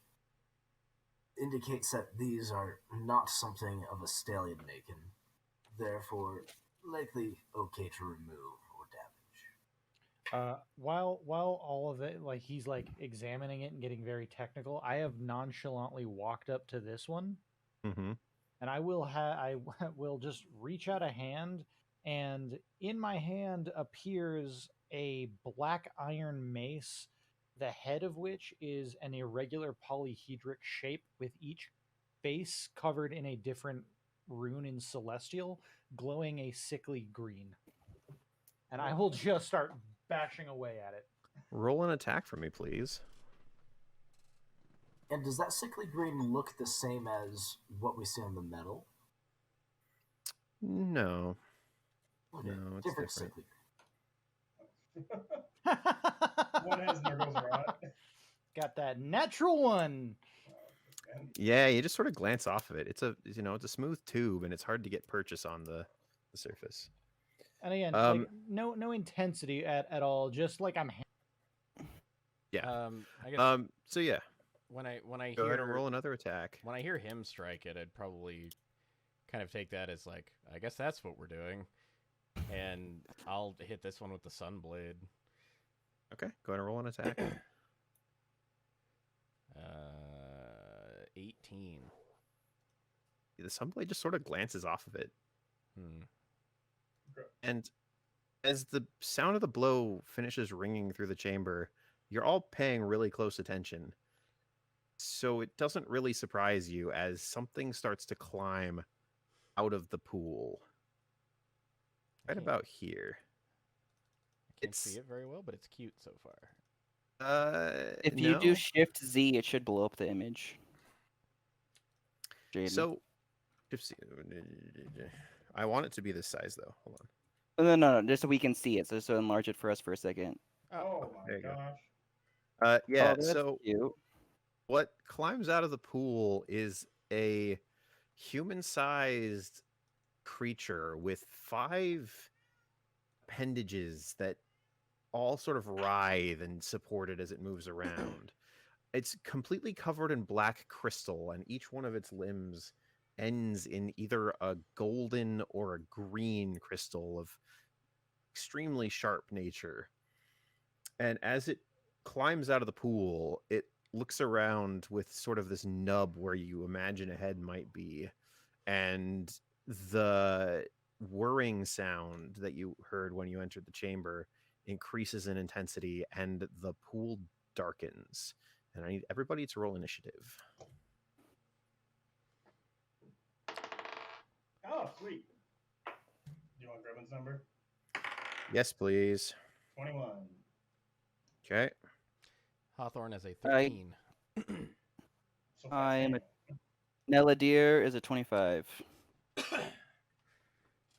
indicates that these are not something of Astelian making. Therefore, likely okay to remove or damage. While all of it, like he's like examining it and getting very technical, I have nonchalantly walked up to this one, Mm-hmm. and I will just reach out a hand, and in my hand appears a black iron mace, the head of which is an irregular polyhedric shape with each face covered in a different rune in celestial, glowing a sickly green. And I will just start bashing away at it. Roll an attack for me, please. And does that sickly green look the same as what we see on the metal? No. Okay, No, it's different. sickly One has Nurgle's rot. Got that natural one. Yeah, you just sort of glance off of it. It's a it's a smooth tube, and it's hard to get purchase on the surface. And again, like no intensity at all. Just like I'm. Yeah. I guess So yeah, when I go hear ahead and roll another attack. when I hear him strike it, I'd probably kind of take that as like, I guess that's what we're doing, and I'll hit this one with the Sunblade. Okay, go ahead and roll an attack. 18. The sunblade just sort of glances off of it, and as the sound of the blow finishes ringing through the chamber, you're all paying really close attention. So it doesn't really surprise you as something starts to climb out of the pool. Right Okay. about here. I can't see it very well, but it's cute so far. If you do No. Shift Z, it should blow up the image. Jaden. So, I want it to be this size though. Hold on. No, just so we can see it. So enlarge it for us for a second. Oh There my you go. gosh. Yeah. Oh, that's So cute. what climbs out of the pool is a human-sized creature with 5 appendages that all sort of writhe and support it as it moves around. It's completely covered in black crystal, and each one of its limbs ends in either a golden or a green crystal of extremely sharp nature. And as it climbs out of the pool, it looks around with sort of this nub where you imagine a head might be. And the whirring sound that you heard when you entered the chamber increases in intensity, and the pool darkens. And I need everybody to roll initiative. Oh, sweet. Do you want Gribben's number? Yes, please. 21. Okay. Hawthorne has a 13. So I am fast. Neladier is a 25.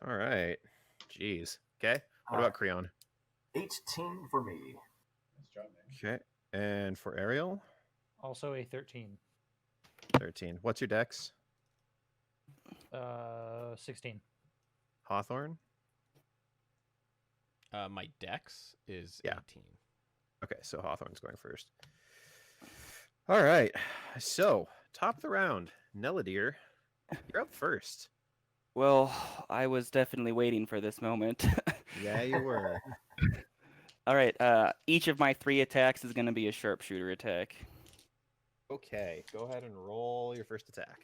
All right. Jeez. Okay. What about Creon? 18 for me. Nice job, man. Okay. And for Ariel? Also a 13. 13. What's your dex? 16. Hawthorne? My dex is Yeah. 18. Okay, so Hawthorne's going first. All right. So, top of the round. Neladier, you're up first. Well, I was definitely waiting for this moment. Yeah, you were. All right. Each of my 3 attacks is going to be a sharpshooter attack. Okay, go ahead and roll your first attack.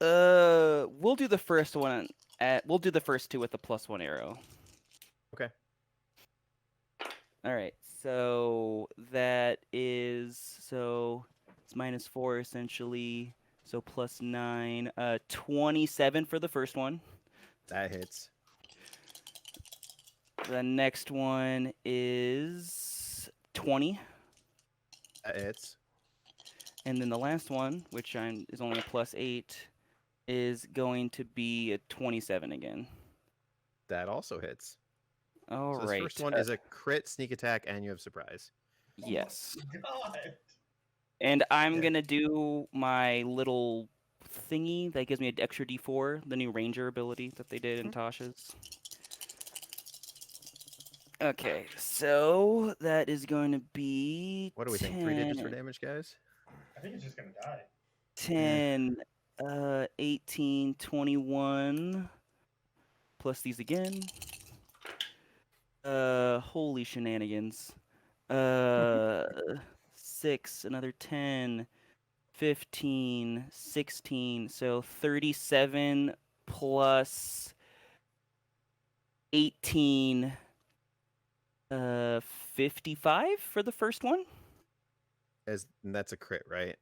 We'll do the first one. We'll do the first 2 with the +1 arrow. Okay. All right. So that is it's -4 essentially. So +9. 27 for the first one. That hits. The next one is 20. That hits. And then the last one, which is only a +8, is going to be a 27 again. That also hits. All So right. the first one is a crit, sneak attack, and you have surprise. Yes. God. And I'm Yeah. going to do my little thingy that gives me an extra D4, the new Ranger ability that they did in Tasha's. Okay, so that is going to be What do we think? 3 digits for damage, guys? I think it's just going to die. 10, 18, 21, plus these again. Holy shenanigans. 6, another 10, 15, 16, so 37 plus 18, 55 for the first one. And that's a crit, right?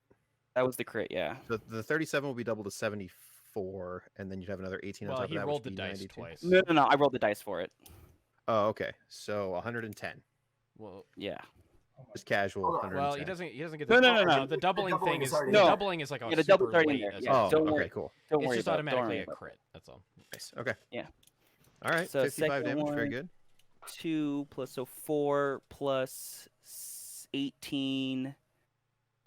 That was the crit, yeah. So the 37 will be doubled to 74, and then you'd have another 18 on Well, top of he that. rolled which the would be dice 92. twice. No, I rolled the dice for it. Oh, okay. So 110. Well, Yeah. Oh my Just casual. Hold on. 110. well, he doesn't get No, the no, no. The doubling doubling thing is is already the in there. doubling is like a Yeah, the super double's already in weight there, as yeah. well. Oh, Don't okay, worry. cool. Don't It's worry just about it. Don't automatically worry a about crit. That's all. Nice. Okay. Yeah. All right. So 55 second damage. Very one- good. 2 plus 4 plus 18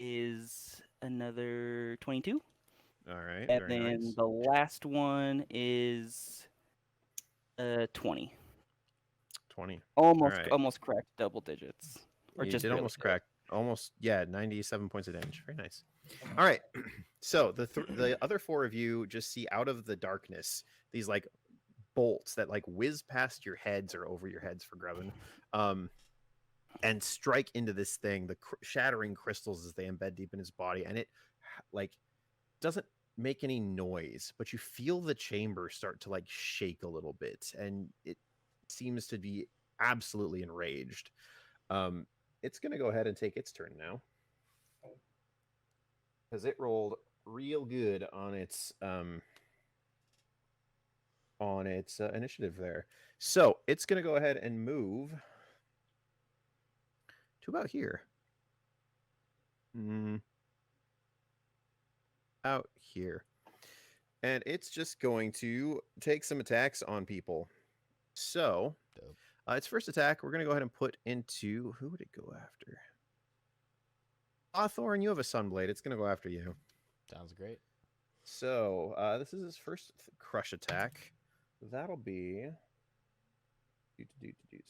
is another 22. All right. And Very then nice. the last one is 20. 20. Almost right. almost correct double digits. Or You just did barely almost hit. crack. Almost, yeah, 97 points of damage. Very nice. All right. So the other 4 of you just see out of the darkness these like bolts that like whiz past your heads or over your heads for Grubbin, and strike into this thing, the shattering crystals as they embed deep in his body, and it like doesn't make any noise, but you feel the chamber start to like shake a little bit, and it seems to be absolutely enraged. It's gonna go ahead and take its turn now because it rolled real good on its initiative there. So it's gonna go ahead and move to about here. Out here. And it's just going to take some attacks on people. So, Dope. Its first attack, we're going to go ahead and put into... Who would it go after? Hawthorne, you have a Sunblade. It's going to go after you. Sounds great. So, this is his first crush attack. That'll be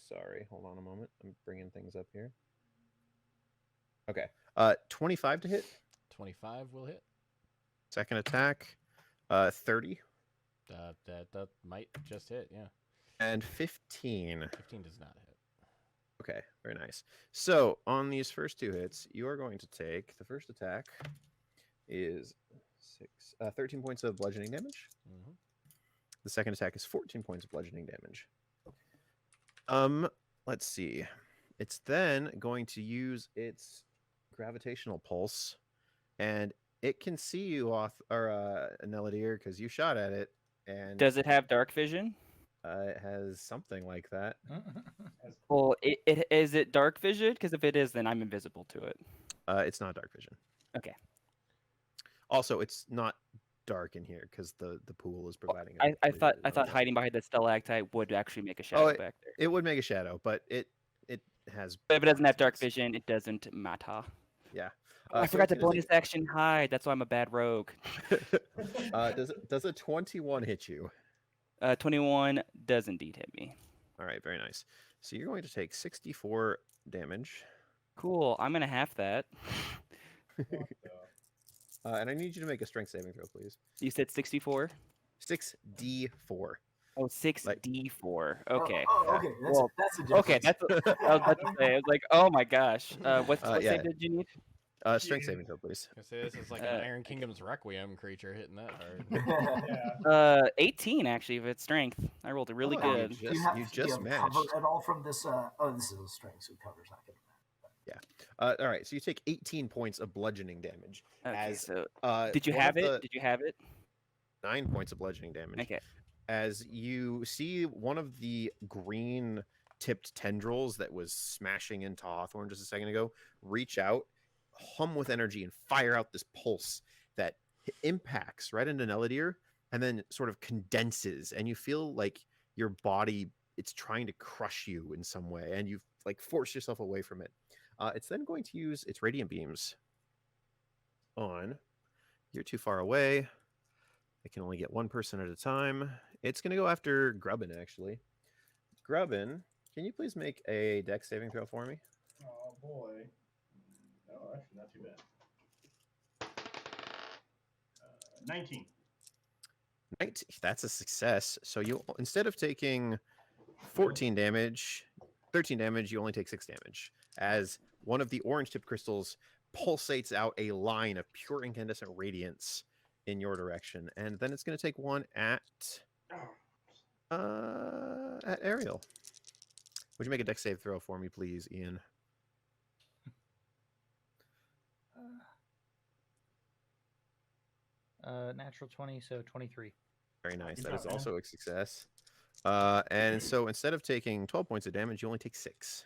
Sorry, hold on a moment. I'm bringing things up here. Okay. 25 to hit. 25 will hit. Second attack, 30. That might just hit, yeah. And 15. 15 does not hit. Okay, very nice. So on these first two hits, you are going to take the first attack is 13 points of bludgeoning damage. Mm-hmm. The second attack is 14 points of bludgeoning damage. Let's see. It's then going to use its gravitational pulse, and it can see you off or Neladier because you shot at it. And Does it have dark vision? it has something like that. Well, is it dark vision? Because if it is, then I'm invisible to it. It's not dark vision. Okay. Also, it's not dark in here because the pool is providing. I thought hiding behind the stalactite would actually make a shadow back there. It would make a shadow, but it has. But if it doesn't have dark vision, it doesn't matter. Yeah. I forgot to bonus action hide. That's why I'm a bad rogue. Does a 21 hit you? 21 does indeed hit me. All right, very nice. So you're going to take 64 damage. Cool. I'm gonna half that. And I need you to make a strength saving throw, please. You said 64? 6d4. Oh, 6d4. Okay. Okay. That's a difference. Okay, that's what I was about to say. I was like, oh my gosh. What save did you need? Strength saving throw, please. I say this is like an Iron Kingdom's Requiem creature hitting that hard. Yeah. 18 actually, if it's strength. I rolled it really Oh, good. you Do you just have managed. cover at all from this? This is a strength, so cover's not getting that. All right, so you take 18 points of bludgeoning damage. Okay, as so did you have it? Did you have it? 9 points of bludgeoning damage. Okay. As you see one of the green tipped tendrils that was smashing into Hawthorne just a second ago reach out, hum with energy, and fire out this pulse that impacts right into Neladier and then sort of condenses, and you feel like your body, it's trying to crush you in some way, and you like force yourself away from it. It's then going to use its radiant beams on. You're too far away. I can only get one person at a time. It's going to go after Grubbin, actually. Grubbin, can you please make a dex saving throw for me? Oh boy. No, actually not too bad. 19. 19. That's a success. So you, instead of taking 14 damage, 13 damage, you only take 6 damage. As one of the orange tip crystals pulsates out a line of pure incandescent radiance in your direction. And then it's going to take one at Ariel. Would you make a dex save throw for me, please, Ian? Natural 20, so 23. Very nice. Good That job, is man. also a success. And so instead of taking 12 points of damage, you only take 6.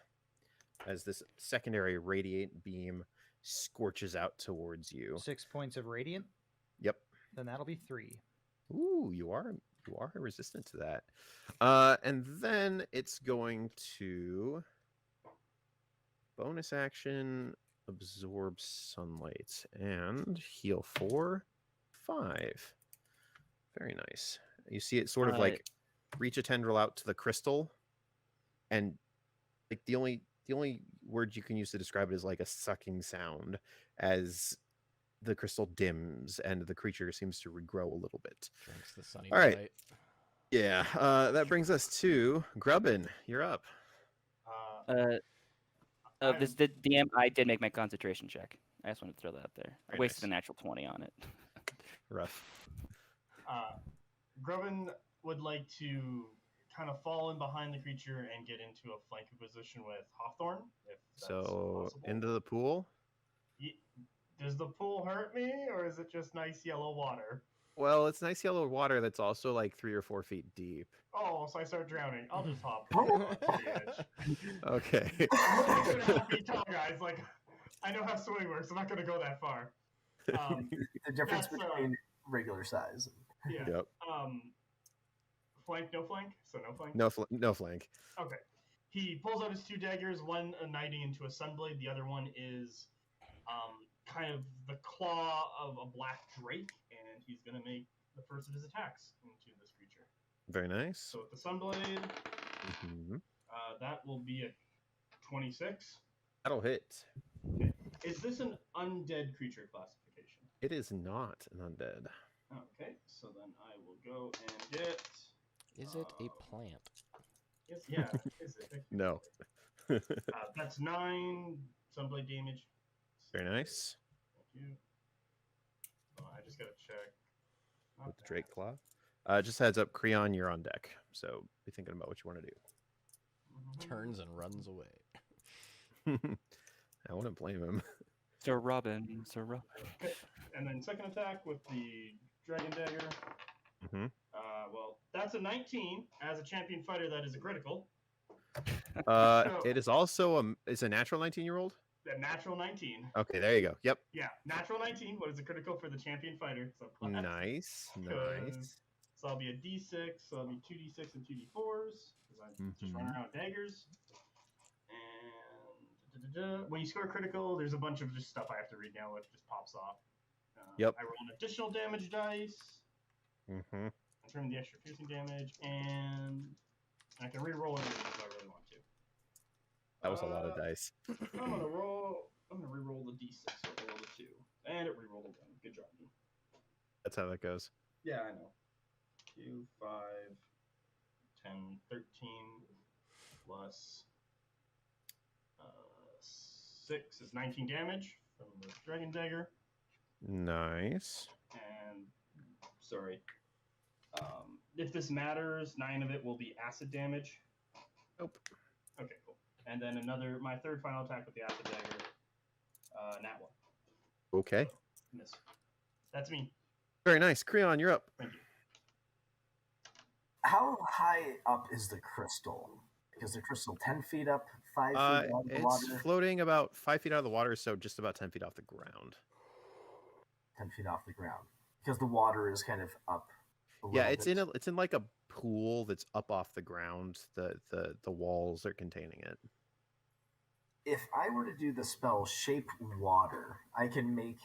As this secondary radiate beam scorches out towards you. 6 points of radiant. Yep. Then that'll be 3. Ooh, you are resistant to that. And then it's going to bonus action absorb sunlight and heal for 5. Very nice. You see it sort of like reach a tendril out to the crystal, and like the only word you can use to describe it is like a sucking sound as the crystal dims and the creature seems to regrow a little bit. Drinks the sunny All right. delight. Yeah, that brings us to Grubbin. You're up. This the DM. I did make my concentration check. I just wanted to throw that out there. I Very wasted nice. a natural 20 on it. Rough. Grubbin would like to kind of fall in behind the creature and get into a flanking position with Hawthorne, if that's So possible. into the pool. Does the pool hurt me, or is it just nice yellow water? Well, it's nice yellow water that's also like 3 or 4 feet deep. Oh, so I start drowning. I'll just hop off the edge. Okay. I'm only 6.5 feet tall, guys. Like, I know how swimming works. I'm not going to go that far. The difference That's, between regular size. Yeah. Yep. Flank, no flank? So no flank? No flank. Okay. He pulls out his 2 daggers, one igniting into a sunblade, the other one is kind of the claw of a black drake, and he's going to make the first of his attacks into this creature. Very nice. So with the sunblade, Mhm. That will be a 26. That'll hit. Is this an undead creature classification? It is not an undead. Okay, so then I will go and get. Is it a plant? Yes, yeah, is it? No. That's 9 sunblade damage. Very nice. Thank you. I just gotta check. Not With the that. Drake Claw. Just heads up, Creon, you're on deck. So be thinking about what you want to do. Turns and runs away. I wouldn't blame him. Sir Robin, Sir Robin. Okay. And then second attack with the Dragon Dagger. Hmm. Well, that's a 19. As a champion fighter, that is a critical. It is also it's a natural 19-year-old. A natural 19. Okay, there you go. Yep. Yeah, natural 19. What is a critical for the champion fighter? So Nice. Nice. So I'll be a D6. So I'll be 2D6 and 2D4s because I'm just running around with daggers. And when you score critical, there's a bunch of just stuff I have to read now, which just pops off. Yep. I roll an additional damage dice. Mm-hmm. I turn the extra piercing damage, and I can re-roll it if I really want to. That was a lot of dice. I'm gonna re-roll the D6. So I rolled a 2, and it re-rolled a 1. Good job, me. That's how that goes. Yeah, I know. 2, 5, 10, 13, plus 6 is 19 damage from the Dragon Dagger. Nice. And, sorry. If this matters, 9 of it will be acid damage. Nope. Okay, cool. And then my third final attack with the acid dagger, nat 1. Okay. Miss. That's me. Very nice. Creon, you're up. Thank you. How high up is the crystal? Is the crystal 10 feet up, 5 feet out of the It's water? floating about 5 feet out of the water, so just about 10 feet off the ground. 10 feet off the ground. Because the water is kind of up a Yeah, little bit. it's in like a pool that's up off the ground. The walls are containing it. If I were to do the spell Shape Water, I can make,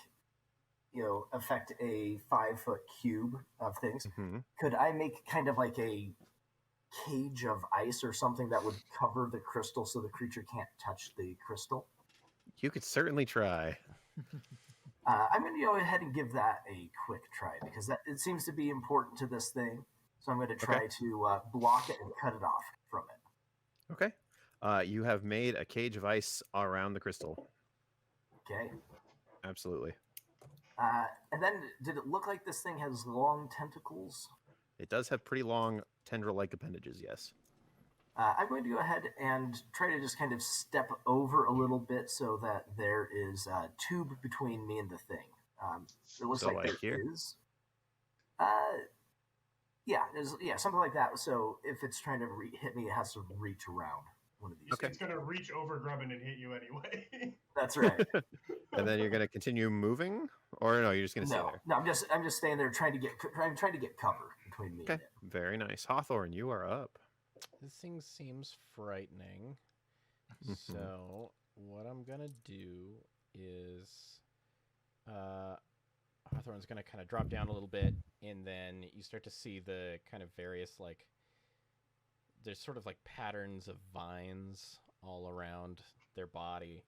affect a 5-foot cube of things. Mm-hmm. Could I make kind of like a cage of ice or something that would cover the crystal so the creature can't touch the crystal? You could certainly try. I'm going to go ahead and give that a quick try because it seems to be important to this thing. So I'm going to try to block it and cut it off from it. Okay. You have made a cage of ice around the crystal. Okay. Absolutely. And then, did it look like this thing has long tentacles? It does have pretty long tendril-like appendages, yes. I'm going to go ahead and try to just kind of step over a little bit so that there is a tube between me and the thing. It looks So like like there here? is. Yeah, something like that. So if it's trying to hit me, it has to reach around one of these. Okay. It's gonna reach over Grubbin and hit you anyway. That's right. And then you're going to continue moving? Or no, you're just going to stay No, there? no, I'm just staying there trying to get cover between me Okay. and it. Very nice. Hawthorne, you are up. This thing seems frightening. Mhm. So what I'm gonna do is Hawthorne's gonna kind of drop down a little bit, and then you start to see the kind of various there's sort of like patterns of vines all around their body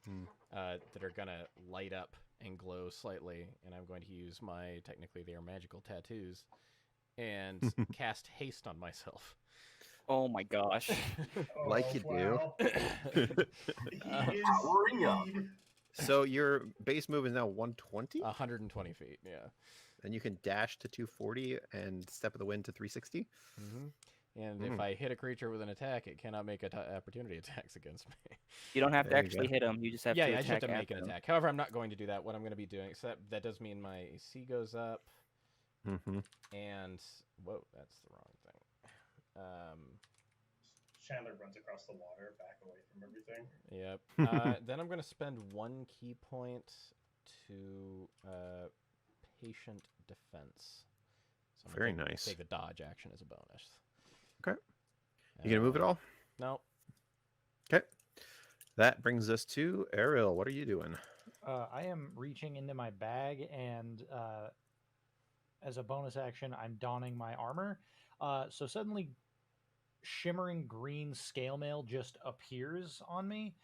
that are gonna light up and glow slightly, and I'm going to use technically they are magical tattoos, and cast haste on myself. Oh my gosh. Like you do. He is Powering up. speed. So your base move is now 120? 120 feet, yeah. And you can dash to 240 and step of the wind to 360? And if I hit a creature with an attack, it cannot make opportunity attacks against me. You don't have to There you actually go. hit him. You just have Yeah, to I just have attack to at make an them. attack. However, I'm not going to do that. What I'm going to be doing, so that does mean my AC goes up, Mm-hmm. and whoa, that's the wrong thing. Chandler runs across the water, back away from everything. Yep. Then I'm going to spend 1 key point to patient defense. So I'm gonna Very nice. Take the dodge action as a bonus. Okay. You going to move at all? No. Okay. That brings us to Ariel. What are you doing? I am reaching into my bag, and as a bonus action, I'm donning my armor. So suddenly, shimmering green scale mail just appears on me,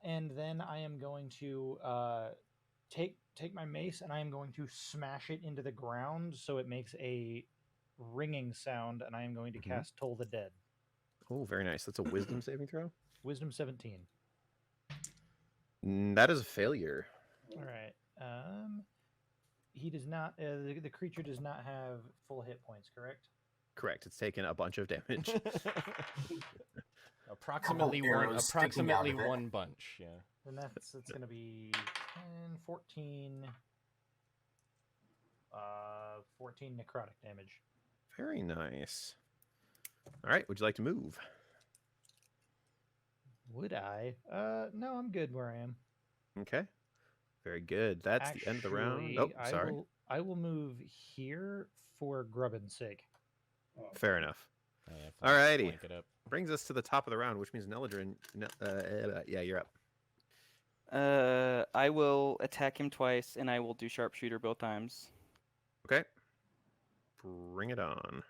and then I am going to take my mace and I am going to smash it into the ground so it makes a ringing sound, and I am going to Mhm. cast Toll the Dead. Oh, very nice. That's a wisdom saving throw. Wisdom 17. That is a failure. All right. He does not. The creature does not have full hit points, correct? Correct. It's taken a bunch of damage. Approximately Couple one. arrows sticking out Approximately of it. one bunch. Yeah. Then it's going to be 10, 14, 14 necrotic damage. Very nice. All right. Would you like to move? Would I? No, I'm good where I am. Okay. Very good. That's the end of the round. Oh, Actually, sorry. I will move here for Grubbin's sake. Oh, Fair enough. Yeah, Alrighty. flank it up. Brings us to the top of the round, which means Neladrin. Yeah, you're up. I will attack him twice, and I will do sharpshooter both times. Okay. Bring it on.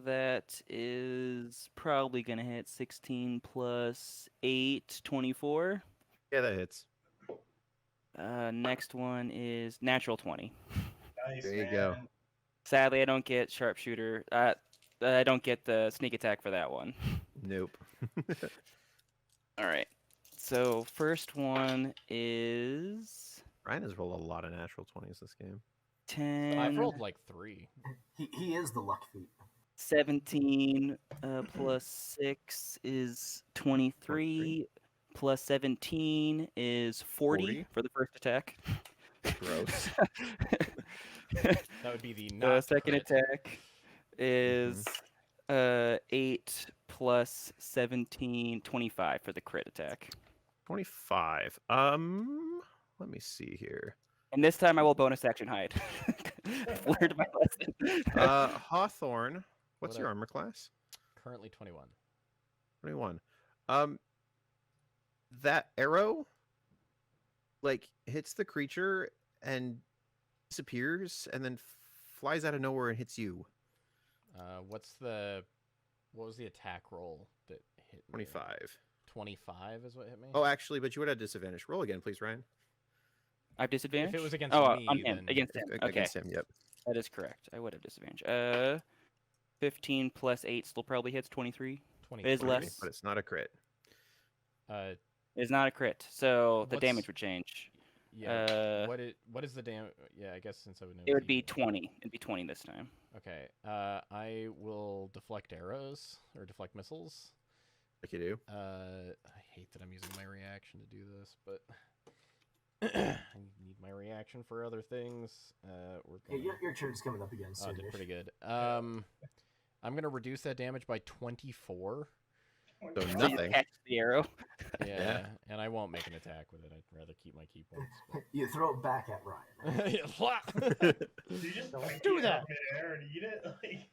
That is probably gonna hit 16 plus 8, 24. Yeah, that hits. Next one is natural 20. nice, There you go. man. Sadly, I don't get sharpshooter. I don't get the sneak attack for that one. Nope. All right. So first one is Ryan has rolled a lot of natural 20s this game. 10. I've rolled like 3. He is the luck feet. 17 plus 6 is 23. Plus 17 is 40 40? for the first attack. Gross. That would be the The not second crit. attack is 8 plus 17, 25 for the crit attack. 25. Let me see here. And this time I will bonus action hide. Learned my lesson. Hawthorne, what's What your up? armor class? Currently 21. 21. That arrow like hits the creature and disappears and then flies out of nowhere and hits you. What was the attack roll that hit me? 25. 25 is what hit me? Oh, actually, but you would have disadvantage. Roll again, please, Ryan. I have disadvantage? If it was against oh, me, on him. then- Against him. Okay, Against him, yep. that is correct. I would have disadvantage. 15 plus 8 still probably hits 23. 23. It is less. But it's not a crit. It's not a crit, so the What's- damage would change. Yeah. What is the damage? Yeah, I guess since I would know. It would the- be 20. It'd be 20 this time. Okay. I will deflect arrows or deflect missiles. Like you do. I hate that I'm using my reaction to do this, but I need my reaction for other things. We're Yeah, gonna... your turn's coming up again Oh, I soon. did pretty good. I'm gonna reduce that damage by 24. So So you nothing. catch the arrow. Yeah, and I won't make an attack with it. I'd rather keep my key points. You throw it back at Ryan. Yeah, blah. You just Don't pick do it that. up midair and eat it? Like,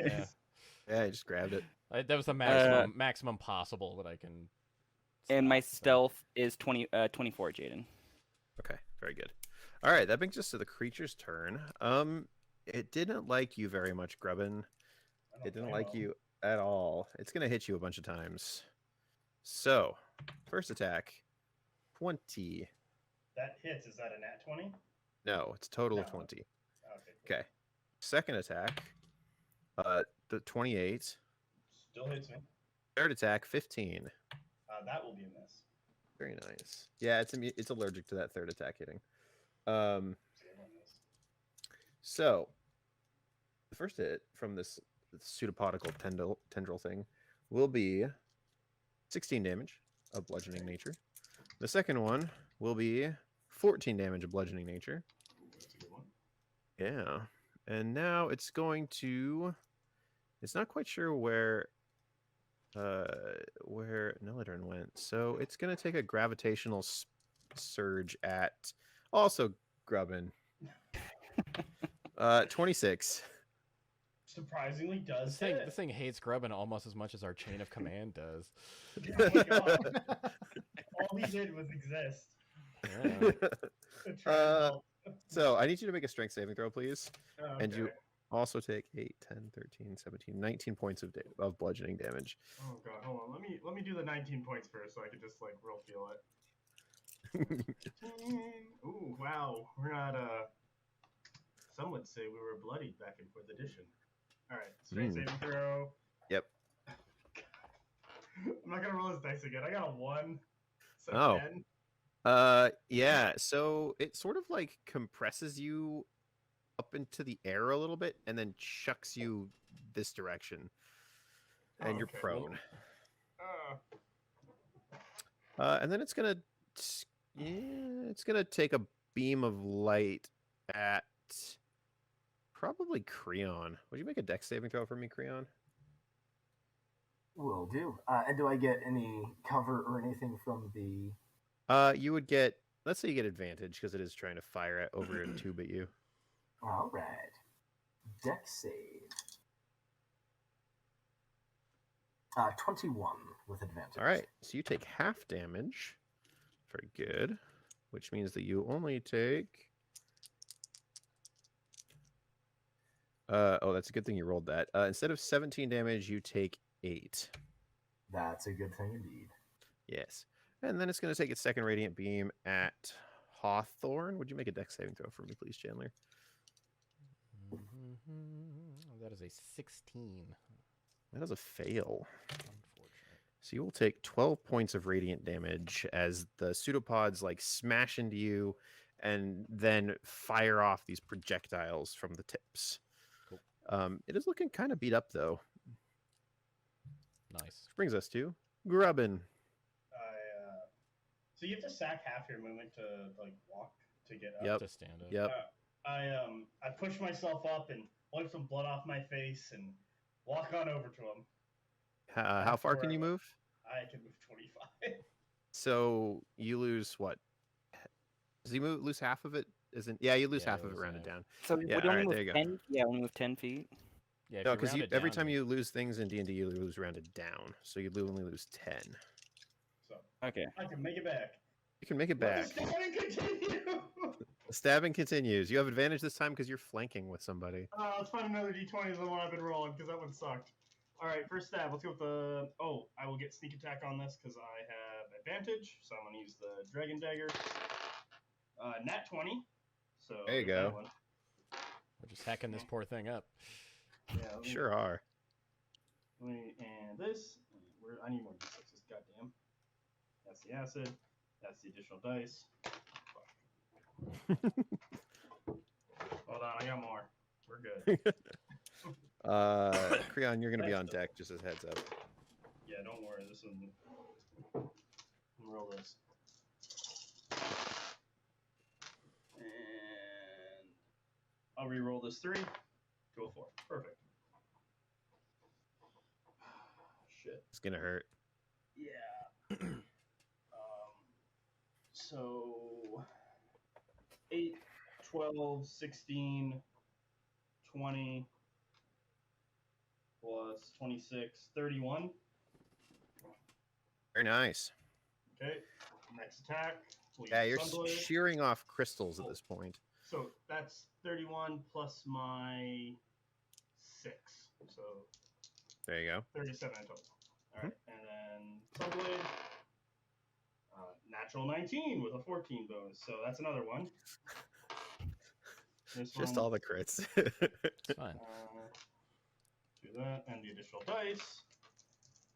Yeah. jeez. Yeah, I just grabbed it. That was the maximum possible that I can. And my stop, so. stealth is 24, Jaden. Okay, very good. All right, that brings us to the creature's turn. It didn't like you very much, Grubbin. I don't It didn't blame like him. you at all. It's gonna hit you a bunch of times. So, first attack, 20. That hits. Is that a nat 20? No, it's a total of No. 20. Okay. Cool. Okay. Second attack, the 28. Still hits me. Third attack, 15. That will be a miss. Very nice. Yeah, it's allergic to that third attack hitting. Zero miss. So the first hit from this pseudopodical tendril thing will be 16 damage of bludgeoning nature. The second one will be 14 damage of bludgeoning nature. That's a good one. Yeah. And now it's going to... It's not quite sure where Neladrin went. So it's going to take a gravitational surge at also Grubbin. 26. Surprisingly, does This thing, hit. this thing hates Grubbin almost as much as our chain of command does. Oh my god. All he did was exist. Yeah. To try and help. So I need you to make a strength saving throw, please. Oh, and you- okay. also take 8, 10, 13, 17, 19 points of bludgeoning damage. Oh god, hold on. Let me do the 19 points first, so I can just like real feel it. 15. Ooh, wow. We're not. Some would say we were bloodied back in 4th edition. All right, strength saving throw. Yep. I'm not gonna roll this dice again. I got a 1. So Oh. 10. Yeah. So it sort of like compresses you up into the air a little bit, and then chucks you this direction, and you're Okay. prone. Uh, And then it's gonna take a beam of light at probably Creon. Would you make a dex saving throw for me, Creon? Will do. And do I get any cover or anything from the... You would get, let's say you get advantage because it is trying to fire at over a tube at you. All right. Dex save. 21 with advantage. All right, so you take half damage. Very good. Which means that you only take... oh, that's a good thing you rolled that. Instead of 17 damage, you take 8. That's a good thing indeed. Yes. And then it's going to take its second radiant beam at Hawthorne. Would you make a dex saving throw for me, please, Chandler? That is a 16. That is a fail. Unfortunate. So you will take 12 points of radiant damage as the pseudopods like smash into you and then fire off these projectiles from the tips. Cool. It is looking kind of beat up, though. Nice. Which brings us to Grubbin. So you have to sack half your movement to like walk to get up. Yep. To stand up. Yep. I push myself up and wipe some blood off my face and walk on over to him. How far can you move? I can move 25. So you lose what? Does he lose half of it? Isn't? Yeah, you lose Yeah, half you of it lose rounded half. down. So Yeah, would you only alright, move there you go. 10? Yeah, only move 10 feet. Yeah, if No, you because round it every down, time you lose things in D&D, you lose rounded down. So you only lose 10. So Okay. I can make it back. You can make it back. Let the stabbing continue. The stabbing continues. You have advantage this time because you're flanking with somebody. Let's find another d20 than the one I've been rolling because that one sucked. All right, first stab. Let's go with the. Oh, I will get sneak attack on this because I have advantage. So I'm gonna use the dragon dagger. Nat 20. So There you there's that go. one. We're just hacking this poor thing up. Yeah, let me- Sure are. And this. I need more d6s. Goddamn. That's the acid. That's the additional dice. Hold on, I got more. We're good. Creon, you're going to be on deck, just as heads up. Yeah, don't worry. This one. Let me roll this. And I'll re-roll this 3. Go 4. Perfect. Shit. It's going to hurt. Yeah. So 8, 12, 16, 20 plus 26, 31. Very nice. Okay. Next attack. We'll Yeah, use you're Sunblade. shearing off crystals at this point. So that's 31 plus my 6. So There you go. 37 in total. All right. And then Sunblade. Natural 19 with a 14 bonus. So that's another one. This Just one, all the crits. It's fine. do that. And the additional dice.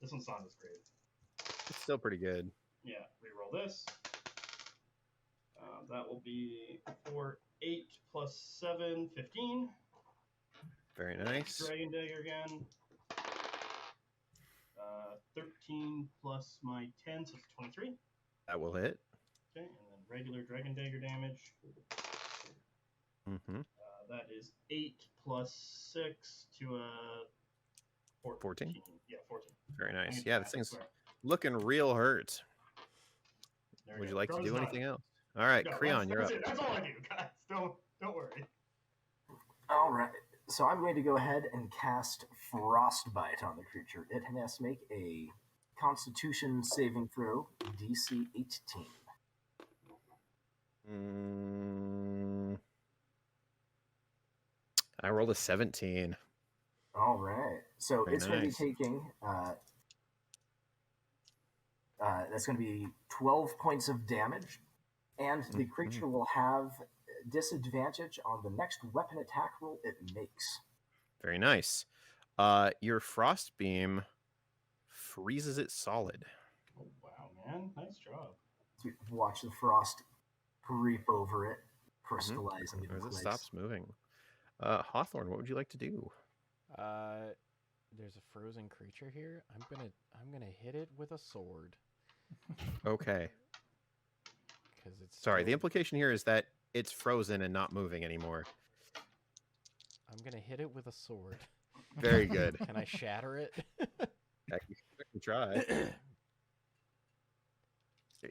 This one's not as great. It's still pretty good. Yeah, reroll this. That will be 4, 8 plus 7, 15. Very nice. Dragon Dagger again. 13 plus my 10, so it's 23. That will hit. Okay, and then regular Dragon Dagger damage. Mm-hmm. That is 8 plus 6 to 14? Yeah, 14. Very I nice. can Yeah, do this that, I thing's swear. looking real hurt. There we Would go. you like to Throws do none. anything else? All right, No, Creon, you're up. that's it. That's all I do, guys. Don't worry. All right. So I'm going to go ahead and cast Frostbite on the creature. It has to make a Constitution saving throw, DC 18. I rolled a 17. All right. So Very it's going to be nice. taking. That's going to be 12 points of damage, and the creature will have disadvantage on the next weapon attack roll it makes. Very nice. Your frost beam freezes it solid. Oh, wow, man. Nice job. So you watch the frost creep over it, crystallizing into As it place. stops moving. Hawthorne, what would you like to do? There's a frozen creature here. I'm gonna hit it with a sword. Okay. Because it's Sorry, the still- implication here is that it's frozen and not moving anymore. I'm gonna hit it with a sword. Very good. Can I shatter it? I can try.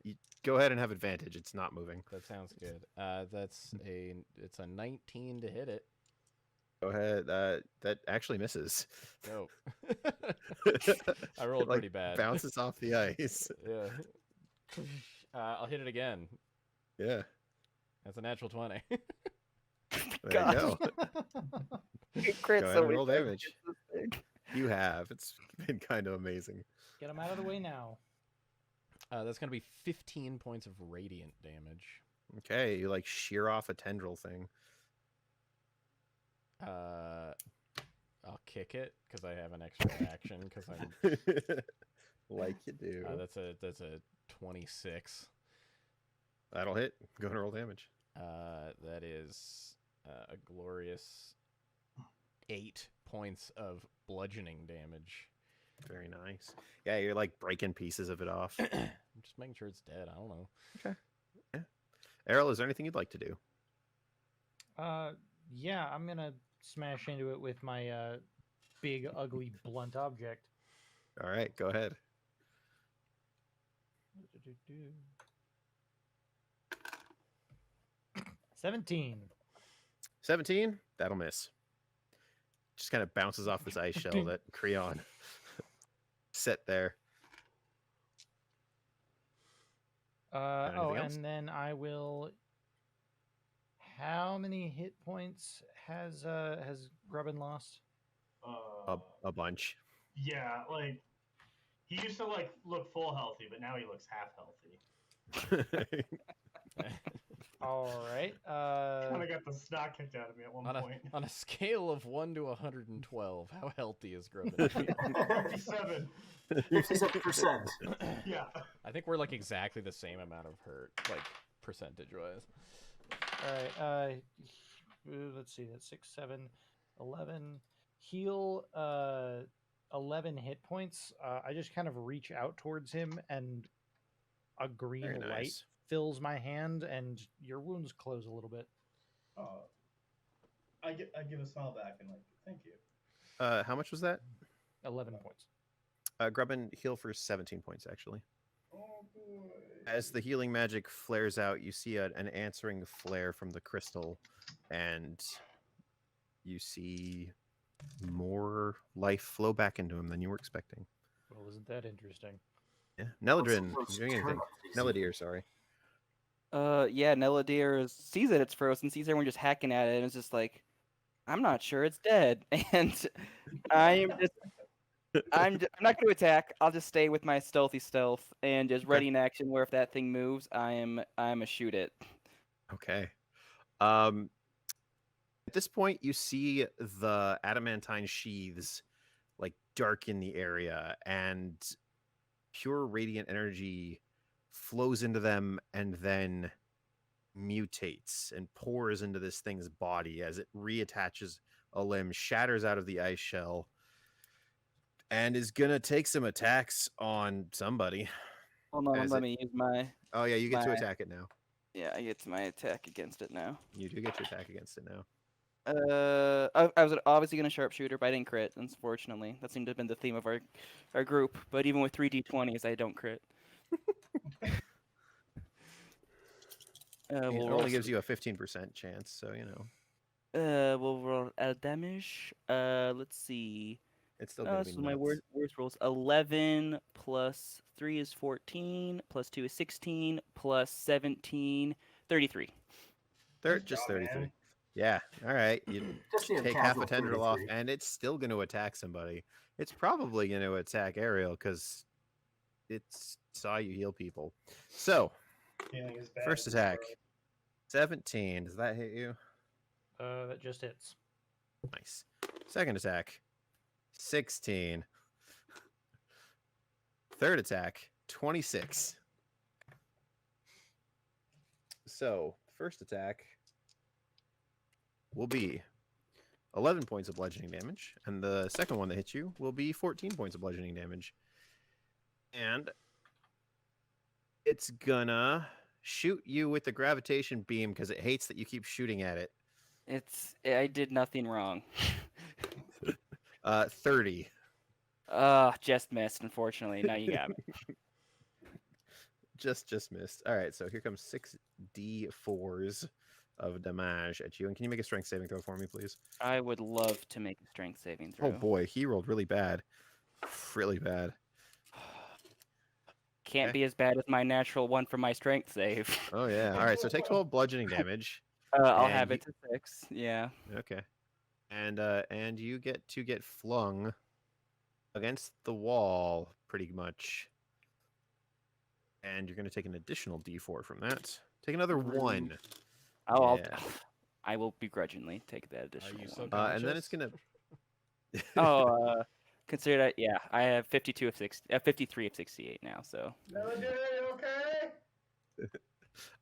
You go ahead and have advantage. It's not moving. That sounds good. It's a 19 to hit it. Go ahead. That actually misses. Dope. I rolled Like, pretty bad. Bounces off the ice. Yeah. I'll hit it again. Yeah. That's a natural 20. There God. you go. Crit Go ahead so and roll many damage. times. You have. It's been kind of amazing. Get him out of the way now. That's gonna be 15 points of radiant damage. Okay, you like shear off a tendril thing. I'll kick it because I have an extra action. Because I'm Like you do. that's a 26. That'll hit. Go ahead and roll damage. That is a glorious 8 points of bludgeoning damage. Very nice. Yeah, you're like breaking pieces of it off. I'm just making sure it's dead. I don't know. Errol, is there anything you'd like to do? Yeah, I'm gonna smash into it with my big, ugly, blunt object. All right, go ahead. 17. 17? That'll miss. Just kind of bounces off this ice shell that Creon set there. Oh, anything else? and then I will. How many hit points has Grubbin lost? A bunch. Yeah, like he used to like look full healthy, but now he looks half healthy. All right. Kind of got the snot kicked out of me at one point. On a scale of 1 to 112, how healthy is Grubbin? 57. 57%. Yeah. I think we're like exactly the same amount of hurt, like percentage wise. All right. Let's see. That's 6, 7, 11. Heal 11 hit points. I just kind of reach out towards him, and a green Very light nice. fills my hand, and your wounds close a little bit. I give a smile back and like, thank you. How much was that? 11 points. Grubbin, heal for 17 points, actually. Oh boy. As the healing magic flares out, you see an answering flare from the crystal, and you see more life flow back into him than you were expecting. Well, isn't that interesting? Yeah. Neladrin, Let's you doing anything? turn up these- Neladier, sorry. Yeah, Neladier sees that it's frozen, sees everyone just hacking at it, and it's just like, I'm not sure it's dead. And I'm not going to attack. I'll just stay with my stealthy stealth and just ready in action where if that thing moves, I'm a shoot it. Okay. At this point, you see the adamantine sheaths like darken the area, and pure radiant energy flows into them and then mutates and pours into this thing's body as it reattaches a limb, shatters out of the ice shell, and is gonna take some attacks on somebody. Hold on, As let it- me use my... Oh yeah, you get to My- attack it now. Yeah, I get to my attack against it now. You do get to attack against it now. I was obviously going to sharpshooter, but I didn't crit, unfortunately. That seemed to have been the theme of our group. But even with 3 d20s, I don't crit. It We'll roll only gives you a 15% chance, so you know we'll roll damage. Let's see. it's still gonna be So my nuts. worst rolls 11 plus 3 is 14 plus 2 is 16 plus 17 33. Just Good job, 33. man. Yeah. All right. You Just the take half a casual tendril off, 33. and it's still going to attack somebody. It's probably going to attack Ariel because it saw you heal people. So, Feeling as bad first as attack, Scarlet. 17. Does that hit you? That just hits. Nice. Second attack, 16. Third attack, 26. So, first attack will be 11 points of bludgeoning damage, and the second one that hits you will be 14 points of bludgeoning damage. And it's gonna shoot you with the gravitation beam because it hates that you keep shooting at it. I did nothing wrong. 30. Just missed, unfortunately. Now you got me. Just missed. All right, so here comes 6d4s of damage at you. And can you make a strength saving throw for me, please? I would love to make a strength saving throw. Oh boy, he rolled really bad. Really bad. Can't Okay. be as bad as my natural one for my strength save. Oh yeah. All right, so take 12 bludgeoning damage. I'll And have it to 6. Yeah. Okay. And you get to get flung against the wall pretty much. And you're going to take an additional d4 from that. Take another 1. Oh, Yeah. I will begrudgingly take that additional you so one. And then it's going to Oh, consider that. Yeah, I have 53 of 68 now. So. Melody, you okay?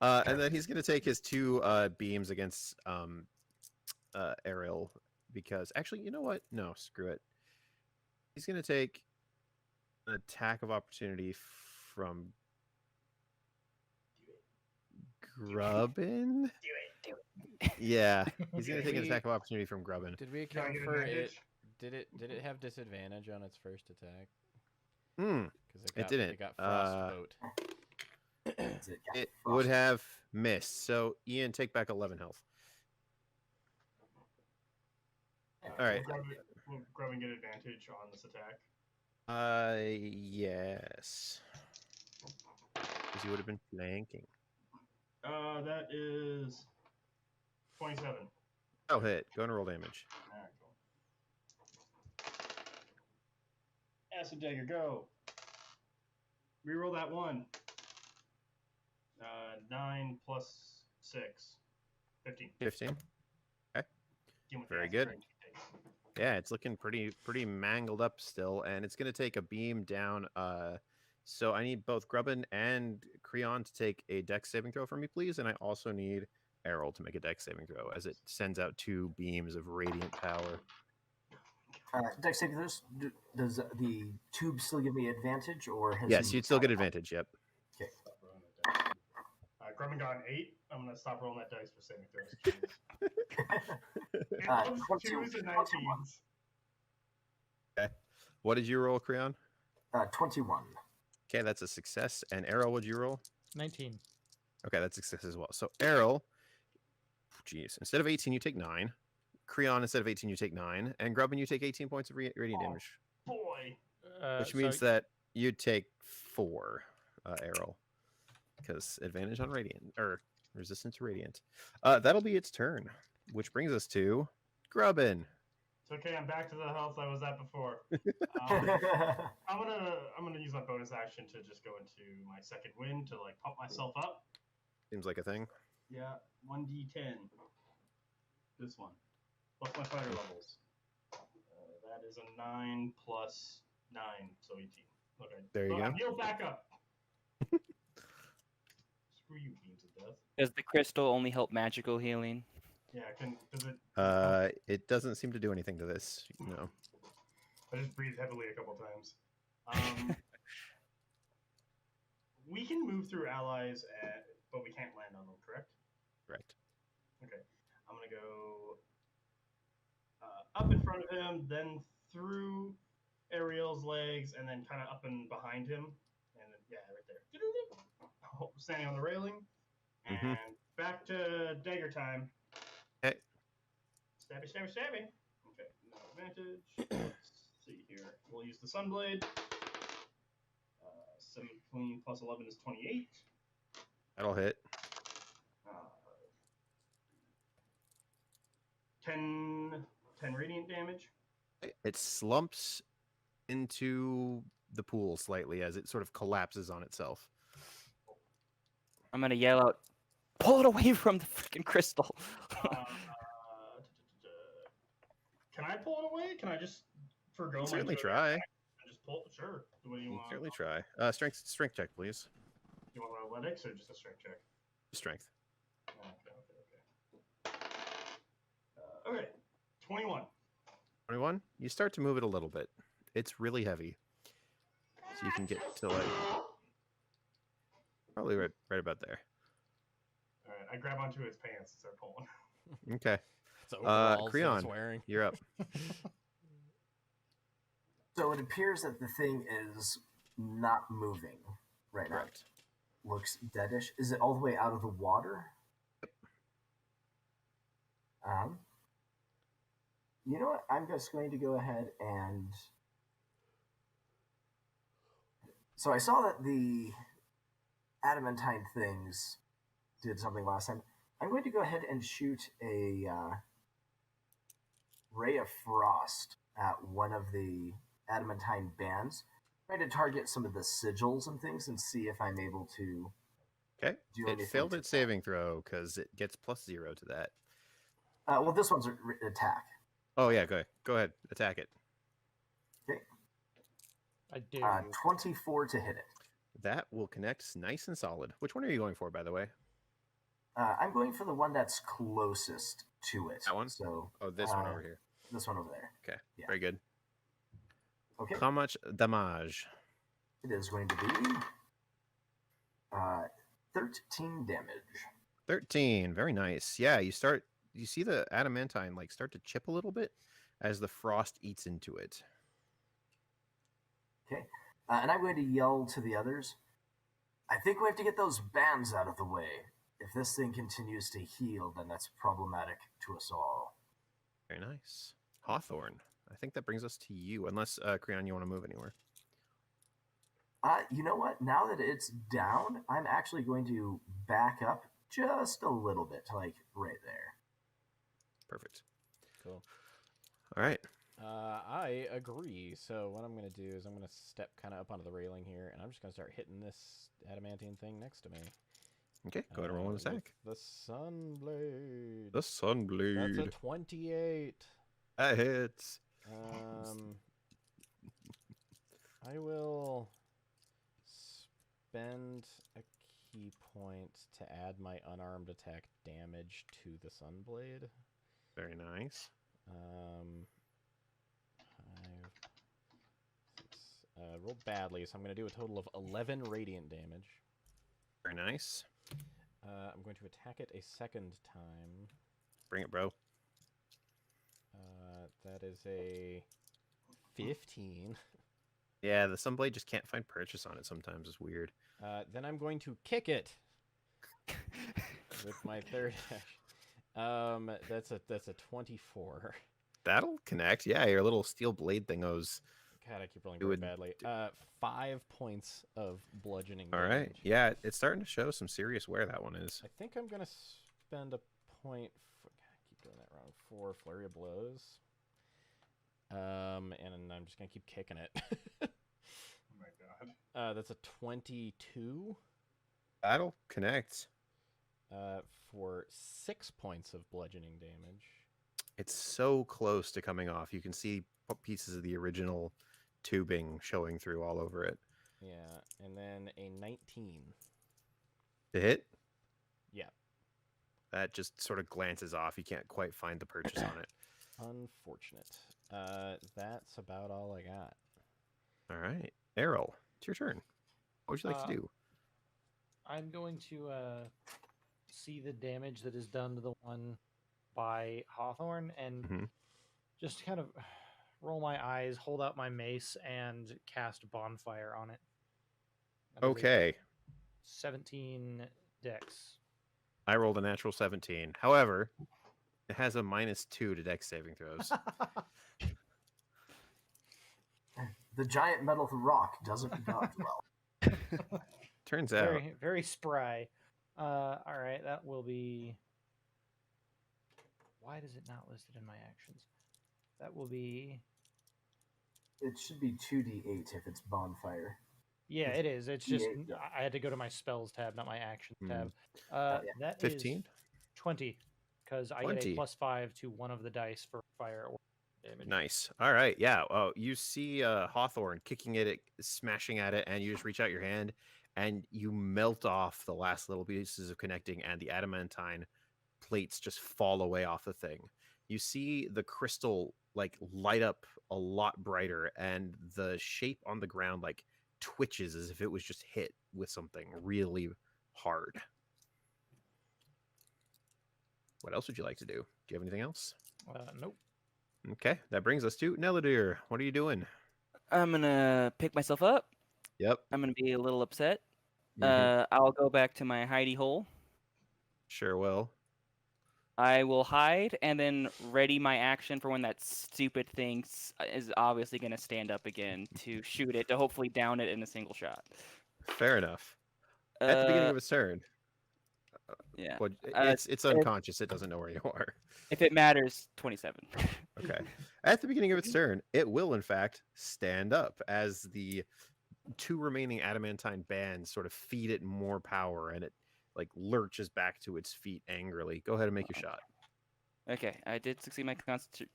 and then he's going to take his 2 beams against Ariel because actually, you know what? No, screw it. He's going to take an attack of opportunity from Grubbin. Do it. Yeah, he's going to take an We- attack of opportunity from Grubbin. Did we Can I account get for it? advantage? Did it have disadvantage on its first attack? Hmm. Because It didn't. It got frostbolt. It would have missed. So Ian, take back 11 health. All right. Will Grubbin get advantage on this attack? Yes. Because he would have been flanking. That is 27. Oh, hit. Go and roll damage. Alright, cool. Acid Dagger, go. Reroll that 1. 9 plus 6. 15. 15. Deal with the Very acid good. drink he takes. Yeah, it's looking pretty mangled up still, and it's going to take a beam down. So I need both Grubbin and Creon to take a dex saving throw for me, please, and I also need Errol to make a dex saving throw as it sends out 2 beams of radiant power. Dex saving throws. Does the tube still give me advantage, or has Yes, he you'd still get got- advantage. Yep. Stop rolling that dice. Grubbin got an 8. I'm going to stop rolling that dice for saving throws. It loves 2s and 19s. What did you roll, Creon? 21. Okay, that's a success. And Errol, what'd you roll? 19. Okay, that's a success as well. So Errol, geez, instead of 18, you take 9. Creon, instead of 18, you take 9. And Grubbin, you take 18 points of radiant Oh. damage. Boy. Which means that you take 4, Errol. Because advantage on radiant, or resistance to radiant. That'll be its turn. Which brings us to Grubbin. It's okay, I'm back to the health I was at before. I'm gonna use my bonus action to just go into my second wind to like pump myself up. Seems like a thing. Yeah, 1d10. This one. Plus my fighter levels. That is a 9 plus 9, so 18. Okay. There you go. Heal back up. Screw you, beams of death. Does the crystal only help magical healing? Yeah, does it? It doesn't seem to do anything to this. No. I just breathed heavily a couple times. We can move through allies, but we can't land on them, correct? Correct. Okay. I'm going to go up in front of him, then through Ariel's legs, and then kind of up and behind him. And then, yeah, right there. Standing on the railing. And Mhm. back to dagger time. Okay. Stabby, stabby, stabby. Okay, no advantage. Let's see here. We'll use the Sunblade. 17 plus 11 is 28. That'll hit. 10 radiant damage. It slumps into the pool slightly as it sort of collapses on itself. I'm gonna yell out, "Pull it away from the freaking crystal!" Can I pull it away? Can I just forgo You my certainly Zodiac try. action and just pull it? Sure. What do you You want? certainly try. Strength check, please. Do you want athletics or just a strength check? Strength. Okay. 21. 21. You start to move it a little bit. It's really heavy. So you can get to like probably right about there. All right. I grab onto his pants and start pulling. Okay. It's overalls that Creon, it's wearing. you're up. So it appears that the thing is not moving right now. Correct. Looks deadish. Is it all the way out of the water? You know what? I'm just going to go ahead and... So I saw that the adamantine things did something last time. I'm going to go ahead and shoot a ray of frost at one of the adamantine bands. Trying to target some of the sigils and things and see if I'm able to Okay. do It anything failed to its saving throw because it gets +0 to that. well, this one's an attack. Oh yeah, go ahead. Attack it. Okay. I dare you. 24 to hit it. That will connect nice and solid. Which one are you going for, by the way? I'm going for the one that's closest to it. That one? So, Oh, this one over here. This one over there. Okay. Yeah. Very good. Okay. How much damage? It is going to be 13 damage. 13. Very nice. Yeah, you see the adamantine like start to chip a little bit as the frost eats into it. Okay. And I'm going to yell to the others, I think we have to get those bands out of the way. If this thing continues to heal, then that's problematic to us all. Very nice. Hawthorne. I think that brings us to you, unless, Creon, you want to move anywhere. You know what? Now that it's down, I'm actually going to back up just a little bit, like right there. Perfect. Cool. All right. I agree. So what I'm going to do is I'm going to step kind of up onto the railing here, and I'm just going to start hitting this adamantine thing next to me. Okay, go ahead and roll an with attack. The Sunblade. The Sunblade. That's a 28. That hits. I will spend a key point to add my unarmed attack damage to the Sunblade. Very nice. 5, 6, rolled badly, so I'm going to do a total of 11 radiant damage. Very nice. I'm going to attack it a second time. Bring it, bro. That is a 15. Yeah, the Sunblade just can't find purchase on it sometimes. It's weird. Then I'm going to kick it with my third action. That's a 24. That'll connect. Yeah, your little steel blade thingos. God, I keep rolling It very would badly. 5 points of bludgeoning All damage. right. Yeah, it's starting to show some serious wear, that one is. I think I'm going to spend a point... God, I keep doing that wrong. For Flurry of Blows. And I'm just going to keep kicking it. Oh my god. That's a 22. That'll connect. For 6 points of bludgeoning damage. It's so close to coming off. You can see pieces of the original tubing showing through all over it. Yeah, and then a 19. To hit? Yeah. That just sort of glances off. You can't quite find the purchase on it. Unfortunate. That's about all I got. All right. Errol, it's your turn. What would you like to do? I'm going to see the damage that is done to the one by Hawthorne and just kind of roll my eyes, hold out my mace, and cast Bonfire on it. That is a Okay. 17 dex. I rolled a natural 17. However, it has a -2 to dex saving throws. The giant metal rock doesn't dodge well. Turns out. Very, very spry. All right, that will be why does it not listed in my actions? That will be. It should be 2d8 if it's bonfire. Yeah, It's it is. It's just yeah. I had to go to my spells tab, not my actions Hmm. tab. Yeah. That is 15? 20, because I get a 20. +5 to one of the dice for fire or damage. Nice. All right. Yeah. Oh, you see Hawthorne kicking it, smashing at it, and you just reach out your hand and you melt off the last little pieces of connecting, and the adamantine plates just fall away off the thing. You see the crystal like light up a lot brighter, and the shape on the ground like twitches as if it was just hit with something really hard. What else would you like to do? Do you have anything else? Nope. Okay, that brings us to Neladir. What are you doing? I'm gonna pick myself up. Yep. I'm gonna be a little upset. Mhm. I'll go back to my hidey hole. Sure will. I will hide and then ready my action for when that stupid thing is obviously gonna stand up again to shoot it to hopefully down it in a single shot. Fair enough. At the beginning of its turn, Yeah. well, it's unconscious. It doesn't know where you are. If it matters, 27. Okay. At the beginning of its turn, it will in fact stand up as the two remaining adamantine bands sort of feed it more power, and it like lurches back to its feet angrily. Go ahead and make your shot. Okay, I did succeed my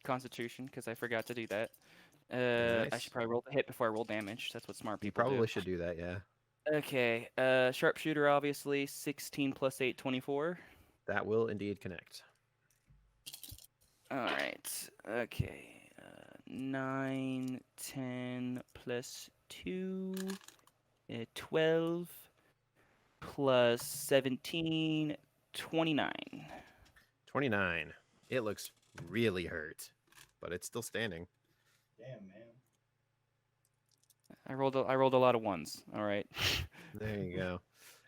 constitution because I forgot to do that. I Nice. should probably roll the hit before I roll damage. That's what smart You people probably do. should do that, yeah. Okay, sharpshooter obviously 16 plus 8, 24. That will indeed connect. All right. Okay. 9, 10 plus 2, 12 plus 17, 29. 29. It looks really hurt, but it's still standing. Damn, man. I rolled a lot of ones. All right. There you go.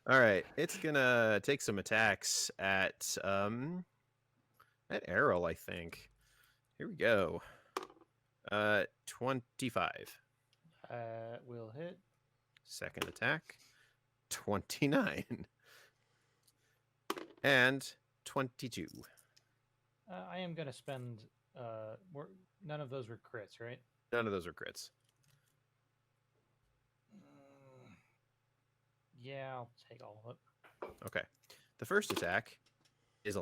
All right, it's gonna take some attacks at Errol, I think. Here we go. 25. Will hit. Second attack, 29. And 22. I am gonna spend. None of those were crits, right? None of those are crits. Yeah, I'll take all of it. Okay. The first attack is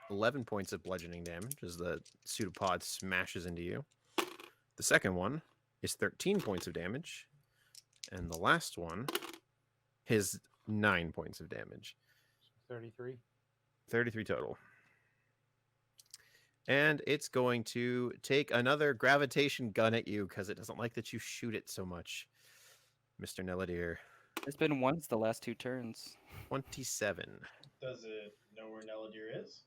11 points of bludgeoning damage as the pseudopod smashes into you. The second one is 13 points of damage. And the last one is 9 points of damage. 33. 33 total. And it's going to take another gravitation gun at you because it doesn't like that you shoot it so much, Mr. Neladir. It's been once the last 2 turns. 27. Does it know where Neladir is?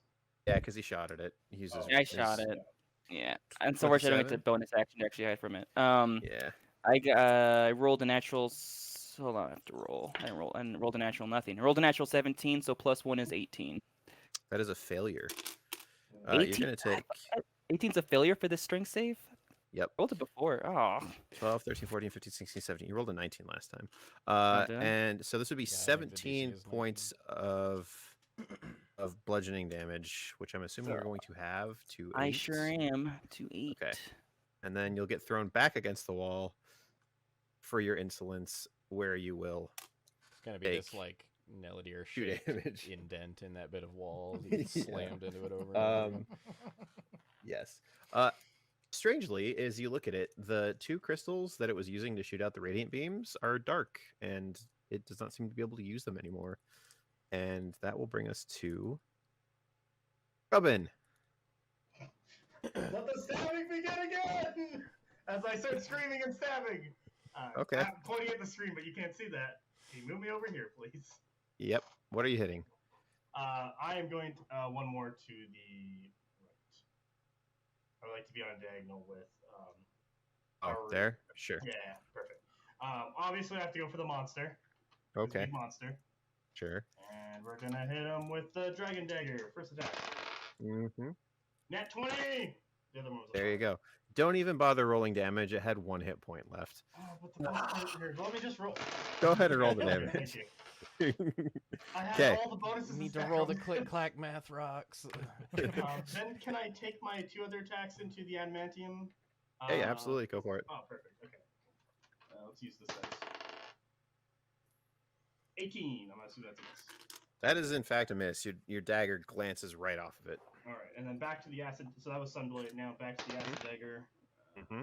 Yeah, because he shot at it. He uses I shot it. Yeah. Unfortunately, I don't get the 27? bonus action to actually hide from it. Yeah. I rolled a natural. Hold on, I have to roll. I rolled a natural nothing. I rolled a natural 17, so plus 1 is 18. That is a failure. 18? You're going to take 18's a failure for this strength save? Yep. I rolled it before. Oh. 12, 13, 14, 15, 16, 17. You rolled a 19 last time. did I? And so this would be Yeah, I think the DC 17 is 19. points of bludgeoning damage, which I'm assuming you're going to have to I 8. sure am. To 8. Okay. And then you'll get thrown back against the wall for your insolence, where you will. It's gonna be this Take like Neladir two shaped damage. indent in that bit of wall. He gets Yeah. slammed into it over and over again. Yes. Strangely, as you look at it, the 2 crystals that it was using to shoot out the radiant beams are dark, and it does not seem to be able to use them anymore. And that will bring us to Robin. Let the stabbing begin again! As I start screaming and stabbing. Okay. I'm pointing at the screen, but you can't see that. Can you move me over here, please? Yep. What are you hitting? I am going one more to the right. I would like to be on a diagonal with. Oh, there? Sure. Yeah, perfect. Obviously, I have to go for the monster. The Okay. big monster. Sure. And we're gonna hit him with the dragon dagger. First attack. Mm-hmm. Nat 20. The other one was a There you 12. go. Don't even bother rolling damage. It had 1 hit point left. Oh, but the best part here. Let me just roll. Go ahead and roll the Okay, damage. Thank you. I had Okay. all the bonuses. Need to stacked roll up. the click clack math rocks. Then can I take my 2 other attacks into the adamantium? Hey, absolutely, go for it. Oh, perfect. Okay. Let's use this dice. 18. I'm gonna assume that's a miss. That is in fact a miss. Your dagger glances right off of it. All right, and then back to the acid. So that was Sunblade. Now back to the acid dagger. Mm-hmm.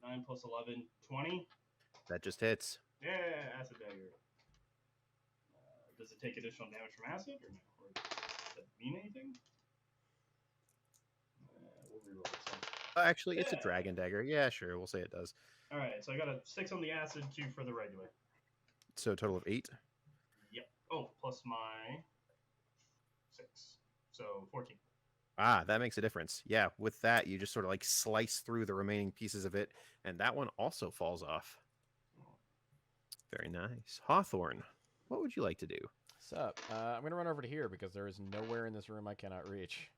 9 plus 11, 20. That just hits. Yeah, acid dagger. Does it take additional damage from acid or no? Or does that mean anything? We'll reroll this one. Actually, it's a Yeah. dragon dagger. Yeah, sure. We'll say it does. All right, so I got a 6 on the acid, 2 for the regular. So a total of 8. Yep. Oh, plus my 6, so 14. Ah, that makes a difference. Yeah, with that, you just sort of like slice through the remaining pieces of it, and that one also falls off. Very nice. Hawthorne, what would you like to do? Sup? I'm gonna run over to here because there is nowhere in this room I cannot reach.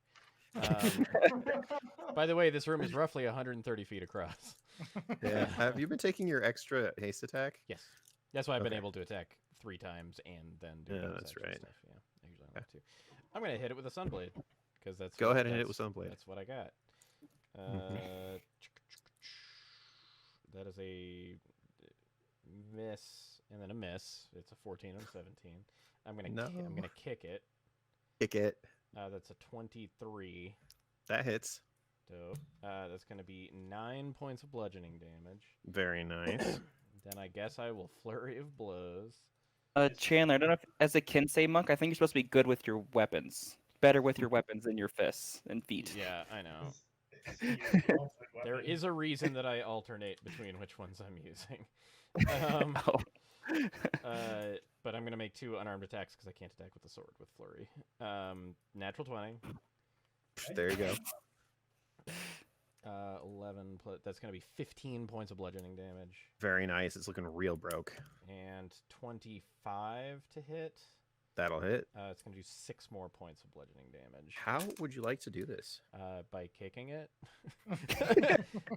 By the way, this room is roughly 130 feet across. Yeah. Have you been taking your extra haste attack? Yes, that's why I've been Okay. able to attack 3 times and then do Yeah, bonus that's action right. stuff. Yeah, I usually only have 2. I'm gonna hit it with a sunblade because that's Go what- ahead and hit it that's- with Sunblade. That's what I got. That is a miss and then a miss. It's a 14 and 17. I'm gonna I'm No. gonna kick it. Kick it. That's a 23. That hits. Dope. That's gonna be 9 points of bludgeoning damage. Very nice. Then I guess I will flurry of blows. Chandler, I don't know if, as a Kinsei monk, I think you're supposed to be good with your weapons. Better with your weapons than your fists and feet. Yeah, I know. Ultimate There weapon. is a reason that I alternate between which ones I'm using. But I'm gonna make 2 unarmed attacks because I can't attack with the sword with flurry. Natural 20. There you go. 11 plus, that's gonna be 15 points of bludgeoning damage. Very nice. It's looking real broke. And 25 to hit. That'll hit. It's gonna do 6 more points of bludgeoning damage. How would you like to do this? By kicking it.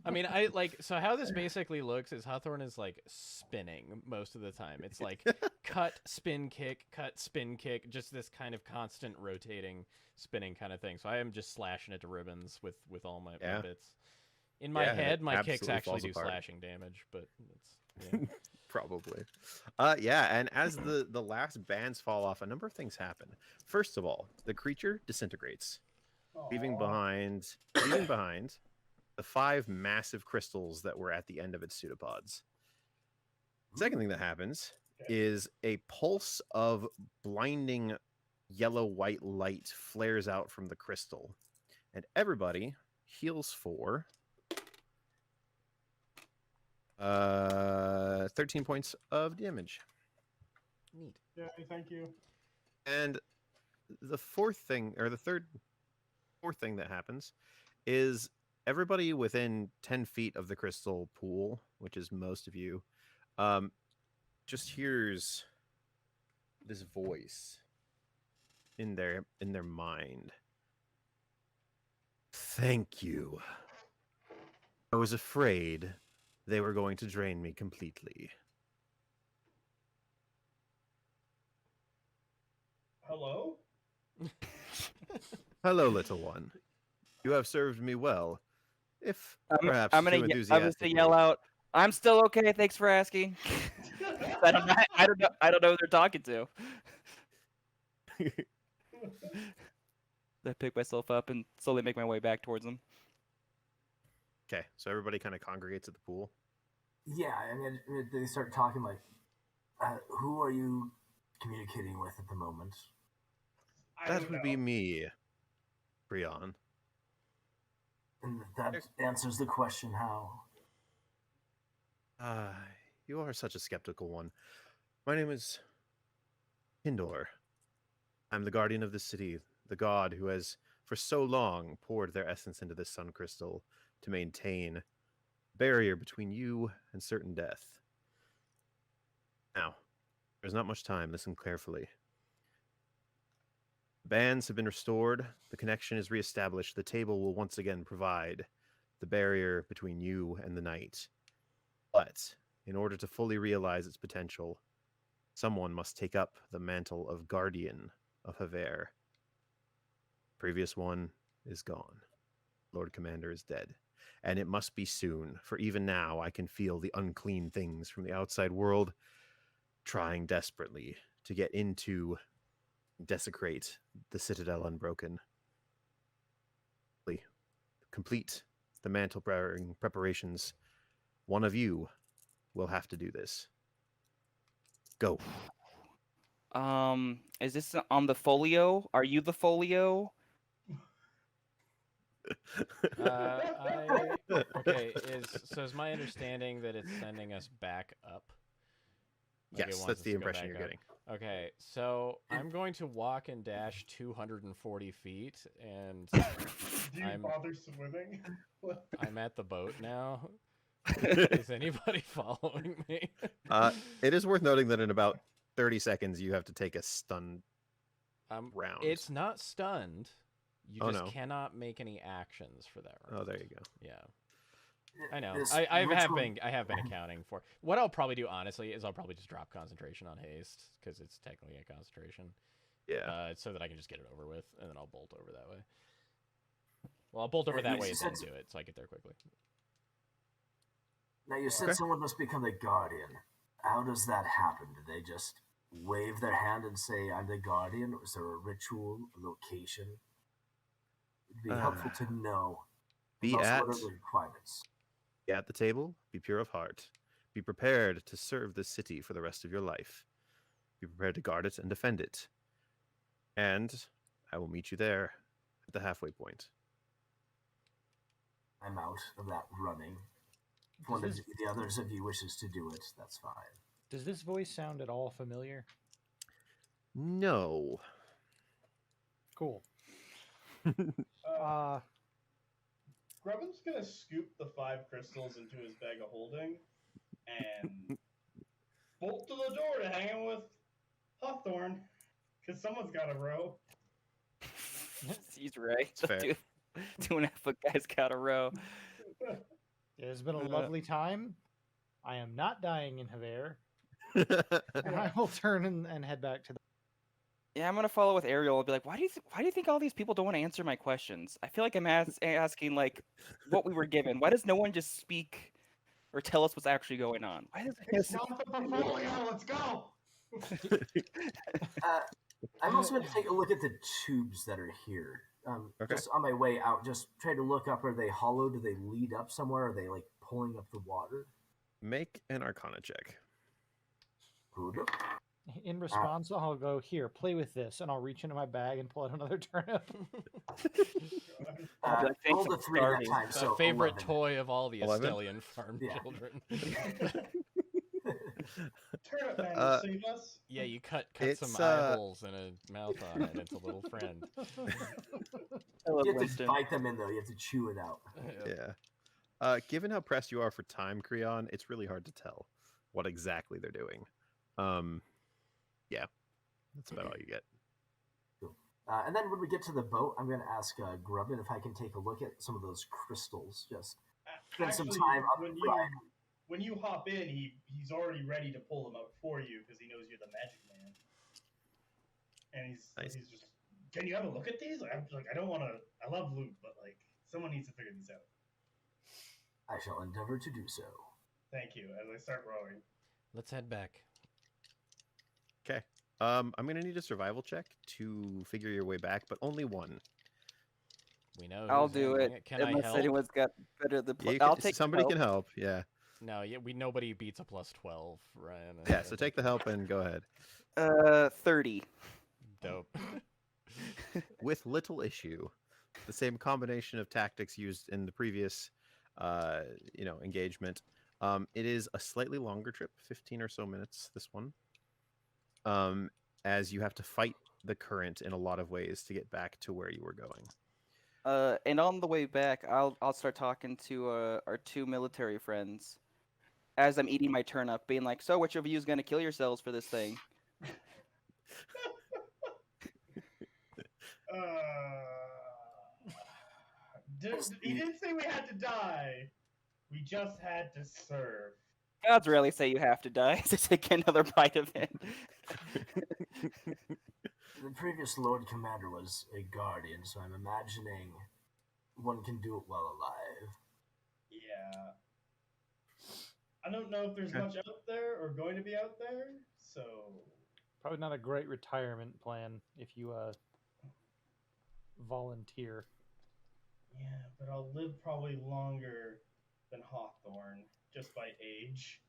I mean, so how this basically looks is Hawthorne is like spinning most of the time. It's like cut, spin, kick, just this kind of constant rotating, spinning kind of thing. So I am just slashing it to ribbons with all my Yeah. bits. In my Yeah, head, it my kicks absolutely actually falls do apart. slashing damage, but it's Probably. Yeah, and as the last bands fall off, a number of things happen. First of all, the creature disintegrates, leaving behind the 5 massive crystals that were at the end of its pseudopods. Second thing that happens is a pulse of blinding yellow-white light flares out from the crystal, and everybody heals for 13 points of damage. neat. Yeah, thank you. And the fourth thing that happens is everybody within 10 feet of the crystal pool, which is most of you, just hears this voice in their mind. Thank you. I was afraid they were going to drain me completely. Hello? Hello, little one. You have served me well. If perhaps I'm too gonna enthusiastically. yell out. I'm still okay. Thanks for asking. I don't know. I don't know who they're talking to. I pick myself up and slowly make my way back towards them. Okay, so everybody kind of congregates at the pool. Yeah, and then they start talking like, who are you communicating with at the moment? I That don't would be know. me, Brion. And that answers the question how. You are such a skeptical one. My name is Hindor. I'm the guardian of the city, the god who has for so long poured their essence into this sun crystal to maintain a barrier between you and certain death. Now, there's not much time. Listen carefully. The bands have been restored. The connection is reestablished. The table will once again provide the barrier between you and the night. But in order to fully realize its potential, Someone must take up the mantle of guardian of Hevair. Previous one is gone. Lord Commander is dead. And it must be soon, for even now I can feel the unclean things from the outside world trying desperately to get into, desecrate the Citadel Unbroken. Complete the mantle bearing preparations. One of you will have to do this. Go. Is this on the folio? Are you the folio? Okay. Is my understanding that it's sending us back up? Like it Yes, wants that's us the to go impression back you're up? getting. Okay, so I'm going to walk and dash 240 feet, and Do you I'm- bother swimming? I'm at the boat now. Is anybody following me? It is worth noting that in about 30 seconds you have to take a stun round. It's not stunned. You Oh, just no. cannot make any actions for that round. Oh, there you go. Yeah. I know. This I have ritual- been accounting for. What I'll probably do, honestly, is I'll probably just drop concentration on haste because it's technically a concentration. Yeah. So that I can just get it over with, and then I'll bolt over that way. Well, I'll bolt over that you way and then said- do it, so I get there quickly. Now you said Okay. someone must become the guardian. How does that happen? Do they just wave their hand and say, "I'm the guardian"? Or is there a ritual, a location? It'd be helpful to know. And Be also, at what are the requirements? At the table, be pure of heart. Be prepared to serve this city for the rest of your life. Be prepared to guard it and defend it. And I will meet you there at the halfway point. I'm out of that running. If one of Does the others of you wishes to do it, that's fine. Does this voice sound at all familiar? No. Cool. Uh, Grubbin's gonna scoop the 5 crystals into his bag of holding and bolt to the door to hang him with Hawthorne, because someone's got to row. He's right. It's fair. Two and a half foot guys got a row. It has been a Uh, lovely time. I am not dying in Hevair, and I will turn and head back to the. Yeah, I'm gonna follow with Ariel. I'll be like, why do you think all these people don't want to answer my questions? I feel like I'm asking like what we were given. Why does no one just speak or tell us what's actually going on? Why does It's not the portfolio. Let's go. I'm also going to take a look at the tubes that are here. Okay. Just on my way out, just try to look up. Are they hollow? Do they lead up somewhere? Are they like pulling up the water? Make an Arcana check. Good. In response, I'll go here, play with this, and I'll reach into my bag and pull out another turnip. I'll be like, thanks Rolled for a 3 that starting. time, The so favorite 11. toy of all the 11? Astelian farm Yeah. children. Turnip man will save us. Yeah, you cut It's, some eye holes and a mouth on it. It's a little friend. I love You have to Winston. bite them in though. You have to chew it out. Yeah. Given how pressed you are for time, Creon, it's really hard to tell what exactly they're doing. Yeah, that's about all you get. And then when we get to the boat, I'm going to ask Grubbin if I can take a look at some of those crystals. Just spend some Actually, time on when the you ride. when you hop in, he's already ready to pull them out for you because he knows you're the magic man. And Nice. he's just, can you have a look at these? I'm like, I don't want to. I love loot, but like, someone needs to figure these out. I shall endeavor to do so. Thank you. As I start rowing. Let's head back. Okay. I'm gonna need a survival check to figure your way back, but only one. We know. I'll who's do handling it. Can I Unless help? anyone's got better than. Yeah, you I'll can- take somebody help. can help. Yeah. No, yeah, nobody beats a plus 12, Ryan. Yeah. So take the help and go ahead. 30. Dope. With little issue. The same combination of tactics used in the previous, engagement. It is a slightly longer trip, 15 or so minutes. This one, as you have to fight the current in a lot of ways to get back to where you were going. And on the way back, I'll start talking to our two military friends as I'm eating my turnip, being like, "So, which of you is gonna kill yourselves for this thing?" He didn't say we had to die. We just had to serve. Gods rarely say you have to die to take another bite of it. The previous Lord Commander was a guardian, so I'm imagining one can do it while alive. Yeah. I don't know if there's Okay. much out there or going to be out there, so Probably not a great retirement plan if you volunteer. yeah, but I'll live probably longer than Hawthorne just by age.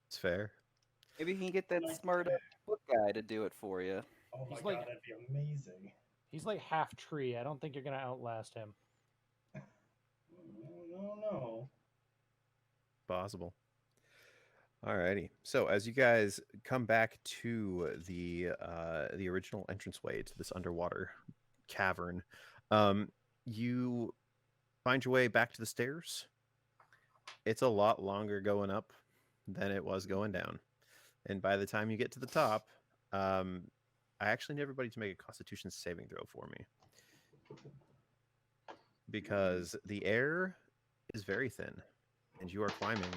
It's fair. Maybe you can get that Like, smart book guy to do it for you. oh my He's god, like- that'd be amazing. He's like half tree. I don't think you're gonna outlast him. No. Possible. Alrighty. So as you guys come back to the original entranceway to this underwater cavern, you find your way back to the stairs. It's a lot longer going up than it was going down, and by the time you get to the top, I actually need everybody to make a Constitution saving throw for me, because the air is very thin, and you are climbing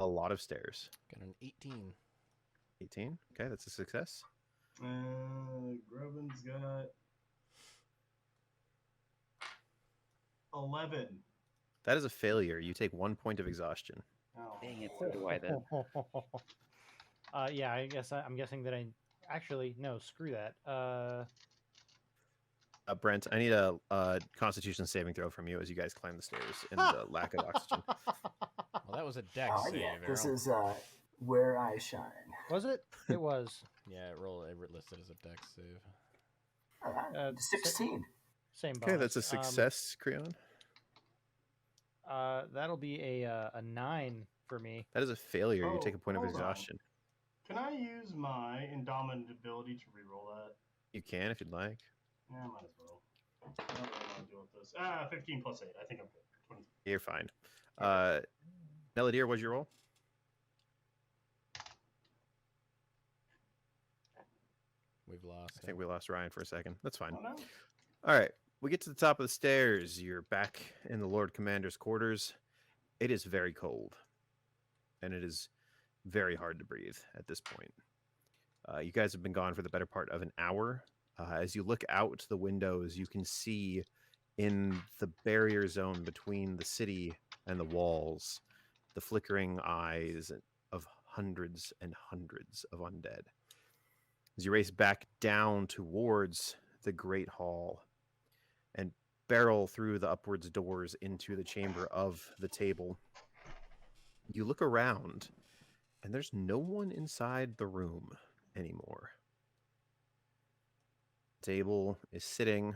a lot of stairs. Got an 18. 18. Okay, that's a success. Groban's got 11. That is a failure. You take 1 point of exhaustion. Oh, Dang it, so do I then. Yeah, I guess I'm guessing that I actually no. Screw that. Brent, I need a Constitution saving throw from you as you guys climb the stairs in the lack of oxygen. Well, that was a dex Oh save, yeah, this Errol. is where I shine. Was it? It was. Yeah, it listed as a dex save. 16. Same. Okay, bonus. that's a success, Creon. That'll be a 9 for me. That is a failure. You take a point of hold on. exhaustion. Can I use my Indominant ability to reroll that? You can if you'd like. Yeah, I might as well. I don't really want to deal with this. 15 plus 8. I think I'm good. 20. You're fine. Neladier, what's your roll? We've lost. I think we lost Ryan for a second. That's fine. Oh, no? All right. We get to the top of the stairs. You're back in the Lord Commander's quarters. It is very cold, and it is very hard to breathe at this point. You guys have been gone for the better part of an hour. As you look out the windows, you can see in the barrier zone between the city and the walls the flickering eyes of hundreds and hundreds of undead. As you race back down towards the Great Hall and barrel through the upwards doors into the chamber of the table, you look around, and there's no one inside the room anymore. The table is sitting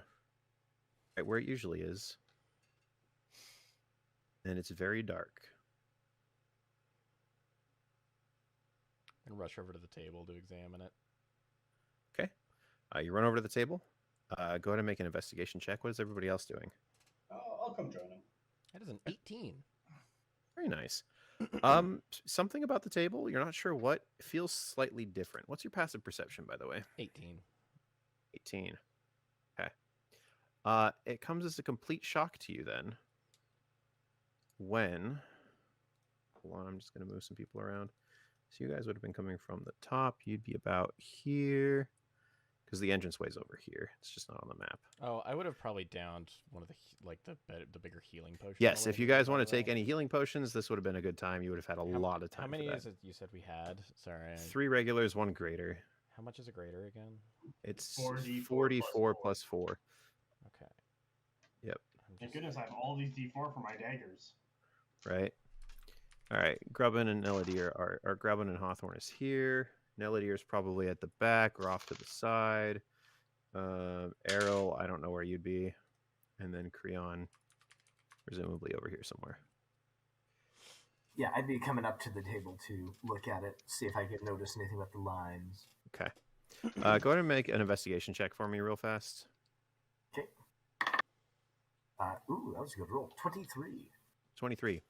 right where it usually is, and it's very dark. And rush over to the table to examine it. Okay. You run over to the table. Go ahead and make an investigation check. What is everybody else doing? I'll come join him. That is an 18. Very nice. Something about the table, you're not sure what, feels slightly different. What's your passive perception, by the way? 18. 18. Okay. It comes as a complete shock to you then when... Hold on, I'm just going to move some people around. So you guys would have been coming from the top. You'd be about here, because the entranceway's over here. It's just not on the map. Oh, I would have probably downed one of the bigger healing potions. Yes, if you guys want to take any healing potions, this would have been a good time. You would have had a lot of time. How many for that. is it you said we had? Sorry. 3 regulars, 1 greater. How much is a greater again? It's 4d4 44 plus 4. Okay. Yep. Thank goodness I have all these d4 for my daggers. Right. All right. Grubbin and Neladier are Grubbin and Hawthorne is here. Neladier is probably at the back or off to the side. Errol, I don't know where you'd be. And then Creon, presumably over here somewhere. Yeah, I'd be coming up to the table to look at it, see if I could notice anything about the lines. Okay. Go ahead and make an investigation check for me real fast. Okay. Ooh, that was a good roll. 23. 23.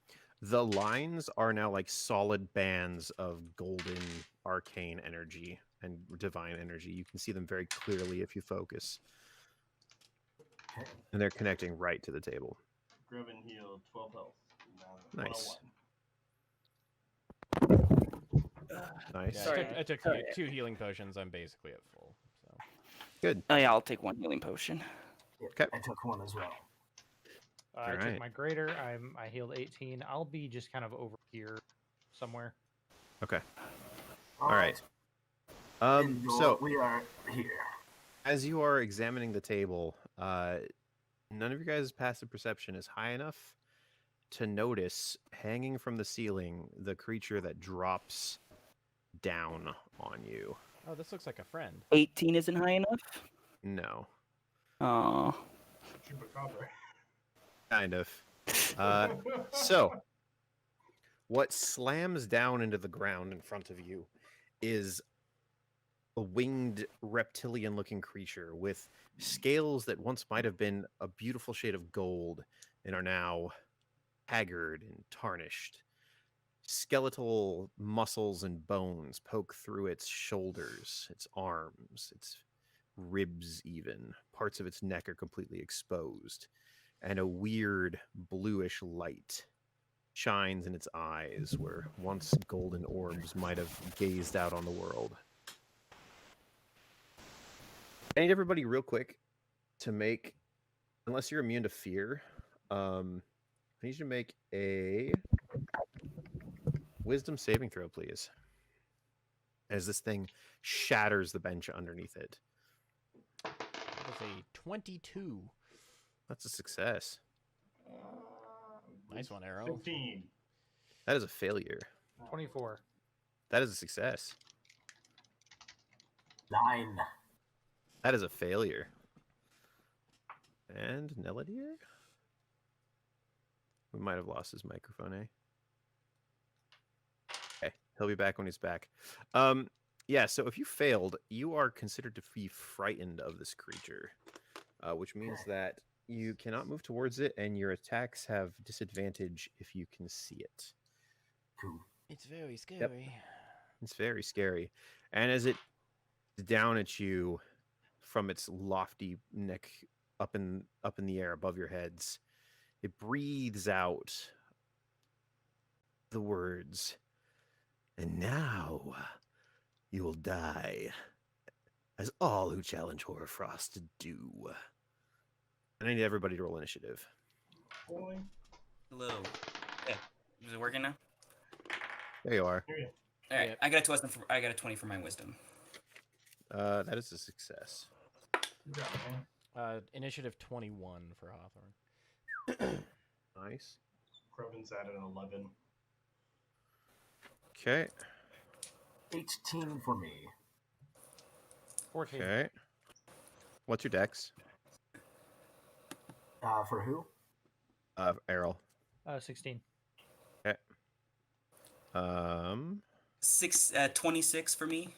The lines are now like solid bands of golden arcane energy and divine energy. You can see them very clearly if you focus. Okay. And they're connecting right to the table. Grubbin healed 12 health. Nice. 101. Nice. Yeah, Sorry. I took Sorry. 2 healing potions. I'm basically at full. So Good. Oh yeah, I'll take 1 healing potion. Yeah, Okay. I took one as well. I Alright. took my greater. I healed 18. I'll be just kind of over here somewhere. Okay. All right. So we are here. As you are examining the table, none of your guys' passive perception is high enough to notice hanging from the ceiling the creature that drops down on you. oh, this looks like a friend. 18 isn't high enough. No, Oh. Chupacabra. kind of. So, what slams down into the ground in front of you is a winged reptilian-looking creature with scales that once might have been a beautiful shade of gold and are now haggard and tarnished. Skeletal muscles and bones poke through its shoulders, its arms, its ribs even. Parts of its neck are completely exposed, and a weird bluish light shines in its eyes where once golden orbs might have gazed out on the world. I need everybody real quick to make, unless you're immune to fear, I need you to make a wisdom saving throw, please. As this thing shatters the bench underneath it. That is a 22. That's a success. Nice one, Arrow. 15. That is a failure. 24. That is a success. 9. That is a failure. And Neladier? We might have lost his microphone, eh? Okay, he'll be back when he's back. Yeah, so if you failed, you are considered to be frightened of this creature, which means that you cannot move towards it, and your attacks have disadvantage if you can see it. Cool. It's very scary. It's very scary. And as it down at you from its lofty neck up in the air above your heads, it breathes out the words, "And now you will die, as all who challenge Horrorfrost do." And I need everybody to roll initiative. Boy. Hello. Okay. Is it working now? There you are. Here you All right. Yep. I got a 20 for my wisdom. That is a success. Good job, man. Initiative 21 for Hawthorne. Nice. Crovin's at an 11. Okay. 18 for me. 14. Okay. What's your dex? For who? Errol. 16. Okay. 26 for me.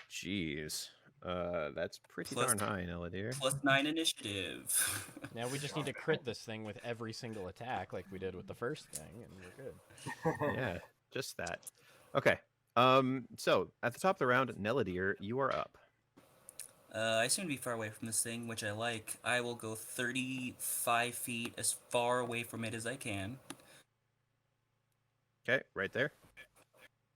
Jeez. That's pretty Plus- darn high, Neladier. Plus 9 initiative. Now we just need to crit this thing with every single attack like we did with the first thing, and we're good. Yeah, just that. Okay. So at the top of the round, Neladier, you are up. I seem to be far away from this thing, which I like. I will go 35 feet as far away from it as I can. Okay, right there.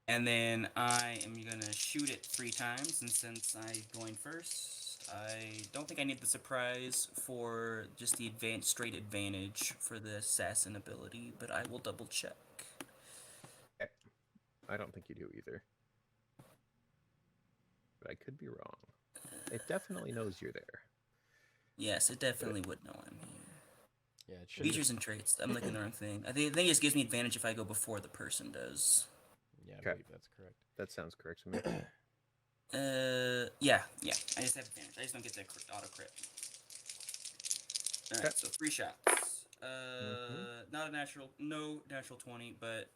And then I am going to shoot it 3 times. And since I'm going first, I don't think I need the surprise for just the straight advantage for the assassin ability, but I will double check. I don't think you do either. But I could be wrong. It definitely knows you're there. Yes, it definitely would know I'm here. Yeah, it should. Features and traits. I'm looking at the wrong thing. I think it just gives me advantage if I go before the person does. Yeah, I Okay. believe that's correct. That sounds correct to me. Yeah. I just have advantage. I just don't get the auto crit. Alright, Okay. so 3 shots. Not a natural, no natural 20, but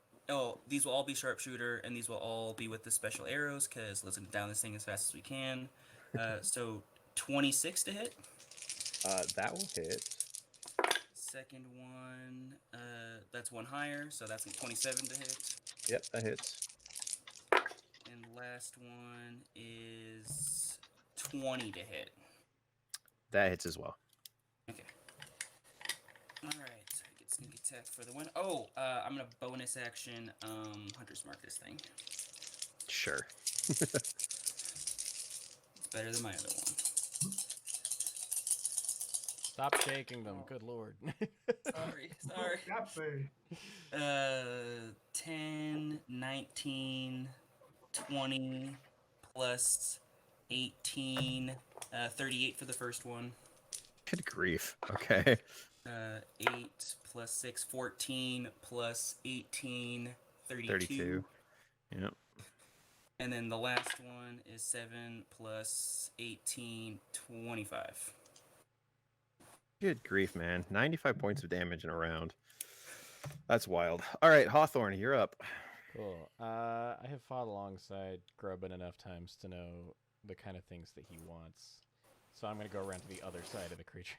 these will all be sharpshooter, and these will all be with the special arrows, because let's get down this thing as fast as we can. So 26 to hit. That will hit. Second one, that's one higher, so that's 27 to hit. Yep, that hits. And last one is 20 to hit. That hits as well. Okay. Alright, so I get sneak attack for the win. Oh, I'm gonna bonus action Hunter's Mark this thing. Sure. It's better than my other one. Stop shaking them. Good lord. Sorry. 10, 19, 20, plus 18, 38 for the first one. Good grief. Okay. 8 plus 6, 14, plus 18, 32. Yep. And then the last one is 7 plus 18, 25. Good grief, man. 95 points of damage in a round. That's wild. All right, Hawthorne, you're up. Cool. I have fought alongside Grubbin enough times to know the kind of things that he wants. So I'm going to go around to the other side of the creature.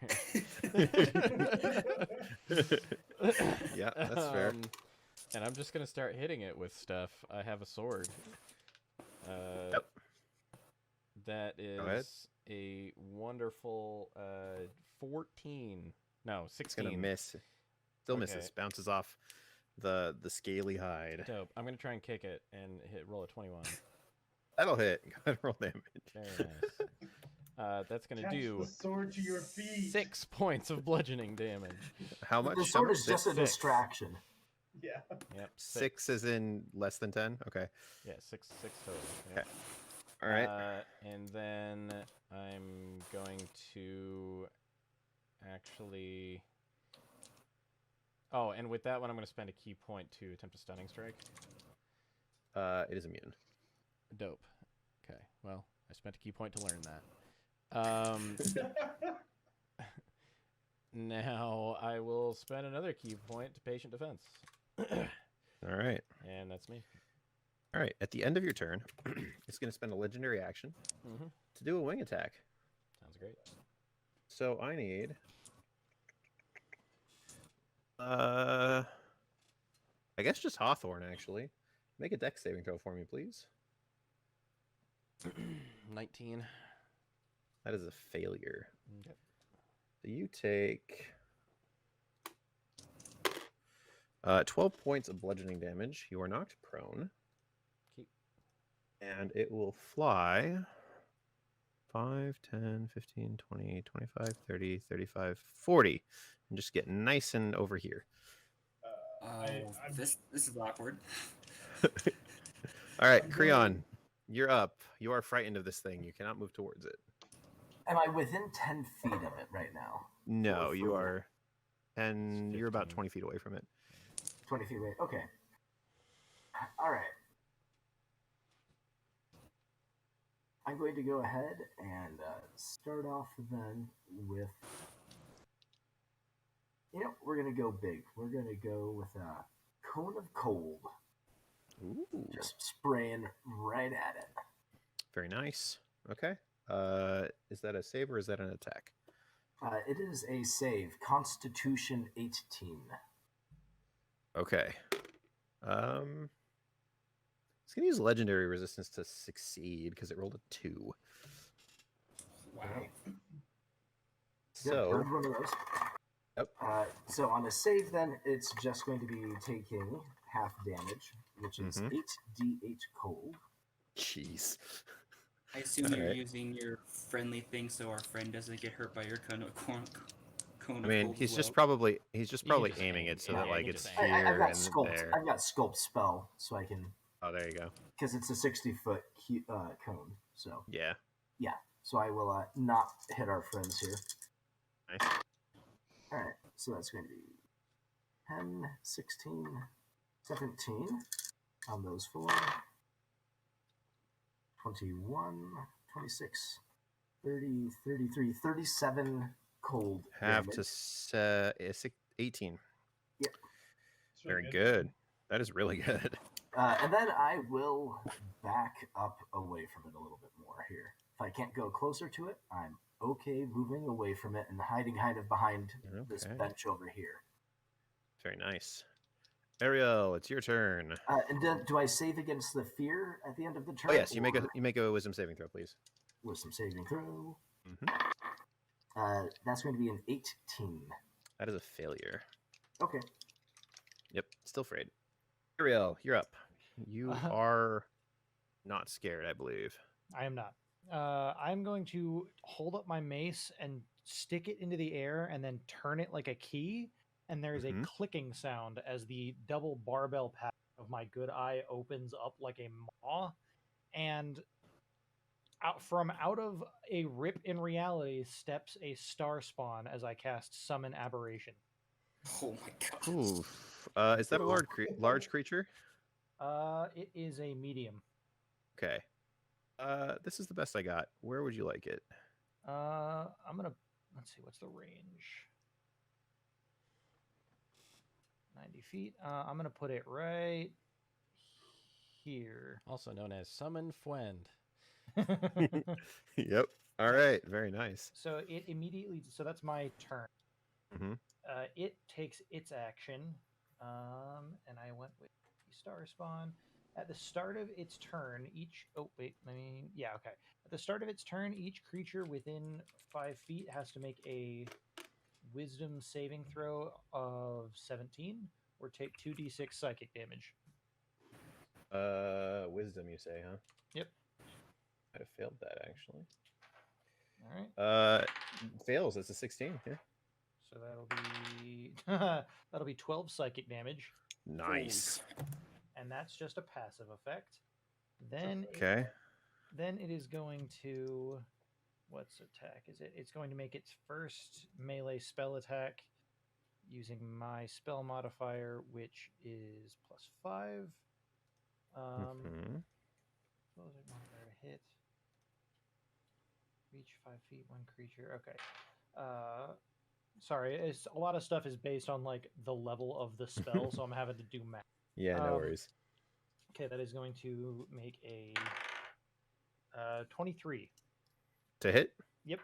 Yeah, that's fair. And I'm just going to start hitting it with stuff. I have a sword. Yep. That ahead. is a wonderful 14. No, 16. It's going to miss. Still misses. Okay. Bounces off the scaly hide. Dope. I'm going to try and kick it and roll a 21. That'll hit. Go ahead and roll damage. Very nice. That's going to Catch do the sword to your feet. 6 points of bludgeoning damage. How much? The How sword much? is just a Six. distraction. Yeah. Yep. 6 is in less than 10? Okay. Yeah, six total. Yep. All right. And then I'm going to actually. Oh, and with that one, I'm going to spend a key point to attempt a stunning strike. It is immune. Dope. Okay. Well, I spent a key point to learn that. Now I will spend another key point to patient defense. All right. And that's me. All right. At the end of your turn, it's going to spend a legendary action Mm-hmm. to do a wing attack. Sounds great. So I need. I guess just Hawthorne, actually. Make a dex saving throw for me, please. 19. That is a failure. Okay. So you take 12 points of bludgeoning damage. You are knocked prone. Keep. And it will fly 5, 10, 15, 20, 25, 30, 35, 40. And just get nice and over here. This is awkward. All right, Creon, you're up. You are frightened of this thing. You cannot move towards it. Am I within 10 feet of it right now? No, Or you further? are. And you're about 15. 20 feet away from it. 20 feet away. Okay. All right. I'm going to go ahead and start off then with. We're going to go big. We're going to go with a cone of cold. Ooh. Just spraying right at it. Very nice. Okay. Is that a save or is that an attack? It is a save. Constitution 18. Okay. It's gonna use legendary resistance to succeed because it rolled a 2. Wow. So heard one of those. Yep. So on a save, then it's just going to be taking half damage, which is 8d8 cold. jeez. I assume you're Alright. using your friendly thing so our friend doesn't get hurt by your cone of I cold mean, as he's well. just probably You can just aiming aim. it so Yeah, that you like can it's just aim. here I've got and sculpt. there. I've got sculpt spell, so I can, Oh, there you go. because it's a 60-foot cone. So Yeah. so I will not hit our friends here. Nice. All right, so that's going to be 10, 16, 17 on those 4. 21, 26, 30, 33, 37 cold Have damage. to 18. It's really Very good. That is really good. And then I will back up away from it a little bit more here. If I can't go closer to it, I'm okay moving away from it and hiding kind of behind this Okay. bench over here. Very nice. Ariel, it's your turn. And then, do I save against the fear at the end of the turn? Oh yes, you make or a wisdom saving throw, please. wisdom saving throw. Mhm. That's going to be an 18. That is a failure. Okay. Yep, still afraid. Ariel, you're up. You are not scared, I believe. I am not. I'm going to hold up my mace and stick it into the air and then turn it like a key. And there is a Mhm. clicking sound as the double barbell pattern of my good eye opens up like a maw. And out of a rip in reality steps a star spawn as I cast Summon Aberration. Oh my god. Oof. Is that a large creature? It is a medium. Okay. This is the best I got. Where would you like it? I'm gonna let's see what's the range. 90 feet. I'm gonna put it right here. Also known as Summon Friend. Yep. All right. Very nice. So it immediately. So that's my turn. Mm-hmm. It takes its action, and I went with the star spawn. At the start of its turn, each. Oh wait, yeah, okay. At the start of its turn, each creature within 5 feet has to make a Wisdom saving throw of 17, or take 2d6 psychic damage. Wisdom, you say, huh? Yep. I'd have failed that actually. All right. Fails. It's a 16. Yeah. So that'll be 12 psychic damage, Nice. and that's just a passive effect. Then Okay. then it is going to, what's attack is it? It's going to make its first melee spell attack using my spell modifier, which is +5. Mhm. What was it modifier to hit? Reach 5 feet, one creature. Okay. Sorry, it's a lot of stuff is based on like the level of the spell, so I'm having to do math. Yeah. No worries. Okay, that is going to make a 23. To hit. Yep.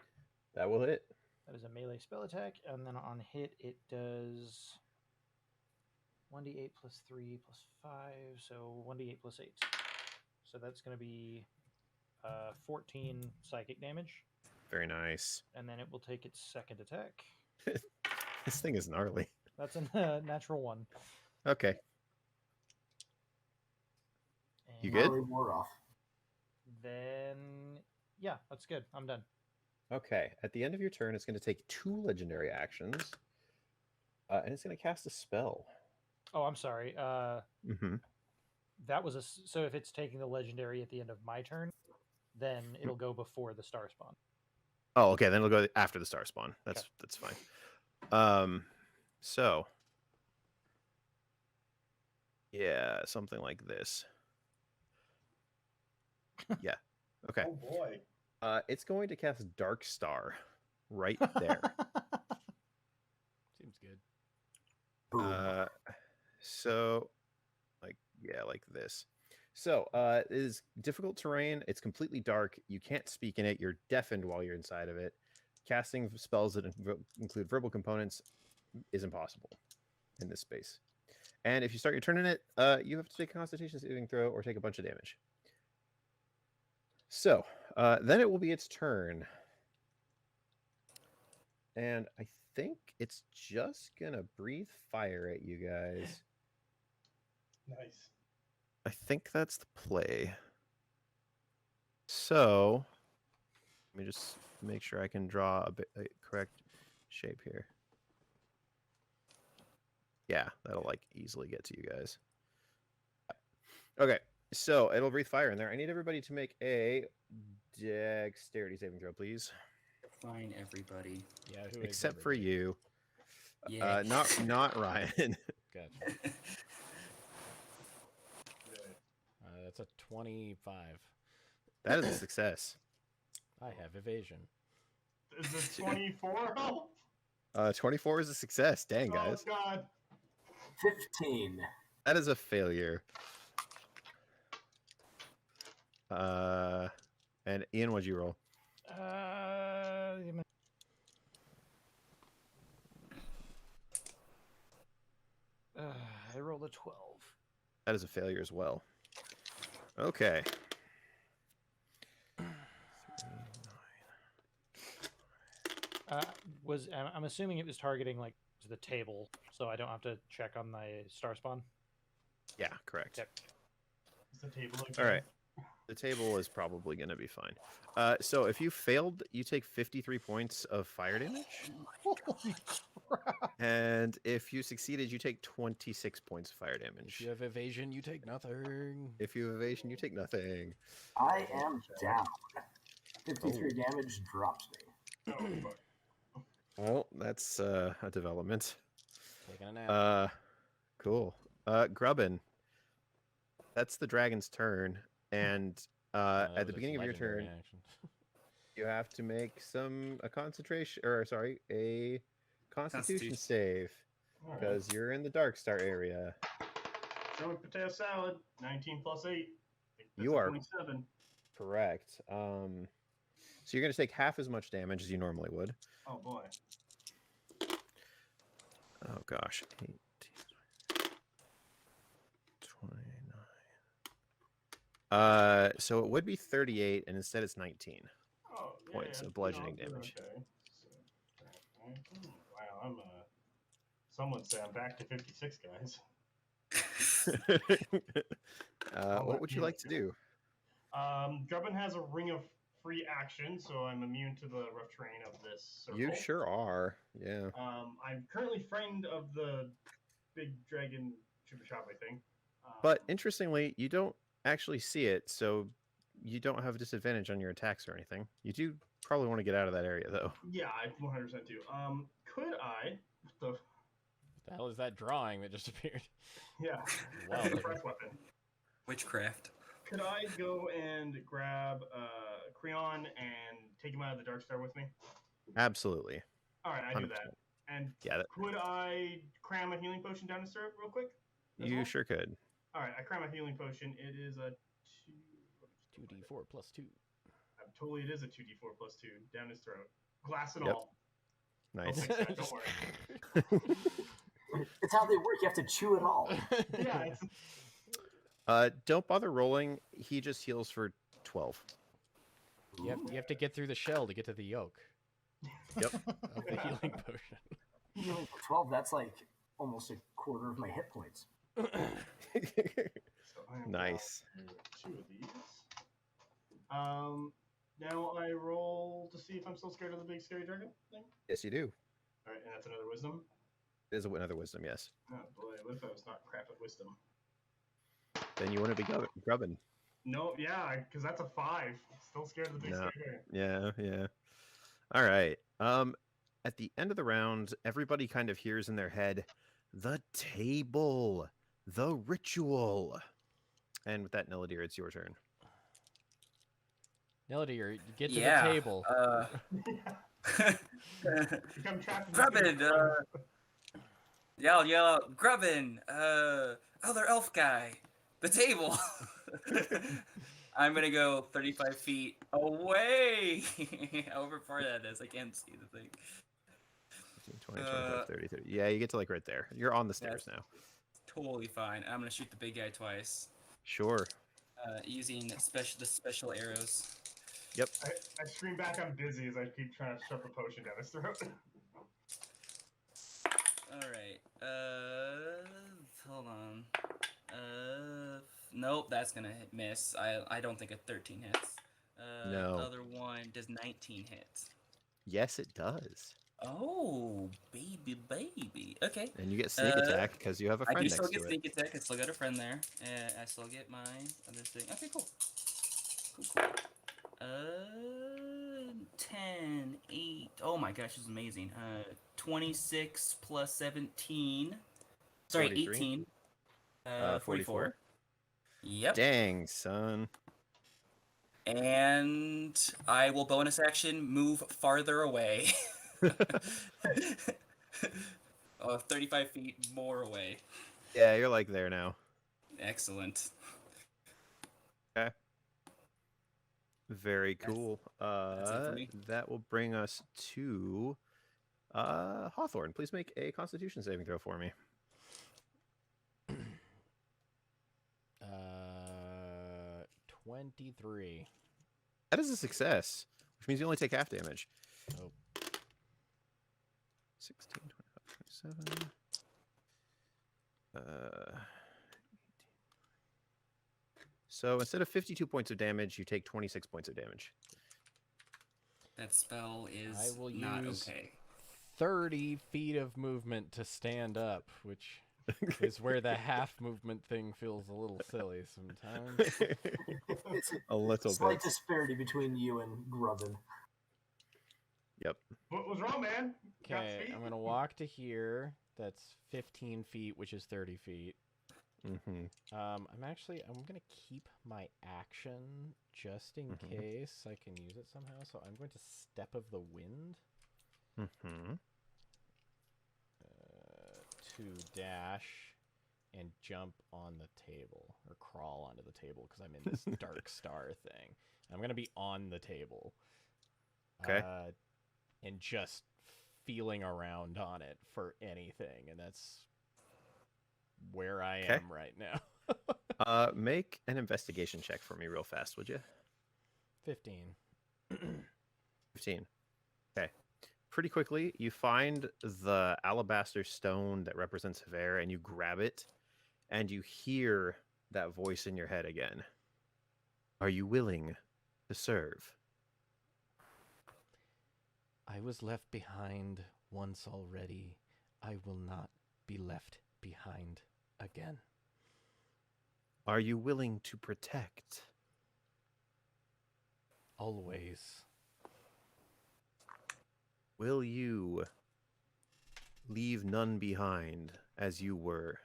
That will hit. That is a melee spell attack, and then on hit it does 1d8 plus 3 plus 5, so 1d8 plus 8. So that's going to be 14 psychic damage, Very nice. and then it will take its second attack. This thing is gnarly. That's a natural 1. Okay. And You good? Gnarly wore off. Then, yeah, that's good. I'm done. Okay. At the end of your turn, it's going to take 2 legendary actions, and it's going to cast a spell. Oh, I'm sorry. Mm-hmm. That was so if it's taking the legendary at the end of my turn, then it'll go before the star spawn. Oh, okay. Then it'll go after the star spawn. That's fine. So yeah, something like this. Yeah. Okay. Oh boy. It's going to cast Dark Star right there. Seems good. Boom. So like this. So it is difficult terrain. It's completely dark. You can't speak in it. You're deafened while you're inside of it. Casting spells that include verbal components is impossible in this space. And if you start your turn in it, you have to take a Constitution saving throw or take a bunch of damage. So then it will be its turn. And I think it's just going to breathe fire at you guys. Nice. I think that's the play. So let me just make sure I can draw a correct shape here. Yeah, that'll like easily get to you guys. Okay, so it'll breathe fire in there. I need everybody to make a dexterity saving throw, please. Fine, everybody. Yeah, who is Except for everybody? you. Yeah. Not Ryan. Gotcha. That's a 25. That is a success. I have evasion. Is it 24 help? 24 is a success. Dang, guys. Oh god. 15. That is a failure. And Ian, what'd you roll? I rolled a 12. That is a failure as well. Okay. I'm assuming it was targeting like the table So I don't have to check on my star spawn. Yeah, correct. Yep. Is the table okay? All right. The table is probably going to be fine. So if you failed, you take 53 points of fire damage. Holy crap. And if you succeeded, you take 26 points of fire damage. If you have evasion, you take nothing. If you have evasion, you take nothing. I am down. 53 damage drops me. Oh, fuck. Well, that's a development. Taking a nap. Cool. Grubbin. That's the dragon's turn. And That at was the its beginning of your legendary turn, action. you have to make a Constitution save All right. because you're in the Dark Star area. Throwing potato salad. 19 plus 8. You are 27. correct. So you're going to take half as much damage as you normally would. Oh boy. Oh gosh. 18, 29. So it would be 38, and instead it's 19. Oh, Points of yeah, bludgeoning no, damage. Okay. So, wow, I'm some would say I'm back to 56 guys. What would you like to do? Drubbin has a ring of free action, so I'm immune to the rough terrain of this circle. You sure are. Yeah. I'm currently frightened of the big dragon chupa chupa thing. But interestingly, you don't actually see it, so you don't have a disadvantage on your attacks or anything. You do probably want to get out of that area, though. Yeah, I 100% do. Could I? What The hell is that drawing that just appeared? yeah, Wow, that's a like- breath weapon. Witchcraft. Could I go and grab Creon and take him out of the Dark Star with me? Absolutely. All right, I do 100%. that. And Yeah, could I cram a healing potion down his throat real quick? as you well? sure could. All right, I cram a healing potion. It is a 2d4 plus 2. Totally, it is a 2d4 plus 2 down his throat. Glass and Yep. all. I'll Nice. fix that, don't worry. It's how they work. You have to chew it all. Yeah, it's, Don't bother rolling. He just heals for 12. You have to get through the shell to get to the yolk Yep. of the healing potion. Healing for 12, that's like almost a quarter of my hit points. so I am Nice. down to 2 of these. Now I roll to see if I'm still scared of the big scary dragon thing. Yes, you do. All right, and that's another wisdom. There's another wisdom, yes. Oh boy, what if I was not crap at wisdom? Then you want to be grubbing. No, yeah, because that's a 5. Still scared of the big No. scary dragon. Yeah. All right. At the end of the round, everybody kind of hears in their head, the table, the ritual. And with that, Nilladeer, it's your turn. Nillidir, get to Yeah, the table. Become trapped in the Grubbin, table. yell out, Grubbin, other elf guy, the table. I'm gonna go 35 feet away. However far that is, I can't see the thing. 15, 20, 25, 30, 30. Yeah, you get to like right there. You're on the stairs now. Totally fine. I'm gonna shoot the big guy twice, Sure. using the special arrows. Yep. I scream back, I'm busy, as I keep trying to shove a potion down his throat. All right. Hold on. Nope, that's gonna miss. I don't think a 13 hits. No. The other one does 19 hit. Yes, it does. Oh, baby. Okay. And you get sneak attack because you have a I friend do still next get to it. sneak attack. I still got a friend there. I still get my other thing. Okay, cool. Cool. 10, 8. Oh my gosh, this is amazing. 26 plus 17. Sorry, 43. 18. 44. 44. Yep. Dang, son. And I will bonus action move farther away. 35 feet more away. Yeah, you're like there now. Excellent. Very cool. That's it for me. That will bring us to Hawthorne. Please make a Constitution saving throw for me. 23. That is a success, which means you only take half damage. Oh. 16, 25, 27. So instead of 52 points of damage, you take 26 points of damage. That spell is I will not use okay. 30 feet of movement to stand up, which is where the half movement thing feels a little silly sometimes. It's A little slight bit. disparity between you and Grubbin. Yep. What was wrong, man? Got Okay, speed? I'm going to walk to here. That's 15 feet, which is 30 feet. Mm-hmm. I'm going to keep my action just in Mhm. case I can use it somehow. So I'm going to Step of the Wind Mm-hmm. to dash and jump on the table, or crawl onto the table because I'm in this dark star thing. I'm going to be on the table. Okay. And just feeling around on it for anything, and that's where I Okay. am right now. Make an investigation check for me real fast, would you? 15. 15. Okay. Pretty quickly, you find the alabaster stone that represents Hevair, and you grab it, and you hear that voice in your head again. Are you willing to serve? I was left behind once already. I will not be left behind again. Are you willing to protect? Always. Will you leave none behind as you were?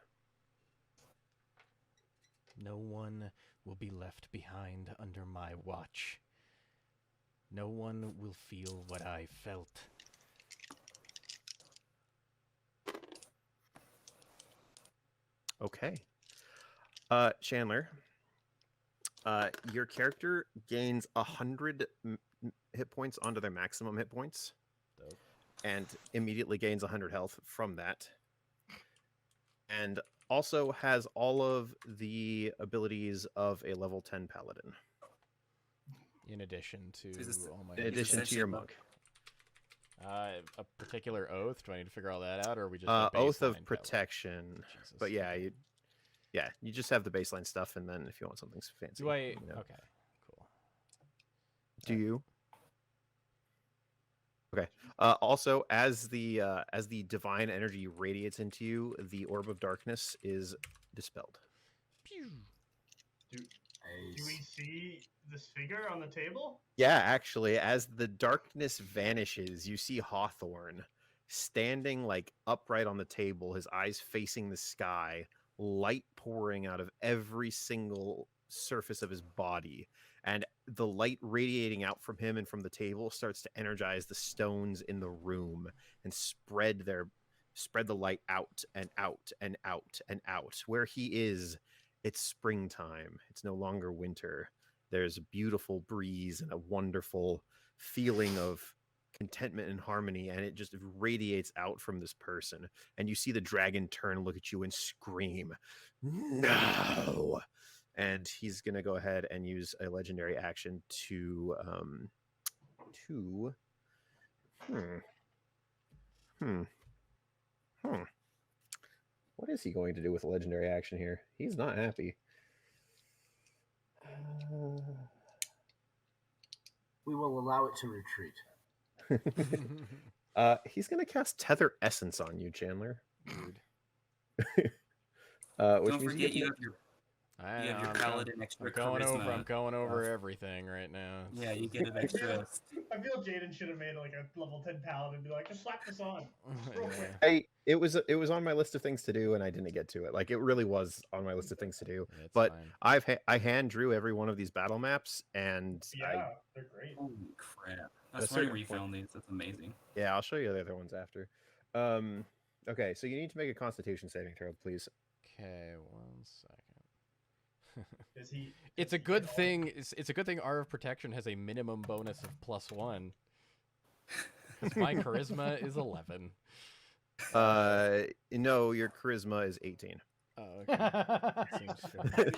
No one will be left behind under my watch. No one will feel what I felt. Okay. Chandler, your character gains 100 hit points onto their maximum hit points. Dope. And immediately gains 100 health from that. And also has all of the abilities of a level 10 paladin. In addition to Is this- all my In addition to essentially your a monk. a particular oath. Do I need to figure all that out, or are we just Oath a of baseline paladin? protection. Jesus, But yeah, okay. you just have the baseline stuff, and then if you want something fancy. Do I? you know. Okay, cool. Do you? Okay. Also, as the divine energy radiates into you, the orb of darkness is dispelled. Pew. Do we see this figure on the table? Yeah, actually, as the darkness vanishes, you see Hawthorne standing like upright on the table, his eyes facing the sky, light pouring out of every single surface of his body, and the light radiating out from him and from the table starts to energize the stones in the room and spread the light out and out and out and out. Where he is, it's springtime. It's no longer winter. There's a beautiful breeze and a wonderful feeling of contentment and harmony, and it just radiates out from this person. And you see the dragon turn, look at you, and scream, "No!" And he's gonna go ahead and use a legendary action to What is he going to do with a legendary action here? He's not happy. We will allow it to retreat. He's gonna cast Tether Essence on you, Chandler. Weird. Which Don't means you forget get to you make- have your I you have your I'm paladin extra going charisma. over. I'm going over buff. everything right now. Yeah, you get an extra. I feel Jaden should have made like a level 10 paladin and be like, just slap this on. Real quick. Yeah, It was on my list of things to do, and I didn't get to it. Like, it really was on my list of things to do. it's But fine. I hand drew every one of these battle maps, and Yeah, they're great. Holy crap! At I a was wondering certain where you point- found these. That's amazing. yeah, I'll show you the other ones after. Okay, so you need to make a Constitution saving throw, please. Okay, 1 second. Is he? It's a good thing. It's a good thing. Art of Protection has a minimum bonus of +1. 'Cause my charisma is 11. No, your charisma is 18. Oh, okay. Seems fair.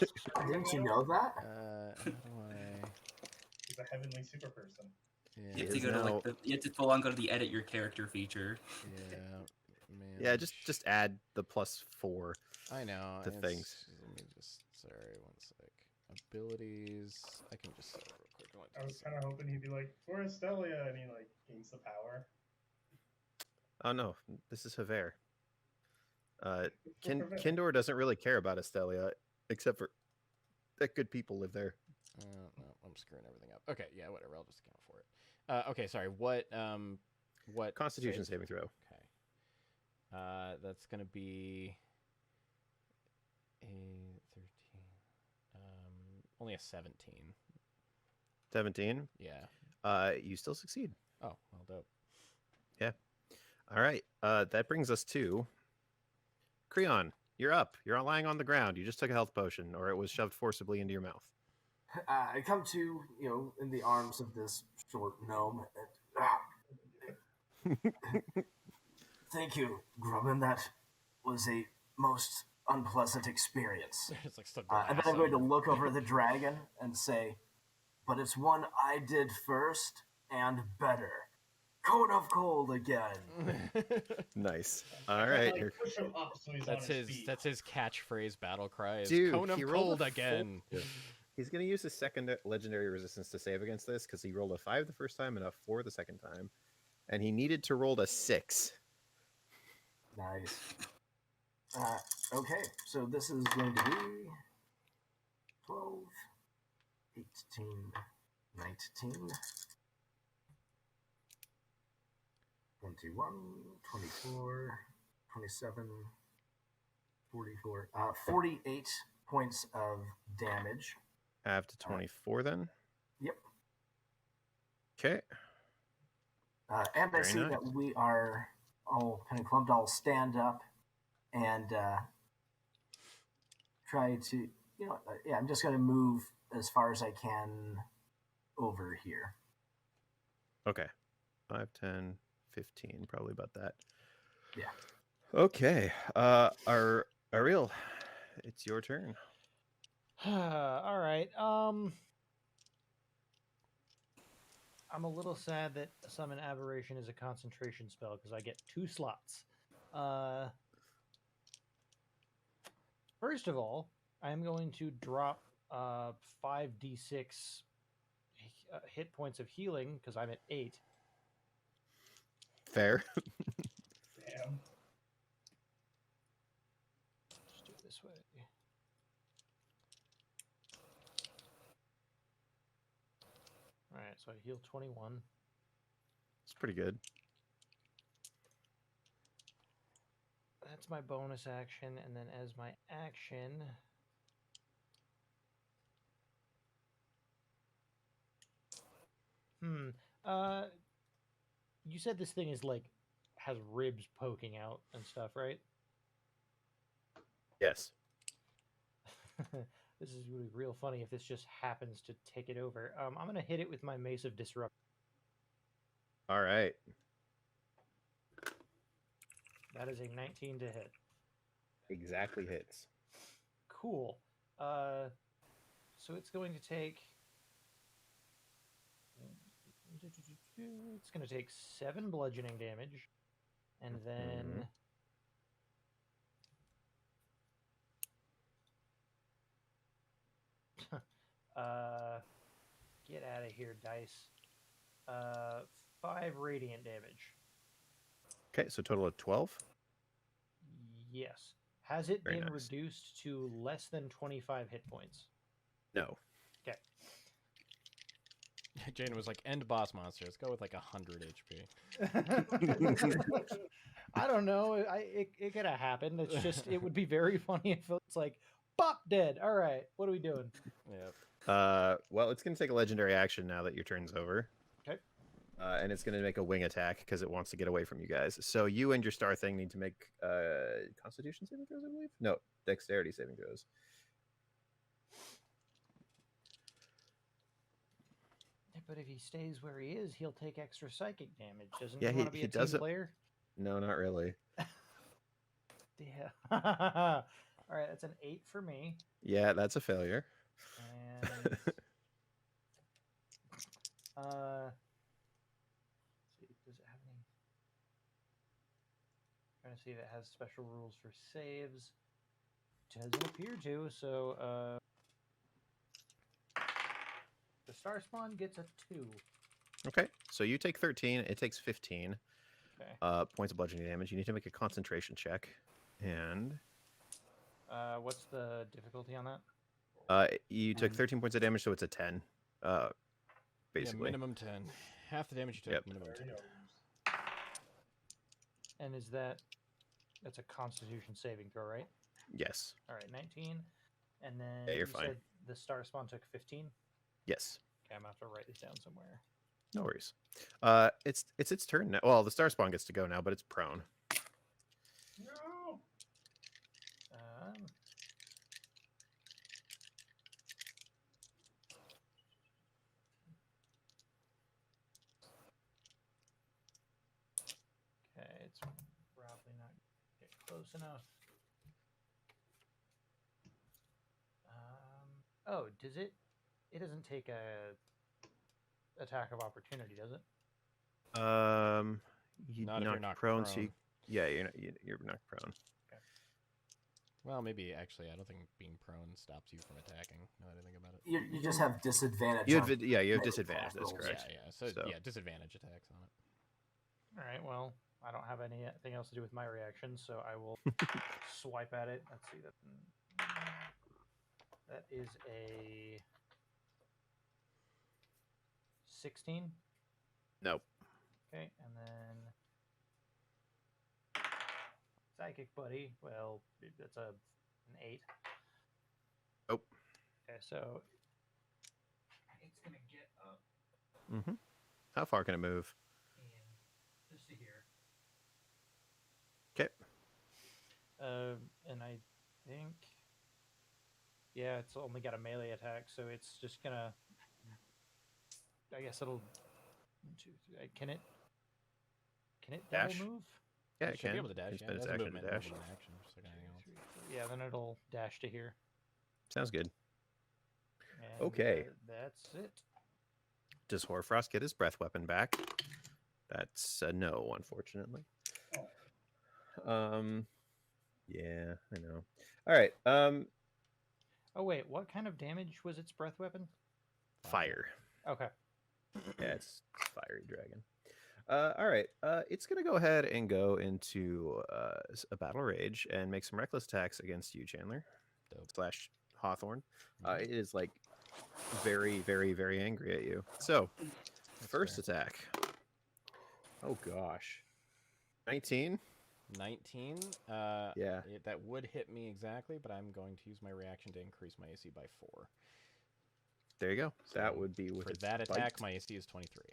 Didn't you know that? How do I? He's a heavenly super person. Yeah, You have to is go to now- like you have to full on go to the edit your character feature. yeah, man. Yeah, just add the +4. I know. to things. Let me just. Sorry, one sec. Abilities. I can just say it real quick. I was kind of hoping he'd be like, for Astelia, and he like gains the power. Oh no, this is Hevair. Hevair. Kindor doesn't really care about Astelia, except for that good people live there. No, I'm screwing everything up. Okay, yeah, whatever. I'll just account for it. Okay, sorry. What? Constitution saving throw. Okay. That's gonna be a 13. Only a 17. 17. Yeah. You still succeed. Oh, well, dope. All right. That brings us to Creon. You're up. You're lying on the ground. You just took a health potion, or it was shoved forcibly into your mouth. I come to, in the arms of this short gnome. Thank you, Grumman. That was a most unpleasant experience. It's like stuck And then I'm going to look over the dragon and say, but it's one I did first and better. Cone of Cold again. Nice. All right. Like, push him up so he's That's on his his. feet. That's his catchphrase battle cry. Is Dude, Cone of he rolled Cold a again. He's going to use his second legendary resistance to save against this because he rolled a 5 the first time and a 4 the second time. And he needed to roll a 6. Nice. Okay, so this is going to be 12, 18, 19, 21, 24, 27, 44, 48 points of damage. Half to 24 then? Yep. Okay. And I Very see nice. that we are all kind of clumped. I'll stand up and try to, I'm just going to move as far as I can over here. Okay. 5, 10, 15, probably about that. Yeah. Okay. Ariel, it's your turn. All right. I'm a little sad that Summon Aberration is a concentration spell because I get 2 slots. First of all, I'm going to drop 5d6 hit points of healing because I'm at 8. Fair. Damn. Just do it this way. All right, so I heal 21. It's pretty good. That's my bonus action, and then as my action, you said this thing is like has ribs poking out and stuff, right? Yes. This is really real funny if this just happens to take it over. I'm gonna hit it with my Mace of Disrupt. All right. That is a 19 to hit. Exactly hits. Cool. So it's going to take. It's going to take 7 bludgeoning damage, and then. Get out of here, dice. 5 radiant damage. Okay, so total of 12. Yes. Has it Very been nice. reduced to less than 25 hit points? No. Okay. Jane was like, "End boss monster. Let's go with like 100 HP." I don't know. It could have happened. It's just it would be very funny if it's like, "Bop, dead." All right, what are we doing? Yep. Well, it's going to take a legendary action now that your turn's over. Okay. And it's going to make a wing attack because it wants to get away from you guys. So you and your star thing need to make Constitution saving throws, I believe. No, Dexterity saving throws. Yeah, but if he stays where he is, he'll take extra psychic damage. Doesn't Yeah, he want to be he a team doesn't- player? No, not really. Yeah. All right, that's an 8 for me. Yeah, that's a failure. And let's see, does it have any? Trying to see if it has special rules for saves. doesn't appear to. So the star spawn gets a 2. Okay, so you take 13. It takes 15 Okay. points of bludgeoning damage. You need to make a concentration check. And What's the difficulty on that? you took 13 points of damage, so it's a 10. Basically. Yeah, minimum 10. Half the damage you took, Yep. minimum 10. And that's a Constitution saving throw, right? Yes. All right, 19. And then Yeah, you're you fine. said the star spawn took 15. Yes. Okay, I'm gonna have to write this down somewhere. No worries. It's its turn now. Well, the star spawn gets to go now, but it's prone. No. Okay, it's probably not get close enough. Oh, does it? It doesn't take a attack of opportunity, does it? You Not if you're knocked knocked prone, so prone. you're knocked prone. Well, maybe actually, I don't think being prone stops you from attacking. Now that I think about it. You just have disadvantage. You on have you have melee disadvantage. attack That's rolls. correct. Yeah. So- Yeah, disadvantage attacks on it. All right. Well, I don't have anything else to do with my reaction, so I will swipe at it. Let's see that. That is a 16. Nope. Okay, and then psychic buddy. Well, that's an 8. Nope. Okay, so it's gonna get up Mm-hmm. How far can it move? in just to here. Okay. And I think, yeah, it's only got a melee attack, so it's just gonna. I guess it'll. 1, 2, 3. Can it? Can it double Dash? move? Yeah, It it should can. be able to dash. It's Yeah, been it its has action movement, to dash. movement and action, just like anything else. 2, 3, 4. Yeah, then it'll dash to here. Sounds good. And, Okay. that's it. Does Hoarfrost get his breath weapon back? That's a no, unfortunately. Yeah, I know. All right. Oh wait, what kind of damage was its breath weapon? Fire. Okay. Yeah, it's fiery dragon. All right. It's gonna go ahead and go into a battle rage and make some reckless attacks against you, Chandler. Dope. / Hawthorne. Mhm. It is like very, very, very angry at you. So, That's first fair. attack. Oh gosh. 19. 19. Yeah. That would hit me exactly, but I'm going to use my reaction to increase my AC by 4. There you go. That So would be with for its that bite. attack. My AC is 23.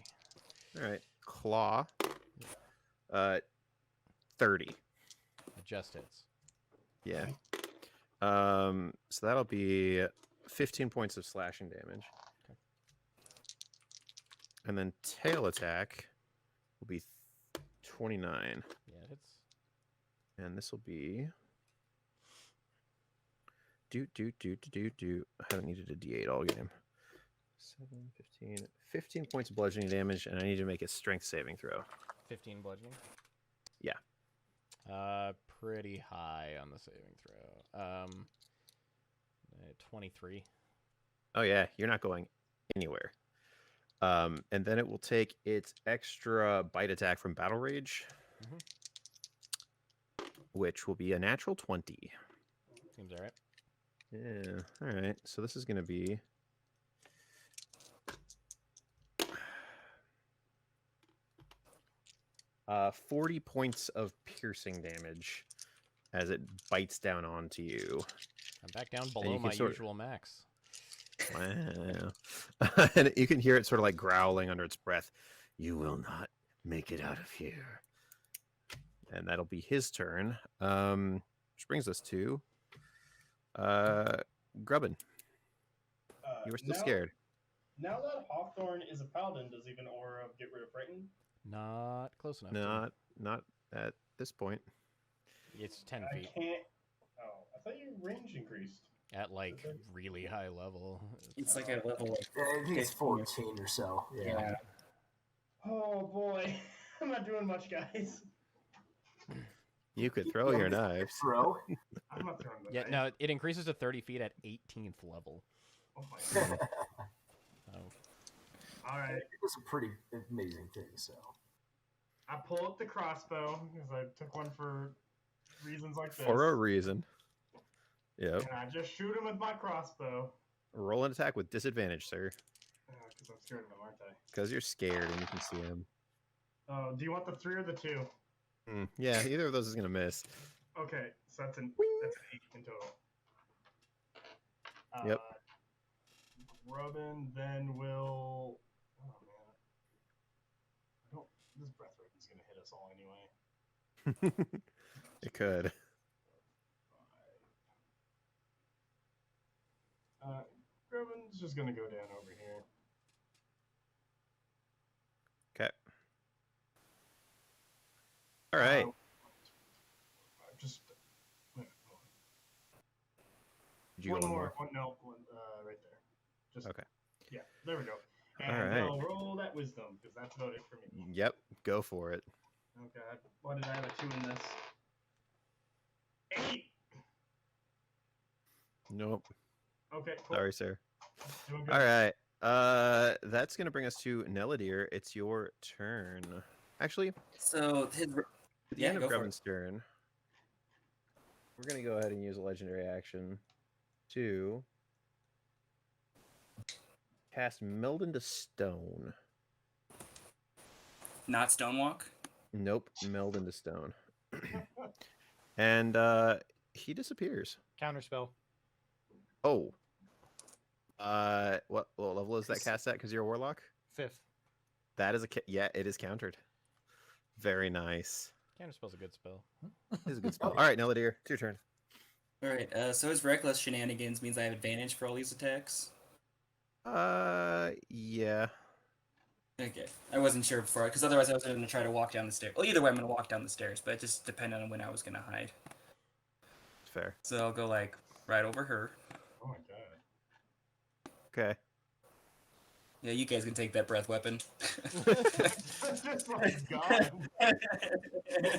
All right. Claw. 30. It just hits. Yeah. So that'll be 15 points of slashing damage. Okay. And then tail attack will be 29. Yeah, it hits. And this will be I haven't needed a D8 all game. 7, 15 points of bludgeoning damage, and I need to make a strength saving throw. 15 bludgeoning. Yeah. Pretty high on the saving throw. 23. Oh yeah, you're not going anywhere. And then it will take its extra bite attack from Battle Rage, which will be a natural 20. Seems alright. Yeah. All right. So this is going to be 40 points of piercing damage as it bites down onto you. I'm back down you below can my sort of- usual max. Wow. And you can hear it sort of like growling under its breath. You will not make it out of here. And that'll be his turn. Which brings us to Grubbin. You were still scared. Now that Hawthorne is a paladin, does even Aura get rid of Frighten? Not close enough. Not at this point. It's 10 I feet can't. Oh, I thought your range increased. at like really high level. It's like a level like I think it's 15. 14 or so. Yeah. Oh boy, I'm not doing much, guys. You could throw your knives. Throw. I'm not throwing the Yeah, knife. no, it increases to 30 feet at 18th level. Oh my god. Oh. All right. It was a pretty amazing thing. So I pull up the crossbow because I took one for reasons like this. For a reason. Yep. And I just shoot him with my crossbow. Roll an attack with disadvantage, sir. Because I'm scared of him, aren't I? Because you're scared and you can see him. Oh, do you want the 3 or the 2? Yeah, either of those is going to miss. Okay, so that's an 8 in total. Yep. Robin then will. Oh man, I don't. This breath weapon's gonna hit us all anyway. It could. Robin's just gonna go down over here. Okay. All right. Just Did you one go more. One, no, one, right there. Just Okay. Yeah, there we go. All And right. I'll roll that wisdom because that's about it for me. Yep. Go for it. Okay. Why did I have a 2 in this? 8. Nope. Okay. Cool. Sorry, sir. Doing good. All right. That's gonna bring us to Neladier. It's your turn. Actually, So his. at the Yeah, end of go for it. Grevin's turn, we're gonna go ahead and use a legendary action to cast Meld into Stone. Not Stonewalk. Nope, Meld into Stone. And he disappears. Counterspell. Oh. What level is that cast at? Because you're a warlock. 5th. That is yeah, it is countered. Very nice. Counterspell's a good spell. It is a good spell. All right, Neladier, it's your turn. All right. So his reckless shenanigans means I have advantage for all these attacks. Yeah. Okay. I wasn't sure before because otherwise I was going to try to walk down the stairs. Well, either way, I'm going to walk down the stairs, but it just depended on when I was going to hide. It's fair. So I'll go like right over her. Oh my god. Okay. Yeah, you guys can take that breath weapon. Just like God.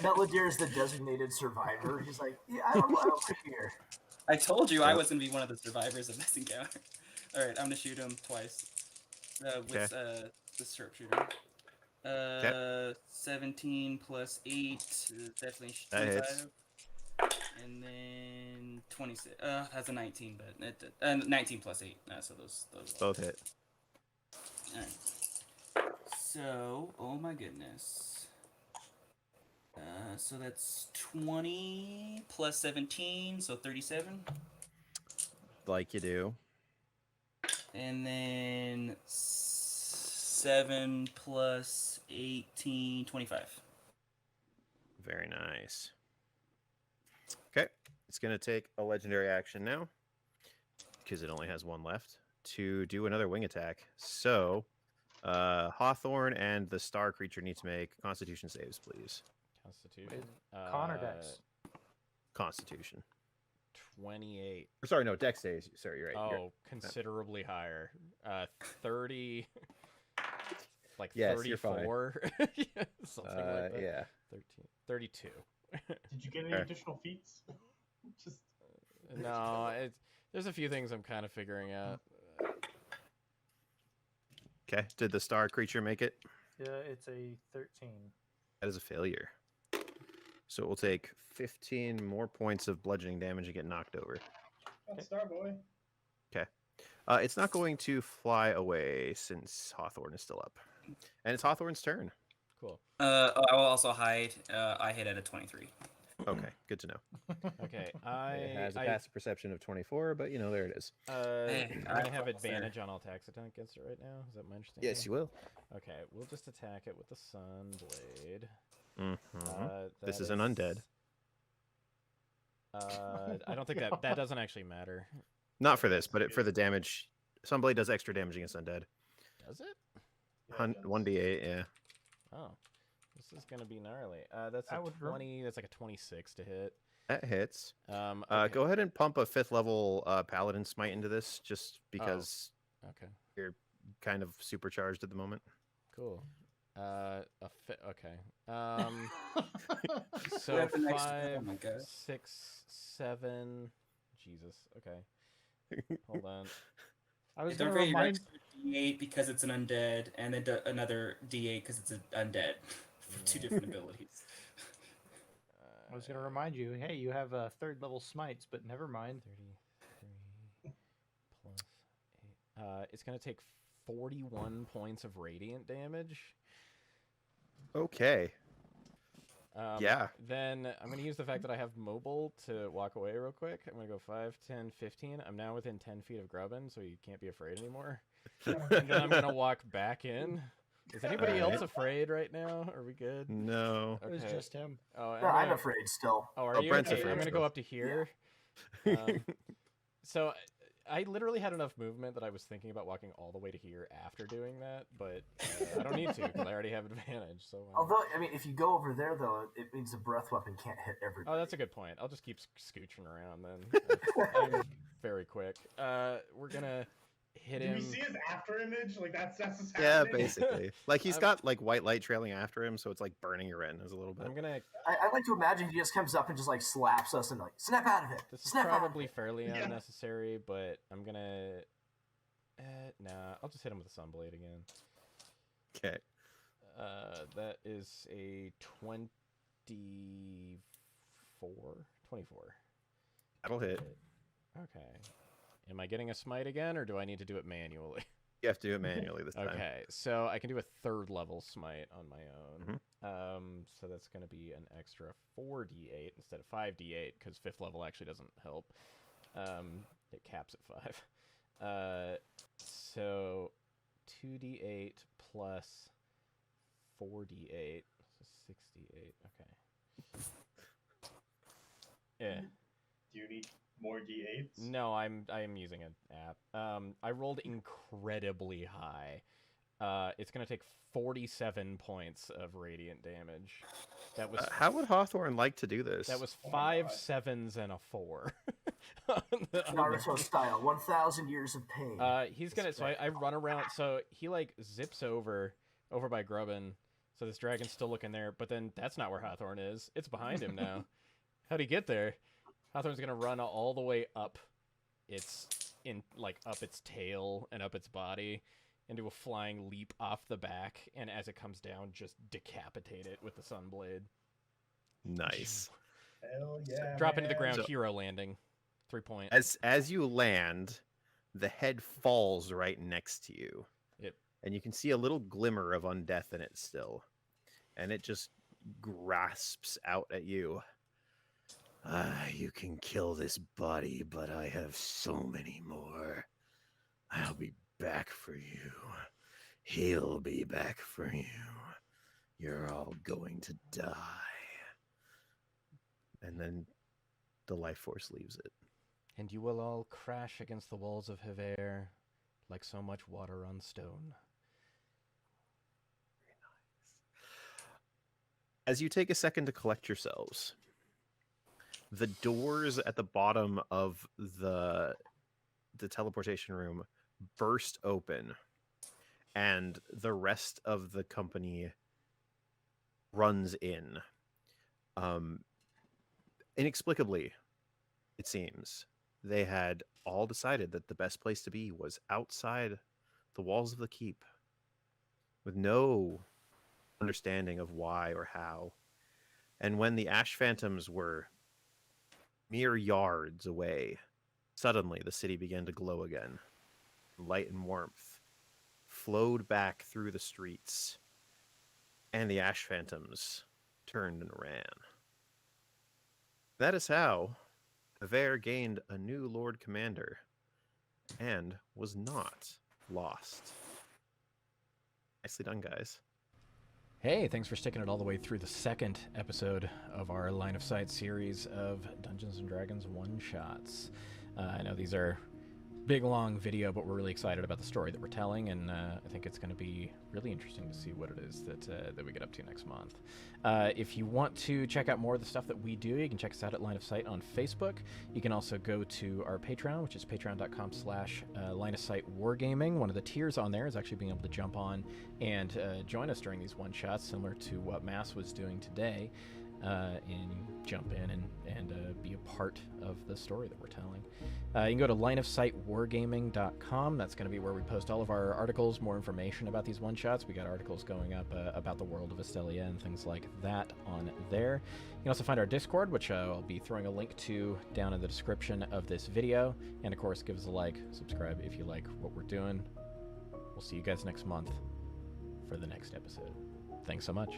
Melodier is the designated survivor. He's like, yeah, I'm over here. I told you I Yep. was going to be one of the survivors of this encounter. All right, I'm going to shoot him twice with the sharpshooter. 17 plus 8, definitely That 25. hits. And then 26. That's a 19, but 19 plus 8. So those Both hit. Alright. So, oh my goodness. So that's 20 plus 17, so 37. Like you do. And then 7 plus 18, 25. Very nice. Okay. It's going to take a legendary action now, because it only has one left, to do another wing attack. So, Hawthorne and the star creature need to make Constitution saves, please. Constitution. Connor Dex. Constitution. 28. Or, sorry, no, Dex saves. Sorry, you're right. Oh, You're- considerably higher. 30. Like Yes, you're fine. 34. Something like that. Yeah. 13. 32. Did you get any Okay. additional feats? Just No, there's a few things I'm kind of figuring out. Okay. Did the star creature make it? Yeah, it's a 13. That is a failure. So it will take 15 more points of bludgeoning damage and get knocked over. oh, Star Boy. It's not going to fly away since Hawthorne is still up. And it's Hawthorne's turn. Cool. I will also hide. I hit at a 23. Okay, good to know. Okay, It has a passive perception of 24, but you know, there it is. Hey, I I have almost there. advantage on all attacks against it right now. Is that my understanding? Yes, you will. Okay, we'll just attack it with the Sun Blade. Mhm. This That is an undead. I don't think that doesn't actually matter. Not for this, but for the damage. Sunblade does extra damage against undead. Does it? Yeah, it does. 1d8, yeah. Oh, this is gonna be gnarly. That's I a would 20. That's like a 26 to hit. That hits. Okay. Go ahead and pump a 5th level Paladin Smite into this, just because Okay. you're kind of supercharged at the moment. Cool. Okay. We're So at the next- 5, oh my God. 6, 7. Jesus. Okay. Hold on. I was Don't going to forget remind. your D8 because it's an undead, and then another D8 because it's an undead for 2 different abilities. I was going to remind you. Hey, you have third level smites, but never mind. 33 plus 8. It's going to take 41 points of radiant damage. Okay. Yeah. Then I'm going to use the fact that I have mobile to walk away real quick. I'm going to go 5, 10, 15. I'm now within 10 feet of Grubbin, so you can't be afraid anymore. And then I'm going to walk back in. Is anybody else afraid right now? Are we good? No. It was just him. Oh, No, I'm afraid still. Oh, are Oh, you? Brent's Okay, afraid I'm going to still. go up to here. So I literally had enough movement that I was thinking about walking all the way to here after doing that, but I don't need to because I already have advantage. So. Although, I mean, if you go over there, though, it means the breath weapon can't hit everybody. Oh, that's a good point. I'll just keep scooching around then. I'm very quick. We're gonna hit Do him. we see his after image? Like that's what's Yeah, happening? basically. Like he's I'm- got like white light trailing after him, so it's like burning your retinas a little bit. I'm gonna. I like to imagine he just comes up and just like slaps us and like snap out of it. This is snap out of probably it. fairly Yeah. unnecessary, but I'm gonna. Nah, I'll just hit him with a sunblade again. Okay. That is a 24. 24. That'll hit. Okay. Am I getting a smite again, or do I need to do it manually? You have to do it manually this time. Okay, so I can do a 3rd level smite on my own. Mm-hmm. So that's going to be an extra 4d8 instead of 5d8, because 5th level actually doesn't help. It caps at 5. So 2d8 plus 4d8, so 6d8. Okay. Yeah. Do you need more D8s? No, I'm using an app. I rolled incredibly high. It's gonna take 47 points of radiant damage. That was How would Hawthorne like to do this? that was Oh my 5 God. 7s and a 4. On the- Naruto style, 1,000 years of pain. he's gonna. So I run around. So he like zips over by Grubbin. So this dragon's still looking there, but then that's not where Hawthorne is. It's behind him now. How'd he get there? Hawthorne's gonna run all the way up its tail and up its body, and do a flying leap off the back, and as it comes down, just decapitate it with the sunblade. Nice. Hell yeah. Drop into the man. ground, So- hero landing. 3 point. As you land, the head falls right next to you. Yep. And you can see a little glimmer of undeath in it still. And it just grasps out at you. You can kill this body, but I have so many more. I'll be back for you. He'll be back for you. You're all going to die. And then the life force leaves it. And you will all crash against the walls of Hevair like so much water on stone. As you take a second to collect yourselves, the doors at the bottom of the teleportation room burst open, and the rest of the company runs in. Inexplicably, it seems, they had all decided that the best place to be was outside the walls of the keep, with no understanding of why or how. And when the ash phantoms were mere yards away, suddenly the city began to glow again. Light and warmth flowed back through the streets, and the ash phantoms turned and ran. That is how Hevair gained a new Lord Commander and was not lost. Nicely done, guys. Hey, thanks for sticking it all the way through the 2nd episode of our Line of Sight series of Dungeons & Dragons one-shots. I know these are big long video, but we're really excited about the story that we're telling, and I think it's going to be really interesting to see what it is that we get up to next month. If you want to check out more of the stuff that we do, you can check us out at Line of Sight on Facebook. You can also go to our Patreon, which is patreon.com/Line of Sight Wargaming. One of the tiers on there is actually being able to jump on and join us during these one-shots, similar to what Mass was doing today. And jump in and be a part of the story that we're telling. You can go to lineofsightwargaming.com. That's going to be where we post all of our articles, more information about these one-shots. We got articles going up about the world of Astelian and things like that on there. You can also find our Discord, which I'll be throwing a link to down in the description of this video. And of course, give us a like, subscribe if you like what we're doing. We'll see you guys next month for the next episode. Thanks so much.